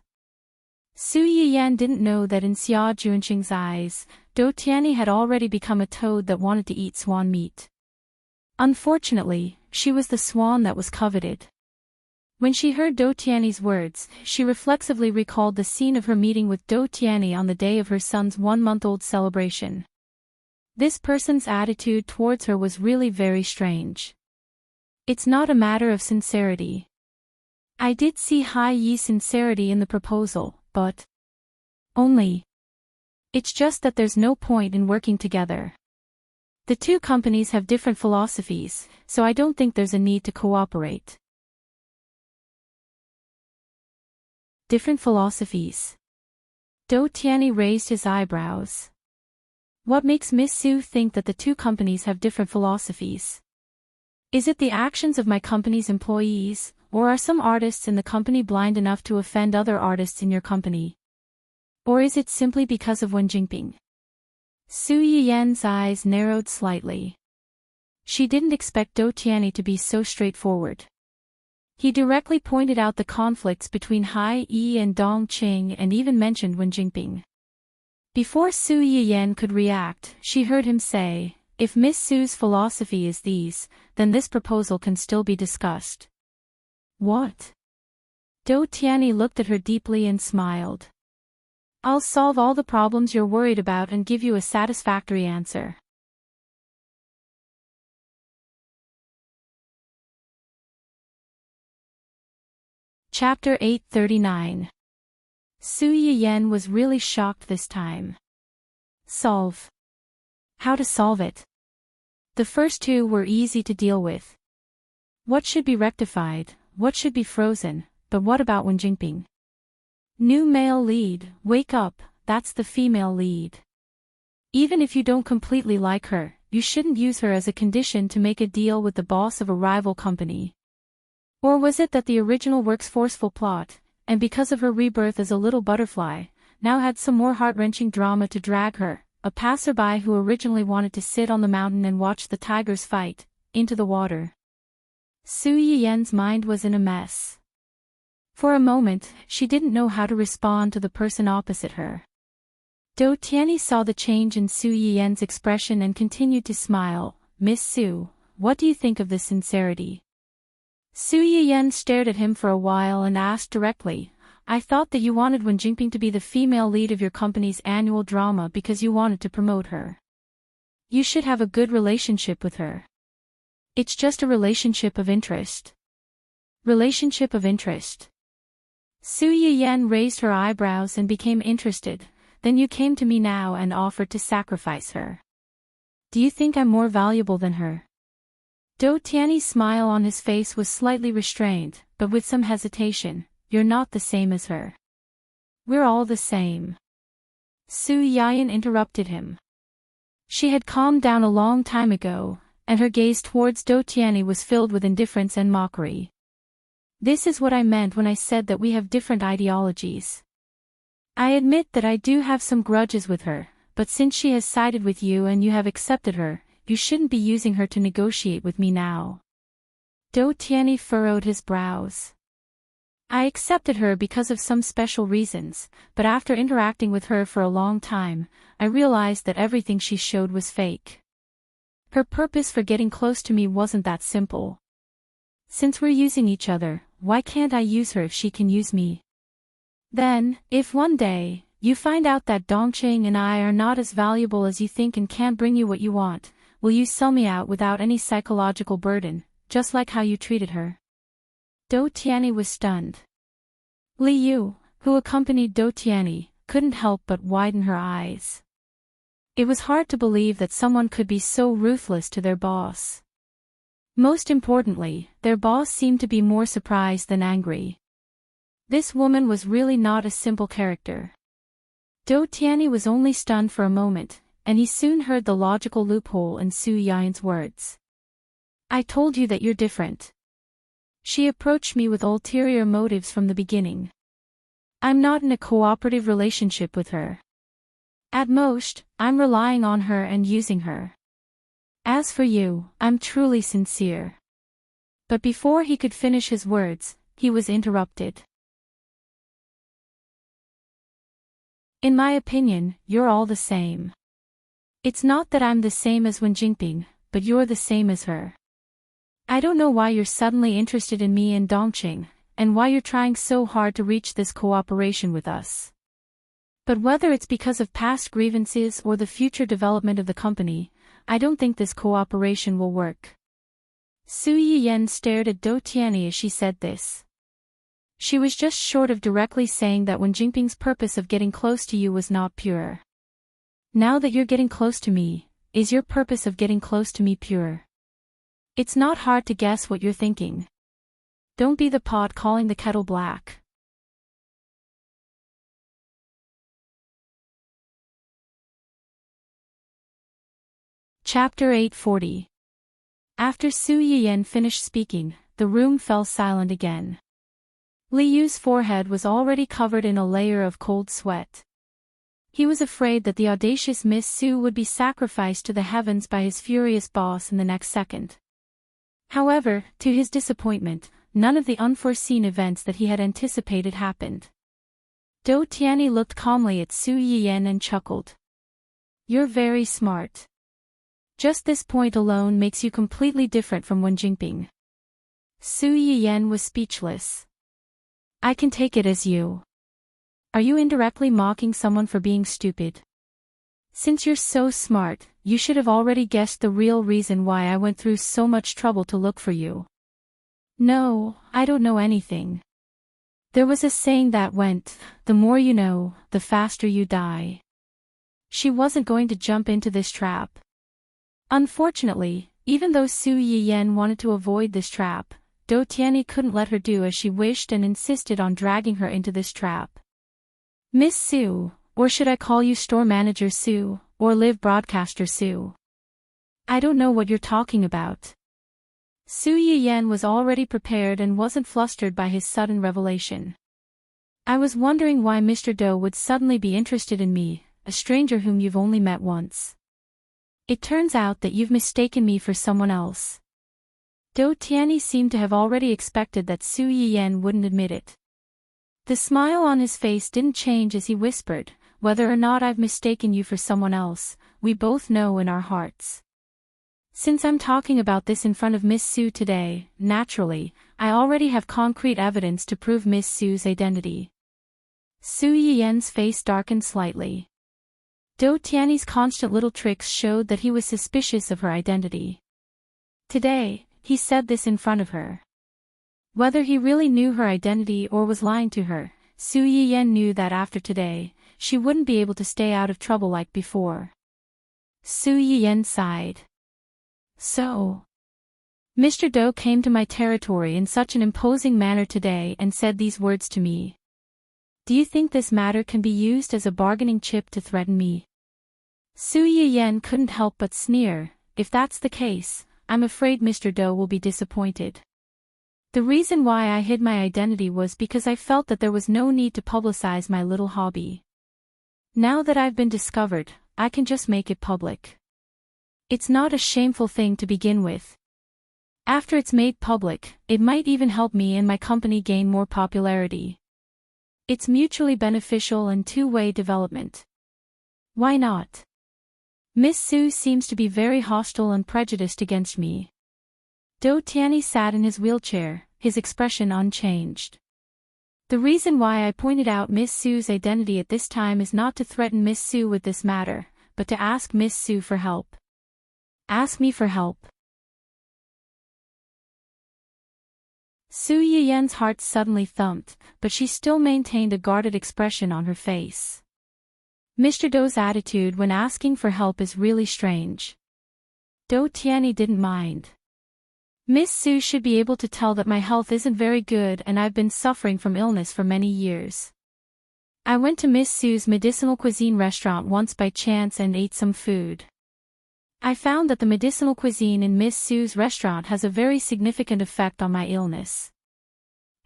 Su Yiyan didn't know that in Xia Junxing's eyes, Do Tianyi had already become a toad that wanted to eat swan meat. Unfortunately, she was the swan that was coveted. When she heard Do Tianyi's words, she reflexively recalled the scene of her meeting with Do Tianyi on the day of her son's 1-month-old celebration. This person's attitude towards her was really very strange. It's not a matter of sincerity. I did see High Yi's sincerity in the proposal, but only. It's just that there's no point in working together. The two companies have different philosophies, so I don't think there's a need to cooperate. Different philosophies. Do Tianyi raised his eyebrows. What makes Miss Su think that the two companies have different philosophies? Is it the actions of my company's employees, or are some artists in the company blind enough to offend other artists in your company? Or is it simply because of Wen Jingping? Su Yiyan's eyes narrowed slightly. She didn't expect Do Tianyi to be so straightforward. He directly pointed out the conflicts between Hai Yi and Dong Qing and even mentioned Wen Jingping. Before Su Yiyan could react, she heard him say, if Miss Su's philosophy is these, then this proposal can still be discussed. What? Do Tianyi looked at her deeply and smiled. I'll solve all the problems you're worried about and give you a satisfactory answer. Chapter 839. Su Yiyan was really shocked this time. Solve. How to solve it? The first two were easy to deal with. What should be rectified, what should be frozen, but what about Wen Jingping? New male lead, wake up, that's the female lead. Even if you don't completely like her, you shouldn't use her as a condition to make a deal with the boss of a rival company. Or was it that the original work's forceful plot, and because of her rebirth as a little butterfly, now had some more heart-wrenching drama to drag her, a passerby who originally wanted to sit on the mountain and watch the tigers fight, into the water? Su Yiyan's mind was in a mess. For a moment, she didn't know how to respond to the person opposite her. Do Tianyi saw the change in Su Yiyan's expression and continued to smile. Miss Su, what do you think of this sincerity? Su Yiyan stared at him for a while and asked directly, I thought that you wanted Wen Jingping to be the female lead of your company's annual drama because you wanted to promote her. You should have a good relationship with her. It's just a relationship of interest. Relationship of interest. Su Yiyan raised her eyebrows and became interested. Then you came to me now and offered to sacrifice her. Do you think I'm more valuable than her? Do Tianyi's smile on his face was slightly restrained, but with some hesitation. You're not the same as her. We're all the same. Su Yiyan interrupted him. She had calmed down a long time ago, and her gaze towards Do Tianyi was filled with indifference and mockery. This is what I meant when I said that we have different ideologies. I admit that I do have some grudges with her, but since she has sided with you and you have accepted her, you shouldn't be using her to negotiate with me now. Do Tianyi furrowed his brows. I accepted her because of some special reasons, but after interacting with her for a long time, I realized that everything she showed was fake. Her purpose for getting close to me wasn't that simple. Since we're using each other, why can't I use her if she can use me? Then, if one day, you find out that Dongqing and I are not as valuable as you think and can't bring you what you want, will you sell me out without any psychological burden, just like how you treated her? Do Tianyi was stunned. Li Yu, who accompanied Do Tianyi, couldn't help but widen her eyes. It was hard to believe that someone could be so ruthless to their boss. Most importantly, their boss seemed to be more surprised than angry. This woman was really not a simple character. Do Tianyi was only stunned for a moment, and he soon heard the logical loophole in Su Yan's words. I told you that you're different. She approached me with ulterior motives from the beginning. I'm not in a cooperative relationship with her. At most, I'm relying on her and using her. As for you, I'm truly sincere. But before he could finish his words, he was interrupted. In my opinion, you're all the same. It's not that I'm the same as Wen Jingping, but you're the same as her. I don't know why you're suddenly interested in me and Dongqing, and why you're trying so hard to reach this cooperation with us. But whether it's because of past grievances or the future development of the company, I don't think this cooperation will work. Su Yiyan stared at Do Tianyi as she said this. She was just short of directly saying that Wen Jingping's purpose of getting close to you was not pure. Now that you're getting close to me, is your purpose of getting close to me pure? It's not hard to guess what you're thinking. Don't be the pot calling the kettle black. Chapter 840. After Su Yiyan finished speaking, the room fell silent again. Li Yu's forehead was already covered in a layer of cold sweat. He was afraid that the audacious Miss Su would be sacrificed to the heavens by his furious boss in the next second. However, to his disappointment, none of the unforeseen events that he had anticipated happened. Do Tianyi looked calmly at Su Yiyan and chuckled. You're very smart. Just this point alone makes you completely different from Wen Jingping. Su Yiyan was speechless. I can take it as you. Are you indirectly mocking someone for being stupid? Since you're so smart, you should have already guessed the real reason why I went through so much trouble to look for you. No, I don't know anything. There was a saying that went, the more you know, the faster you die. She wasn't going to jump into this trap. Unfortunately, even though Su Yiyan wanted to avoid this trap, Do Tianyi couldn't let her do as she wished and insisted on dragging her into this trap. Miss Su, or should I call you Store Manager Su, or Live Broadcaster Su? I don't know what you're talking about. Su Yiyan was already prepared and wasn't flustered by his sudden revelation. I was wondering why Mr. Do would suddenly be interested in me, a stranger whom you've only met once. It turns out that you've mistaken me for someone else. Do Tianyi seemed to have already expected that Su Yiyan wouldn't admit it. The smile on his face didn't change as he whispered, whether or not I've mistaken you for someone else, we both know in our hearts. Since I'm talking about this in front of Miss Su today, naturally, I already have concrete evidence to prove Miss Su's identity. Su Yiyan's face darkened slightly. Do Tianyi's constant little tricks showed that he was suspicious of her identity. Today, he said this in front of her. Whether he really knew her identity or was lying to her, Su Yiyan knew that after today, she wouldn't be able to stay out of trouble like before. Su Yiyan sighed. So, Mr. Do came to my territory in such an imposing manner today and said these words to me. Do you think this matter can be used as a bargaining chip to threaten me? Su Yiyan couldn't help but sneer. If that's the case, I'm afraid Mr. Do will be disappointed. The reason why I hid my identity was because I felt that there was no need to publicize my little hobby. Now that I've been discovered, I can just make it public. It's not a shameful thing to begin with. After it's made public, it might even help me and my company gain more popularity. It's mutually beneficial and two-way development. Why not? Miss Su seems to be very hostile and prejudiced against me. Do Tianyi sat in his wheelchair, his expression unchanged. The reason why I pointed out Miss Su's identity at this time is not to threaten Miss Su with this matter, but to ask Miss Su for help. Ask me for help. Su Yiyan's heart suddenly thumped, but she still maintained a guarded expression on her face. Mr. Do's attitude when asking for help is really strange. Do Tianyi didn't mind. Miss Su should be able to tell that my health isn't very good and I've been suffering from illness for many years. I went to Miss Su's medicinal cuisine restaurant once by chance and ate some food. I found that the medicinal cuisine in Miss Su's restaurant has a very significant effect on my illness.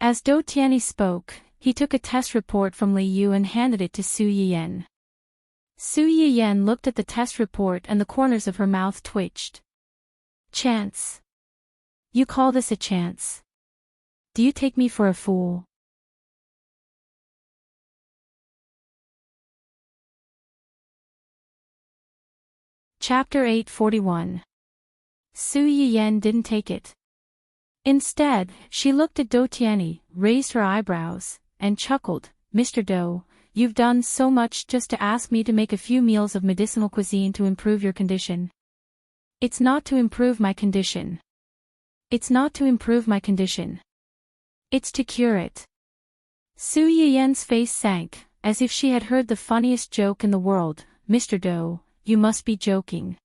As Do Tianyi spoke, he took a test report from Li Yu and handed it to Su Yiyan. Su Yiyan looked at the test report and the corners of her mouth twitched. Chance. You call this a chance? Do you take me for a fool? Chapter 841. Su Yiyan didn't take it. Instead, she looked at Do Tianyi, raised her eyebrows, and chuckled. Mr. Do, you've done so much just to ask me to make a few meals of medicinal cuisine to improve your condition. It's not to improve my condition. It's not to improve my condition. It's to cure it. Su Yiyan's face sank, as if she had heard the funniest joke in the world. Mr. Do, you must be joking.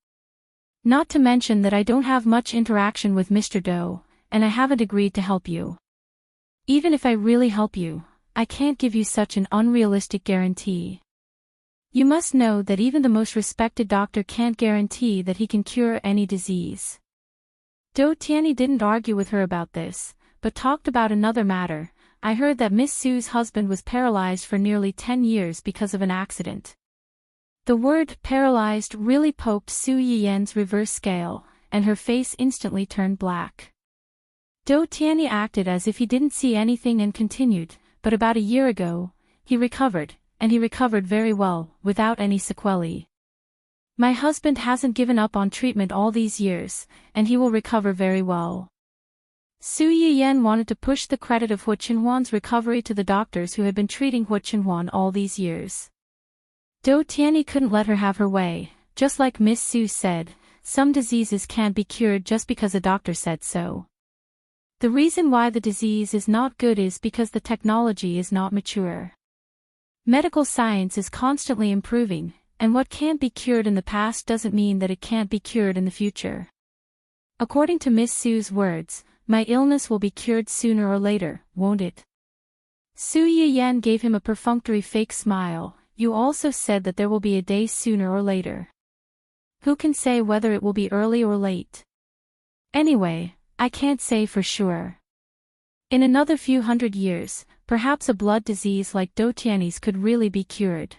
Not to mention that I don't have much interaction with Mr. Do, and I haven't agreed to help you. Even if I really help you, I can't give you such an unrealistic guarantee. You must know that even the most respected doctor can't guarantee that he can cure any disease. Do Tianyi didn't argue with her about this, but talked about another matter. I heard that Miss Su's husband was paralyzed for nearly 10 years because of an accident. The word paralyzed really poked Su Yiyan's reverse scale, and her face instantly turned black. Do Tianyi acted as if he didn't see anything and continued, but about a year ago, he recovered, and he recovered very well, without any sequelae. My husband hasn't given up on treatment all these years, and he will recover very well. Su Yiyan wanted to push the credit of Hu Qinhuan's recovery to the doctors who had been treating Hu Qinhuan all these years. Do Tianyi couldn't let her have her way. Just like Miss Su said, some diseases can't be cured just because a doctor said so. The reason why the disease is not good is because the technology is not mature. Medical science is constantly improving, and what can't be cured in the past doesn't mean that it can't be cured in the future. According to Miss Su's words, my illness will be cured sooner or later, won't it? Su Yiyan gave him a perfunctory fake smile. You also said that there will be a day sooner or later. Who can say whether it will be early or late? Anyway, I can't say for sure. In another few hundred years, perhaps a blood disease like Do Tianyi's could really be cured.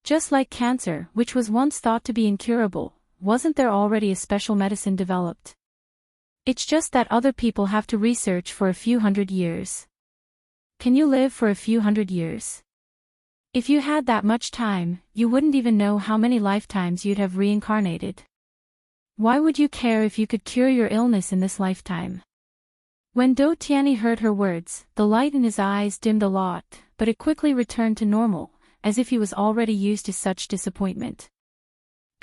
Just like cancer, which was once thought to be incurable, wasn't there already a special medicine developed? It's just that other people have to research for a few hundred years. Can you live for a few hundred years? If you had that much time, you wouldn't even know how many lifetimes you'd have reincarnated. Why would you care if you could cure your illness in this lifetime? When Do Tianyi heard her words, the light in his eyes dimmed a lot, but it quickly returned to normal, as if he was already used to such disappointment.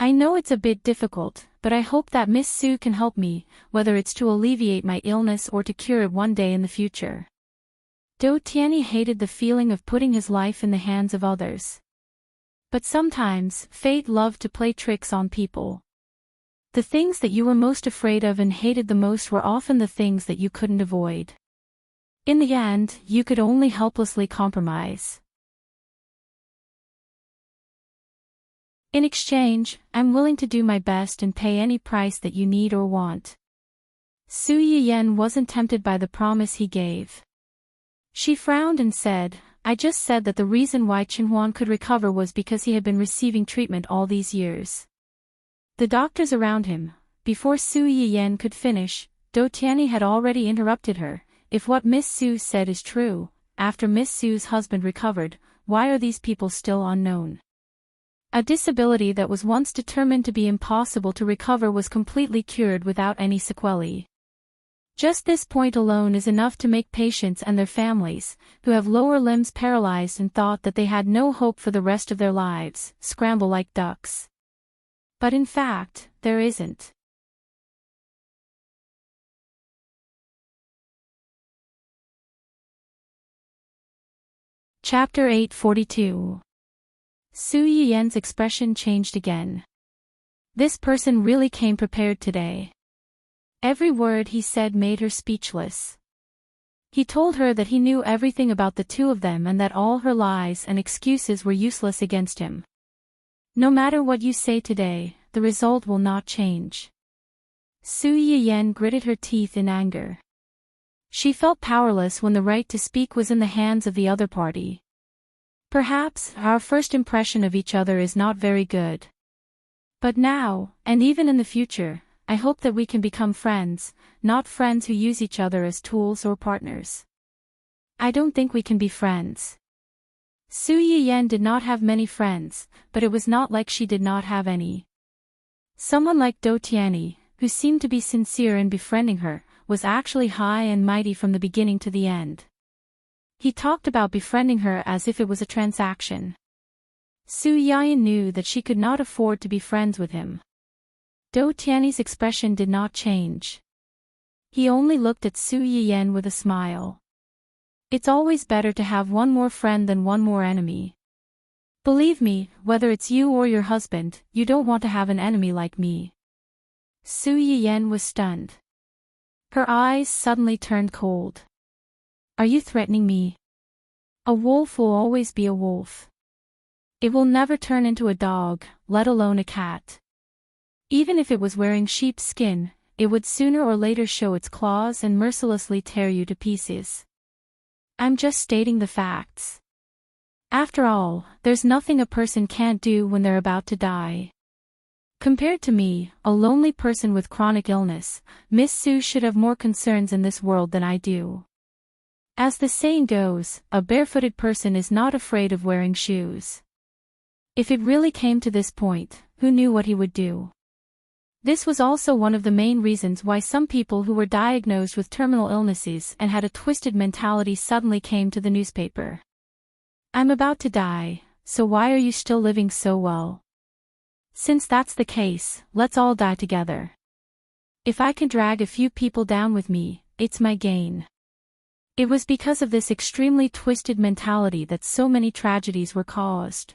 I know it's a bit difficult, but I hope that Miss Su can help me, whether it's to alleviate my illness or to cure it one day in the future. Do Tianyi hated the feeling of putting his life in the hands of others. But sometimes, fate loved to play tricks on people. The things that you were most afraid of and hated the most were often the things that you couldn't avoid. In the end, you could only helplessly compromise. In exchange, I'm willing to do my best and pay any price that you need or want. Su Yiyan wasn't tempted by the promise he gave. She frowned and said, I just said that the reason why Qinhuan could recover was because he had been receiving treatment all these years. The doctors around him, before Su Yiyan could finish, Do Tianyi had already interrupted her. If what Miss Su said is true, after Miss Su's husband recovered, why are these people still unknown? A disability that was once determined to be impossible to recover was completely cured without any sequelae. Just this point alone is enough to make patients and their families, who have lower limbs paralyzed and thought that they had no hope for the rest of their lives, scramble like ducks. But in fact, there isn't. Chapter 842. Su Yiyan's expression changed again. This person really came prepared today. Every word he said made her speechless. He told her that he knew everything about the two of them and that all her lies and excuses were useless against him. No matter what you say today, the result will not change. Su Yiyan gritted her teeth in anger. She felt powerless when the right to speak was in the hands of the other party. Perhaps our first impression of each other is not very good. But now, and even in the future, I hope that we can become friends, not friends who use each other as tools or partners. I don't think we can be friends. Su Yiyan did not have many friends, but it was not like she did not have any. Someone like Do Tianyi, who seemed to be sincere in befriending her, was actually high and mighty from the beginning to the end. He talked about befriending her as if it was a transaction. Su Yiyan knew that she could not afford to be friends with him. Do Tianyi's expression did not change. He only looked at Su Yiyan with a smile. It's always better to have one more friend than one more enemy. Believe me, whether it's you or your husband, you don't want to have an enemy like me. Su Yiyan was stunned. Her eyes suddenly turned cold. Are you threatening me? A wolf will always be a wolf. It will never turn into a dog, let alone a cat. Even if it was wearing sheep's skin, it would sooner or later show its claws and mercilessly tear you to pieces. I'm just stating the facts. After all, there's nothing a person can't do when they're about to die. Compared to me, a lonely person with chronic illness, Miss Su should have more concerns in this world than I do. As the saying goes, a barefooted person is not afraid of wearing shoes. If it really came to this point, who knew what he would do? This was also one of the main reasons why some people who were diagnosed with terminal illnesses and had a twisted mentality suddenly came to the newspaper. I'm about to die, so why are you still living so well? Since that's the case, let's all die together. If I can drag a few people down with me, it's my gain. It was because of this extremely twisted mentality that so many tragedies were caused.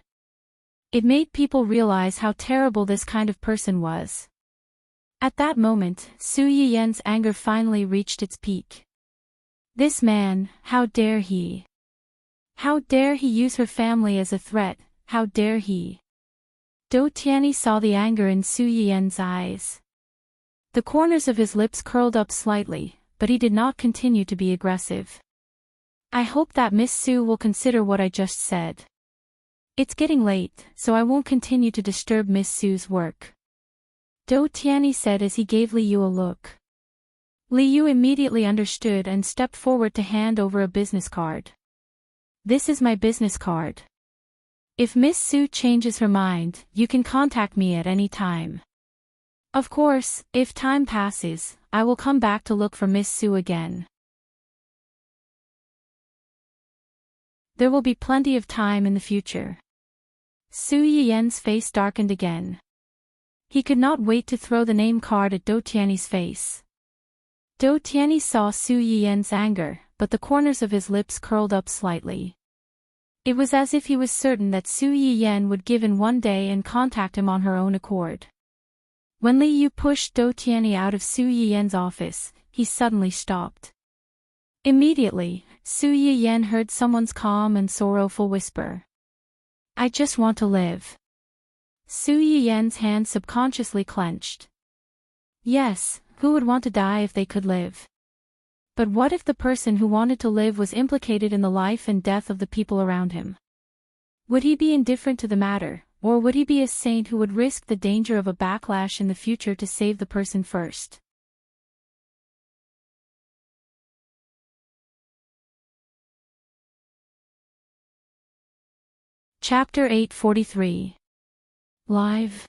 It made people realize how terrible this kind of person was. At that moment, Su Yiyan's anger finally reached its peak. This man, how dare he? How dare he use her family as a threat, how dare he? Do Tianyi saw the anger in Su Yiyan's eyes. The corners of his lips curled up slightly, but he did not continue to be aggressive. I hope that Miss Su will consider what I just said. It's getting late, so I won't continue to disturb Miss Su's work. Do Tianyi said as he gave Li Yu a look. Li Yu immediately understood and stepped forward to hand over a business card. This is my business card. If Miss Su changes her mind, you can contact me at any time. Of course, if time passes, I will come back to look for Miss Su again. There will be plenty of time in the future. Su Yiyan's face darkened again. He could not wait to throw the name card at Do Tianyi's face. Do Tianyi saw Su Yiyan's anger, but the corners of his lips curled up slightly. It was as if he was certain that Su Yiyan would give in one day and contact him on her own accord. When Li Yu pushed Do Tianyi out of Su Yiyan's office, he suddenly stopped. Immediately, Su Yiyan heard someone's calm and sorrowful whisper. I just want to live. Su Yiyan's hand subconsciously clenched. Yes, who would want to die if they could live? But what if the person who wanted to live was implicated in the life and death of the people around him? Would he be indifferent to the matter, or would he be a saint who would risk the danger of a backlash in the future to save the person first? Chapter 843. Live.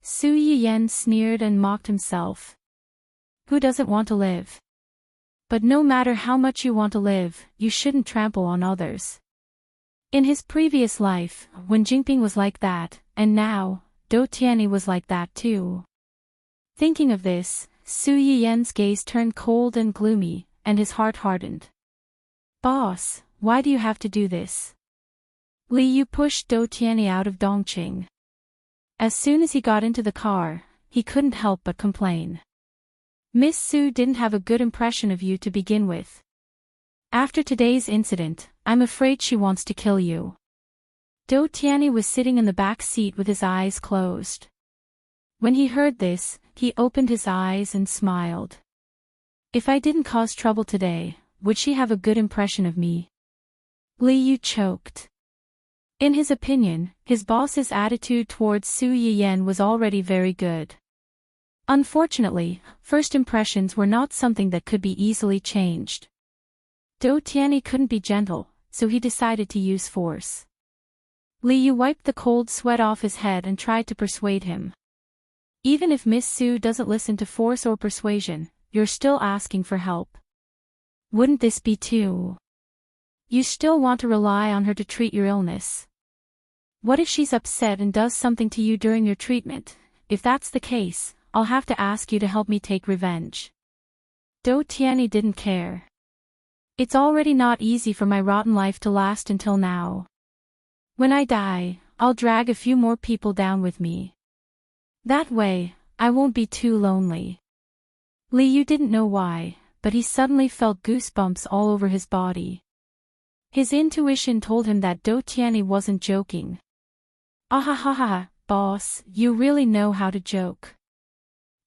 Su Yiyen sneered and mocked himself. Who doesn't want to live? But no matter how much you want to live, you shouldn't trample on others. In his previous life, when Jinping was like that, and now, Do Tianyi was like that too. Thinking of this, Su Yiyen's gaze turned cold and gloomy, and his heart hardened. Boss, why do you have to do this? Li Yu pushed Do Tianyi out of Dongqing. As soon as he got into the car, he couldn't help but complain. Miss Su didn't have a good impression of you to begin with. After today's incident, I'm afraid she wants to kill you. Do Tianyi was sitting in the back seat with his eyes closed. When he heard this, he opened his eyes and smiled. If I didn't cause trouble today, would she have a good impression of me? Li Yu choked. In his opinion, his boss's attitude towards Su Yiyen was already very good. Unfortunately, first impressions were not something that could be easily changed. Do Tianyi couldn't be gentle, so he decided to use force. Li Yu wiped the cold sweat off his head and tried to persuade him. Even if Miss Su doesn't listen to force or persuasion, you're still asking for help. Wouldn't this be too? You still want to rely on her to treat your illness. What if she's upset and does something to you during your treatment? If that's the case, I'll have to ask you to help me take revenge. Do Tianyi didn't care. It's already not easy for my rotten life to last until now. When I die, I'll drag a few more people down with me. That way, I won't be too lonely. Li Yu didn't know why, but he suddenly felt goosebumps all over his body. His intuition told him that Do Tianyi wasn't joking. Ahahaha, boss, you really know how to joke.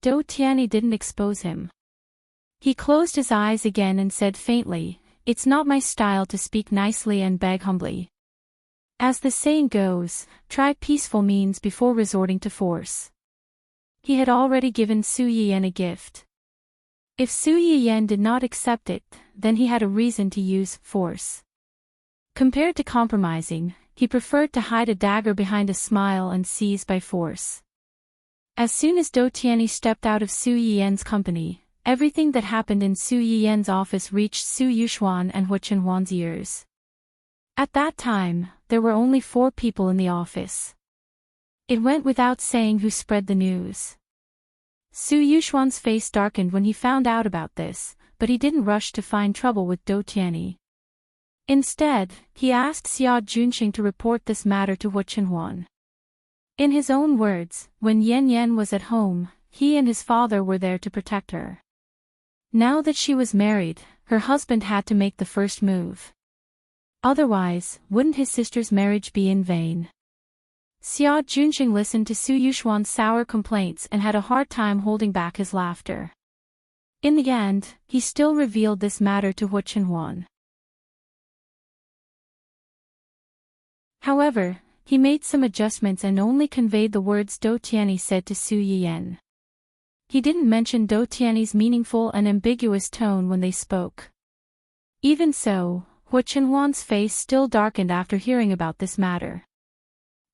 Do Tianyi didn't expose him. He closed his eyes again and said faintly, "It's not my style to speak nicely and beg humbly. As the saying goes, try peaceful means before resorting to force." He had already given Su Yiyen a gift. If Su Yiyen did not accept it, then he had a reason to use force. Compared to compromising, he preferred to hide a dagger behind a smile and seize by force. As soon as Do Tianyi stepped out of Su Yiyen's company, everything that happened in Su Yiyen's office reached Su Yuxuan and Hu Chenhuan's ears. At that time, there were only 4 people in the office. It went without saying who spread the news. Su Yuxuan's face darkened when he found out about this, but he didn't rush to find trouble with Do Tianyi. Instead, he asked Xia Junxing to report this matter to Hu Chenhuan. In his own words, when Yan Yan was at home, he and his father were there to protect her. Now that she was married, her husband had to make the first move. Otherwise, wouldn't his sister's marriage be in vain? Xia Junxing listened to Su Yuxuan's sour complaints and had a hard time holding back his laughter. In the end, he still revealed this matter to Hu Chenhuan. However, he made some adjustments and only conveyed the words Do Tianyi said to Su Yiyen. He didn't mention Do Tianyi's meaningful and ambiguous tone when they spoke. Even so, Hu Chenhuan's face still darkened after hearing about this matter.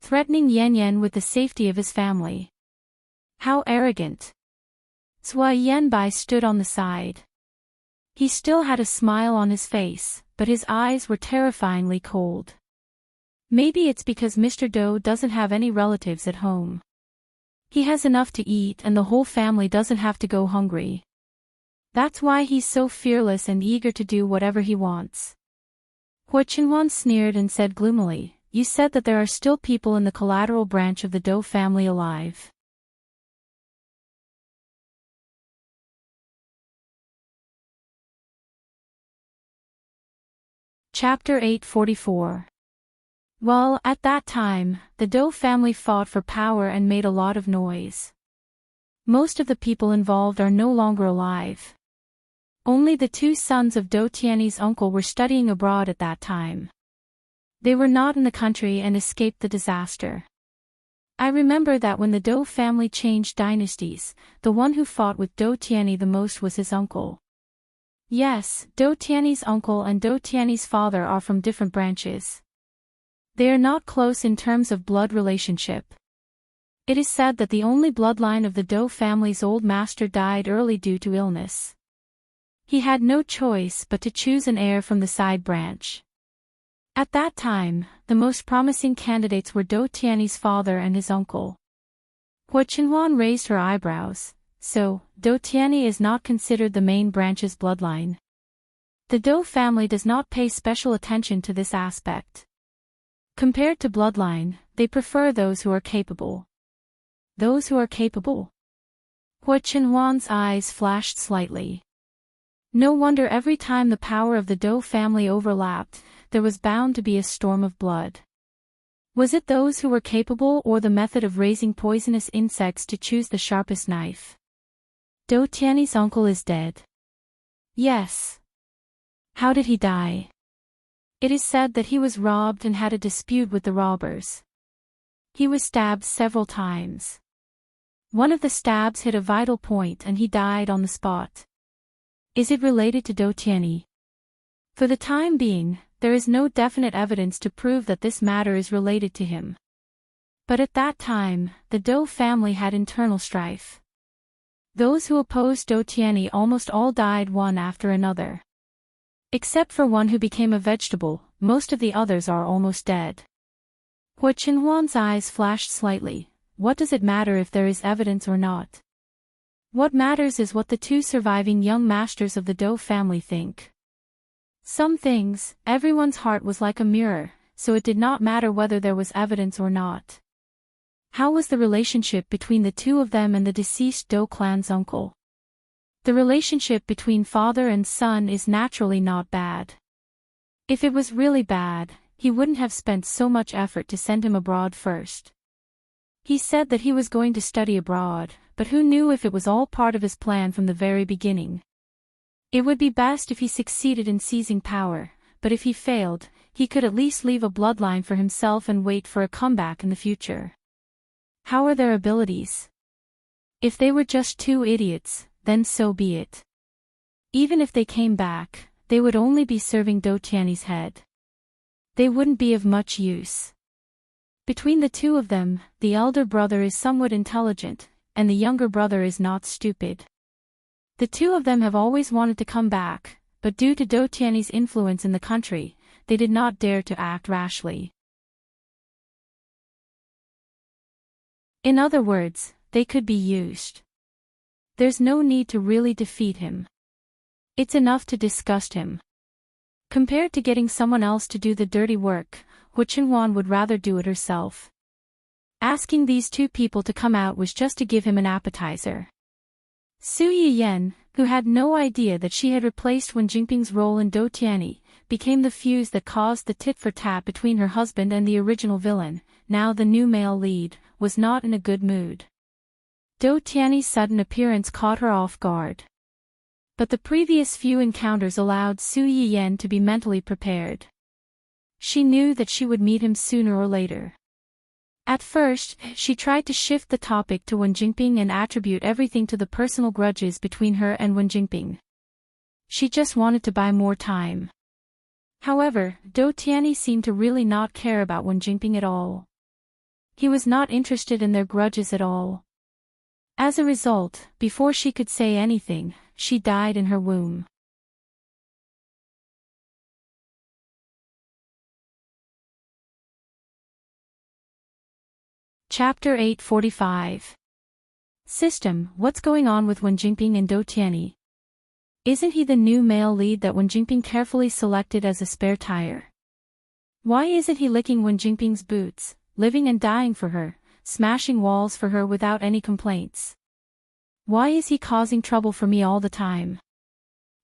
Threatening Yan Yan with the safety of his family. How arrogant. Zhua Yanbai stood on the side. He still had a smile on his face, but his eyes were terrifyingly cold. Maybe it's because Mr. Do doesn't have any relatives at home. He has enough to eat and the whole family doesn't have to go hungry. That's why he's so fearless and eager to do whatever he wants. Hu Chenhuan sneered and said gloomily, "You said that there are still people in the collateral branch of the Do family alive." Chapter 844. Well, at that time, the Do family fought for power and made a lot of noise. Most of the people involved are no longer alive. Only the 2 sons of Do Tianyi's uncle were studying abroad at that time. They were not in the country and escaped the disaster. I remember that when the Do family changed dynasties, the one who fought with Do Tianyi the most was his uncle. Yes, Do Tianyi's uncle and Do Tianyi's father are from different branches. They are not close in terms of blood relationship. It is said that the only bloodline of the Dou family's old master died early due to illness. He had no choice but to choose an heir from the side branch. At that time, the most promising candidates were Dou Tiany's father and his uncle. Hua Qinhuan raised her eyebrows. So, Dou Tiany is not considered the main branch's bloodline. The Dou family does not pay special attention to this aspect. Compared to bloodline, they prefer those who are capable. Those who are capable? Hua Qinhuan's eyes flashed slightly. No wonder every time the power of the Dou family overlapped, there was bound to be a storm of blood. Was it those who were capable or the method of raising poisonous insects to choose the sharpest knife? Dou Tiany's uncle is dead. Yes. How did he die? It is said that he was robbed and had a dispute with the robbers. He was stabbed several times. One of the stabs hit a vital point and he died on the spot. Is it related to Dou Tiany? For the time being, there is no definite evidence to prove that this matter is related to him. But at that time, the Dou family had internal strife. Those who opposed Dou Tiany almost all died one after another. Except for one who became a vegetable, most of the others are almost dead. Hua Qinhuan's eyes flashed slightly. What does it matter if there is evidence or not? What matters is what the two surviving young masters of the Dou family think. Some things, everyone's heart was like a mirror, so it did not matter whether there was evidence or not. How was the relationship between the two of them and the deceased Dou clan's uncle? The relationship between father and son is naturally not bad. If it was really bad, he wouldn't have spent so much effort to send him abroad first. He said that he was going to study abroad, but who knew if it was all part of his plan from the very beginning? It would be best if he succeeded in seizing power, but if he failed, he could at least leave a bloodline for himself and wait for a comeback in the future. How are their abilities? If they were just two idiots, then so be it. Even if they came back, they would only be serving Dou Tiany's head. They wouldn't be of much use. Between the two of them, the elder brother is somewhat intelligent, and the younger brother is not stupid. The two of them have always wanted to come back, but due to Dou Tiany's influence in the country, they did not dare to act rashly. In other words, they could be used. There's no need to really defeat him. It's enough to disgust him. Compared to getting someone else to do the dirty work, Hua Qinhuan would rather do it herself. Asking these two people to come out was just to give him an appetizer. Su Yiyan, who had no idea that she had replaced Wen Jingping's role in Dou Tiany, became the fuse that caused the tit-for-tat between her husband and the original villain, now the new male lead, was not in a good mood. Dou Tiany's sudden appearance caught her off guard. But the previous few encounters allowed Su Yiyan to be mentally prepared. She knew that she would meet him sooner or later. At first, she tried to shift the topic to Wen Jingping and attribute everything to the personal grudges between her and Wen Jingping. She just wanted to buy more time. However, Dou Tiany seemed to really not care about Wen Jingping at all. He was not interested in their grudges at all. As a result, before she could say anything, she died in her womb. Chapter 845. System: What's going on with Wen Jingping and Dou Tiany? Isn't he the new male lead that Wen Jingping carefully selected as a spare tire? Why isn't he licking Wen Jingping's boots, living and dying for her, smashing walls for her without any complaints? Why is he causing trouble for me all the time?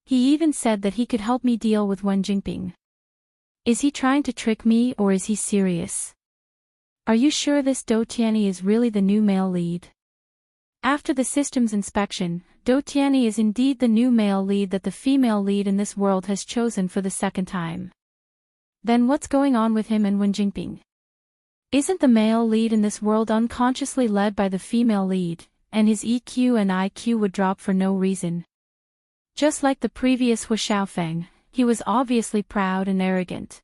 He even said that he could help me deal with Wen Jingping. Is he trying to trick me or is he serious? Are you sure this Dou Tiany is really the new male lead? After the systems inspection, Dou Tiany is indeed the new male lead that the female lead in this world has chosen for the second time. Then what's going on with him and Wen Jingping? Isn't the male lead in this world unconsciously led by the female lead, and his EQ and IQ would drop for no reason? Just like the previous Hua Xiaofeng, he was obviously proud and arrogant.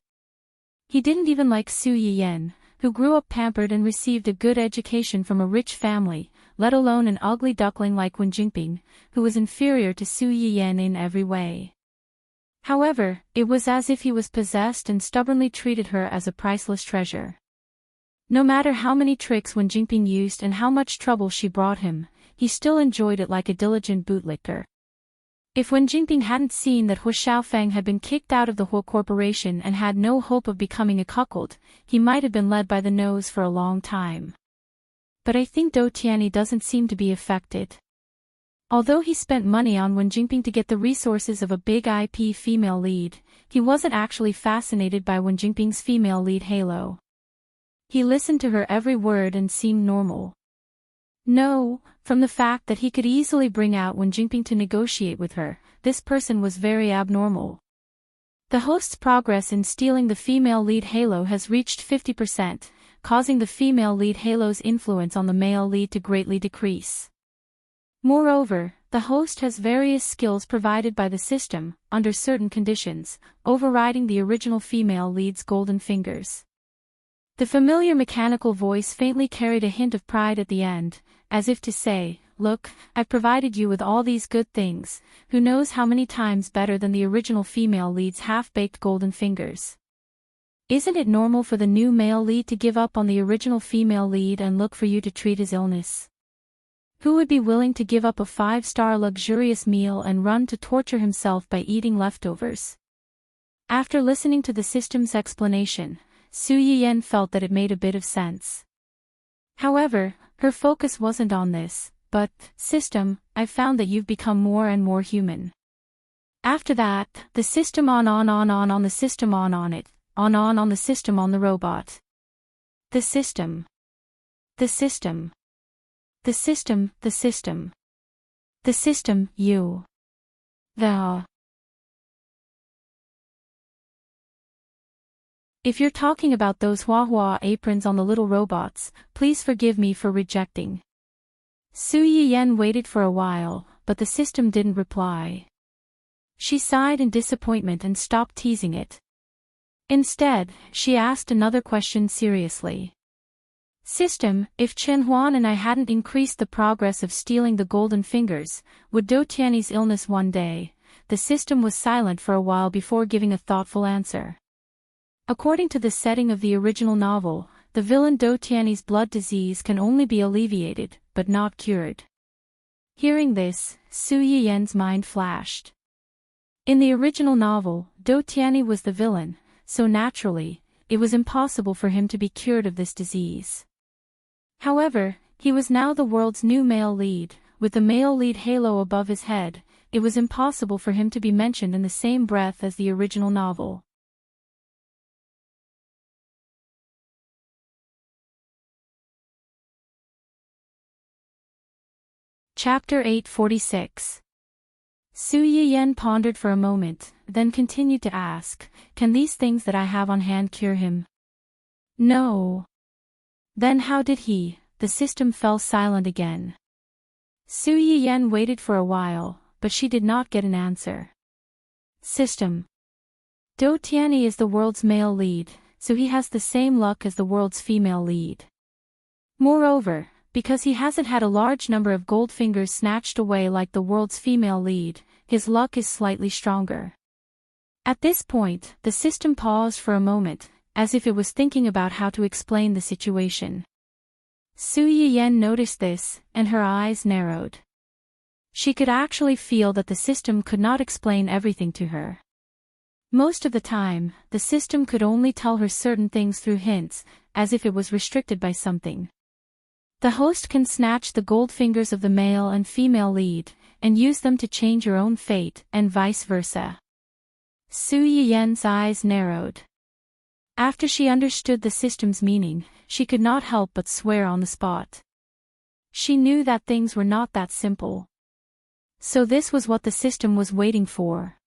He didn't even like Su Yiyen, who grew up pampered and received a good education from a rich family, let alone an ugly duckling like Wen Jingping, who was inferior to Su Yiyen in every way. However, it was as if he was possessed and stubbornly treated her as a priceless treasure. No matter how many tricks Wen Jingping used and how much trouble she brought him, he still enjoyed it like a diligent bootlicker. If Wen Jingping hadn't seen that Hu Xiaofeng had been kicked out of the Hu Corporation and had no hope of becoming a cuckold, he might have been led by the nose for a long time. But I think Dou Tianyi doesn't seem to be affected. Although he spent money on Wen Jingping to get the resources of a big IP female lead, he wasn't actually fascinated by Wen Jingping's female lead halo. He listened to her every word and seemed normal. No, from the fact that he could easily bring out Wen Jingping to negotiate with her, this person was very abnormal. The host's progress in stealing the female lead halo has reached 50%, causing the female lead halo's influence on the male lead to greatly decrease. Moreover, the host has various skills provided by the system, under certain conditions, overriding the original female lead's golden fingers. The familiar mechanical voice faintly carried a hint of pride at the end, as if to say, "Look, I've provided you with all these good things, who knows how many times better than the original female lead's half-baked golden fingers. Isn't it normal for the new male lead to give up on the original female lead and look for you to treat his illness? Who would be willing to give up a 5-star luxurious meal and run to torture himself by eating leftovers?" After listening to the system's explanation, Su Yiyen felt that it made a bit of sense. However, her focus wasn't on this, but, "System, I've found that you've become more and more human." After that, the system on the system on it, on the system on the robot. The system. The system. The system, the system. The system, you. The. If you're talking about those Hua aprons on the little robots, please forgive me for rejecting. Su Yiyen waited for a while, but the system didn't reply. She sighed in disappointment and stopped teasing it. Instead, she asked another question seriously. "System, if Chen Huan and I hadn't increased the progress of stealing the golden fingers, would Dou Tianyi's illness one day?" The system was silent for a while before giving a thoughtful answer. According to the setting of the original novel, the villain Dou Tianyi's blood disease can only be alleviated, but not cured. Hearing this, Su Yiyen's mind flashed. In the original novel, Dou Tianyi was the villain, so naturally, it was impossible for him to be cured of this disease. However, he was now the world's new male lead, with the male lead halo above his head. It was impossible for him to be mentioned in the same breath as the original novel. Chapter 846. Su Yiyen pondered for a moment, then continued to ask, "Can these things that I have on hand cure him?" "No." "Then how did he?" The system fell silent again. Su Yiyen waited for a while, but she did not get an answer. "System. Dou Tianyi is the world's male lead, so he has the same luck as the world's female lead. Moreover, because he hasn't had a large number of gold fingers snatched away like the world's female lead, his luck is slightly stronger." At this point, the system paused for a moment, as if it was thinking about how to explain the situation. Su Yiyen noticed this, and her eyes narrowed. She could actually feel that the system could not explain everything to her. Most of the time, the system could only tell her certain things through hints, as if it was restricted by something. The host can snatch the gold fingers of the male and female lead, and use them to change your own fate, and vice versa. Su Yiyen's eyes narrowed. After she understood the system's meaning, she could not help but swear on the spot. She knew that things were not that simple. So this was what the system was waiting for.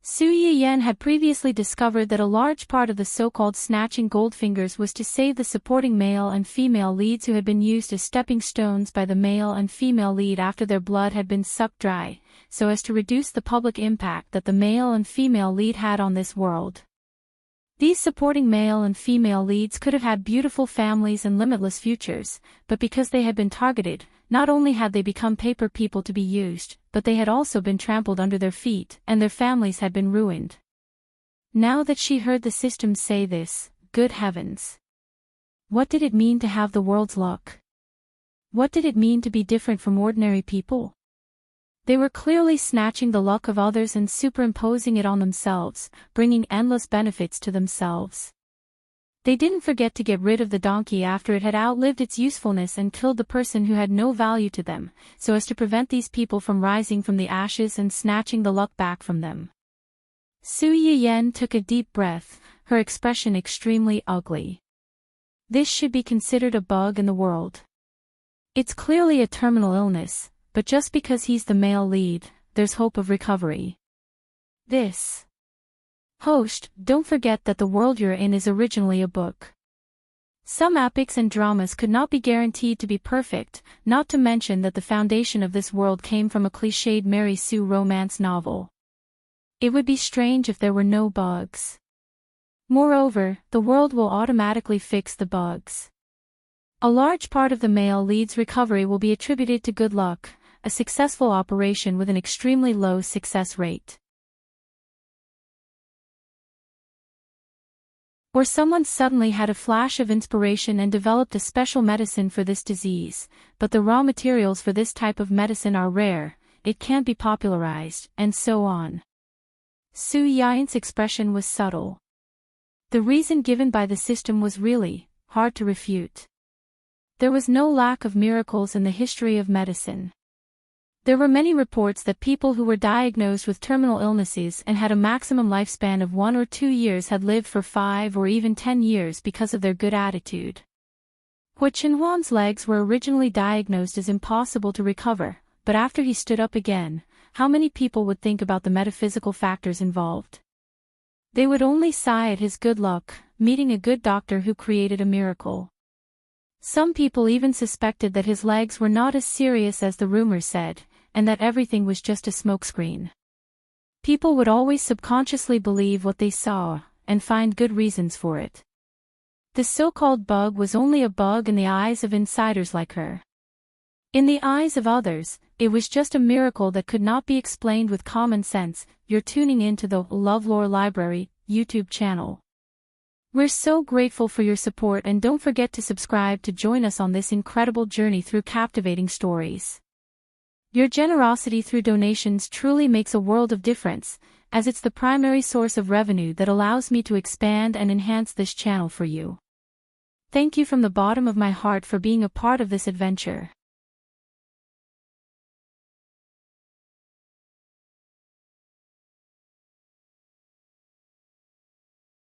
Su Yiyen had previously discovered that a large part of the so-called snatching gold fingers was to save the supporting male and female leads who had been used as stepping stones by the male and female lead after their blood had been sucked dry, so as to reduce the public impact that the male and female lead had on this world. These supporting male and female leads could have had beautiful families and limitless futures, but because they had been targeted, not only had they become paper people to be used, but they had also been trampled under their feet, and their families had been ruined. Now that she heard the system say this, good heavens! What did it mean to have the world's luck? What did it mean to be different from ordinary people? They were clearly snatching the luck of others and superimposing it on themselves, bringing endless benefits to themselves. They didn't forget to get rid of the donkey after it had outlived its usefulness and killed the person who had no value to them, so as to prevent these people from rising from the ashes and snatching the luck back from them. Su Yiyen took a deep breath, her expression extremely ugly. This should be considered a bug in the world. It's clearly a terminal illness, but just because he's the male lead, there's hope of recovery. This. Host, don't forget that the world you're in is originally a book. Some epics and dramas could not be guaranteed to be perfect, not to mention that the foundation of this world came from a cliched Mary Sue romance novel. It would be strange if there were no bugs. Moreover, the world will automatically fix the bugs. A large part of the male lead's recovery will be attributed to good luck, a successful operation with an extremely low success rate. Or someone suddenly had a flash of inspiration and developed a special medicine for this disease, but the raw materials for this type of medicine are rare, it can't be popularized, and so on. Su Yian's expression was subtle. The reason given by the system was really hard to refute. There was no lack of miracles in the history of medicine. There were many reports that people who were diagnosed with terminal illnesses and had a maximum lifespan of 1 or 2 years had lived for 5 or even 10 years because of their good attitude. Hu Chenhuan's legs were originally diagnosed as impossible to recover, but after he stood up again, how many people would think about the metaphysical factors involved? They would only sigh at his good luck, meeting a good doctor who created a miracle. Some people even suspected that his legs were not as serious as the rumors said, and that everything was just a smokescreen. People would always subconsciously believe what they saw, and find good reasons for it. The so-called bug was only a bug in the eyes of insiders like her. In the eyes of others, it was just a miracle that could not be explained with common sense. You're tuning into the LoveLore Library YouTube channel. We're so grateful for your support, and don't forget to subscribe to join us on this incredible journey through captivating stories. Your generosity through donations truly makes a world of difference, as it's the primary source of revenue that allows me to expand and enhance this channel for you. Thank you from the bottom of my heart for being a part of this adventure.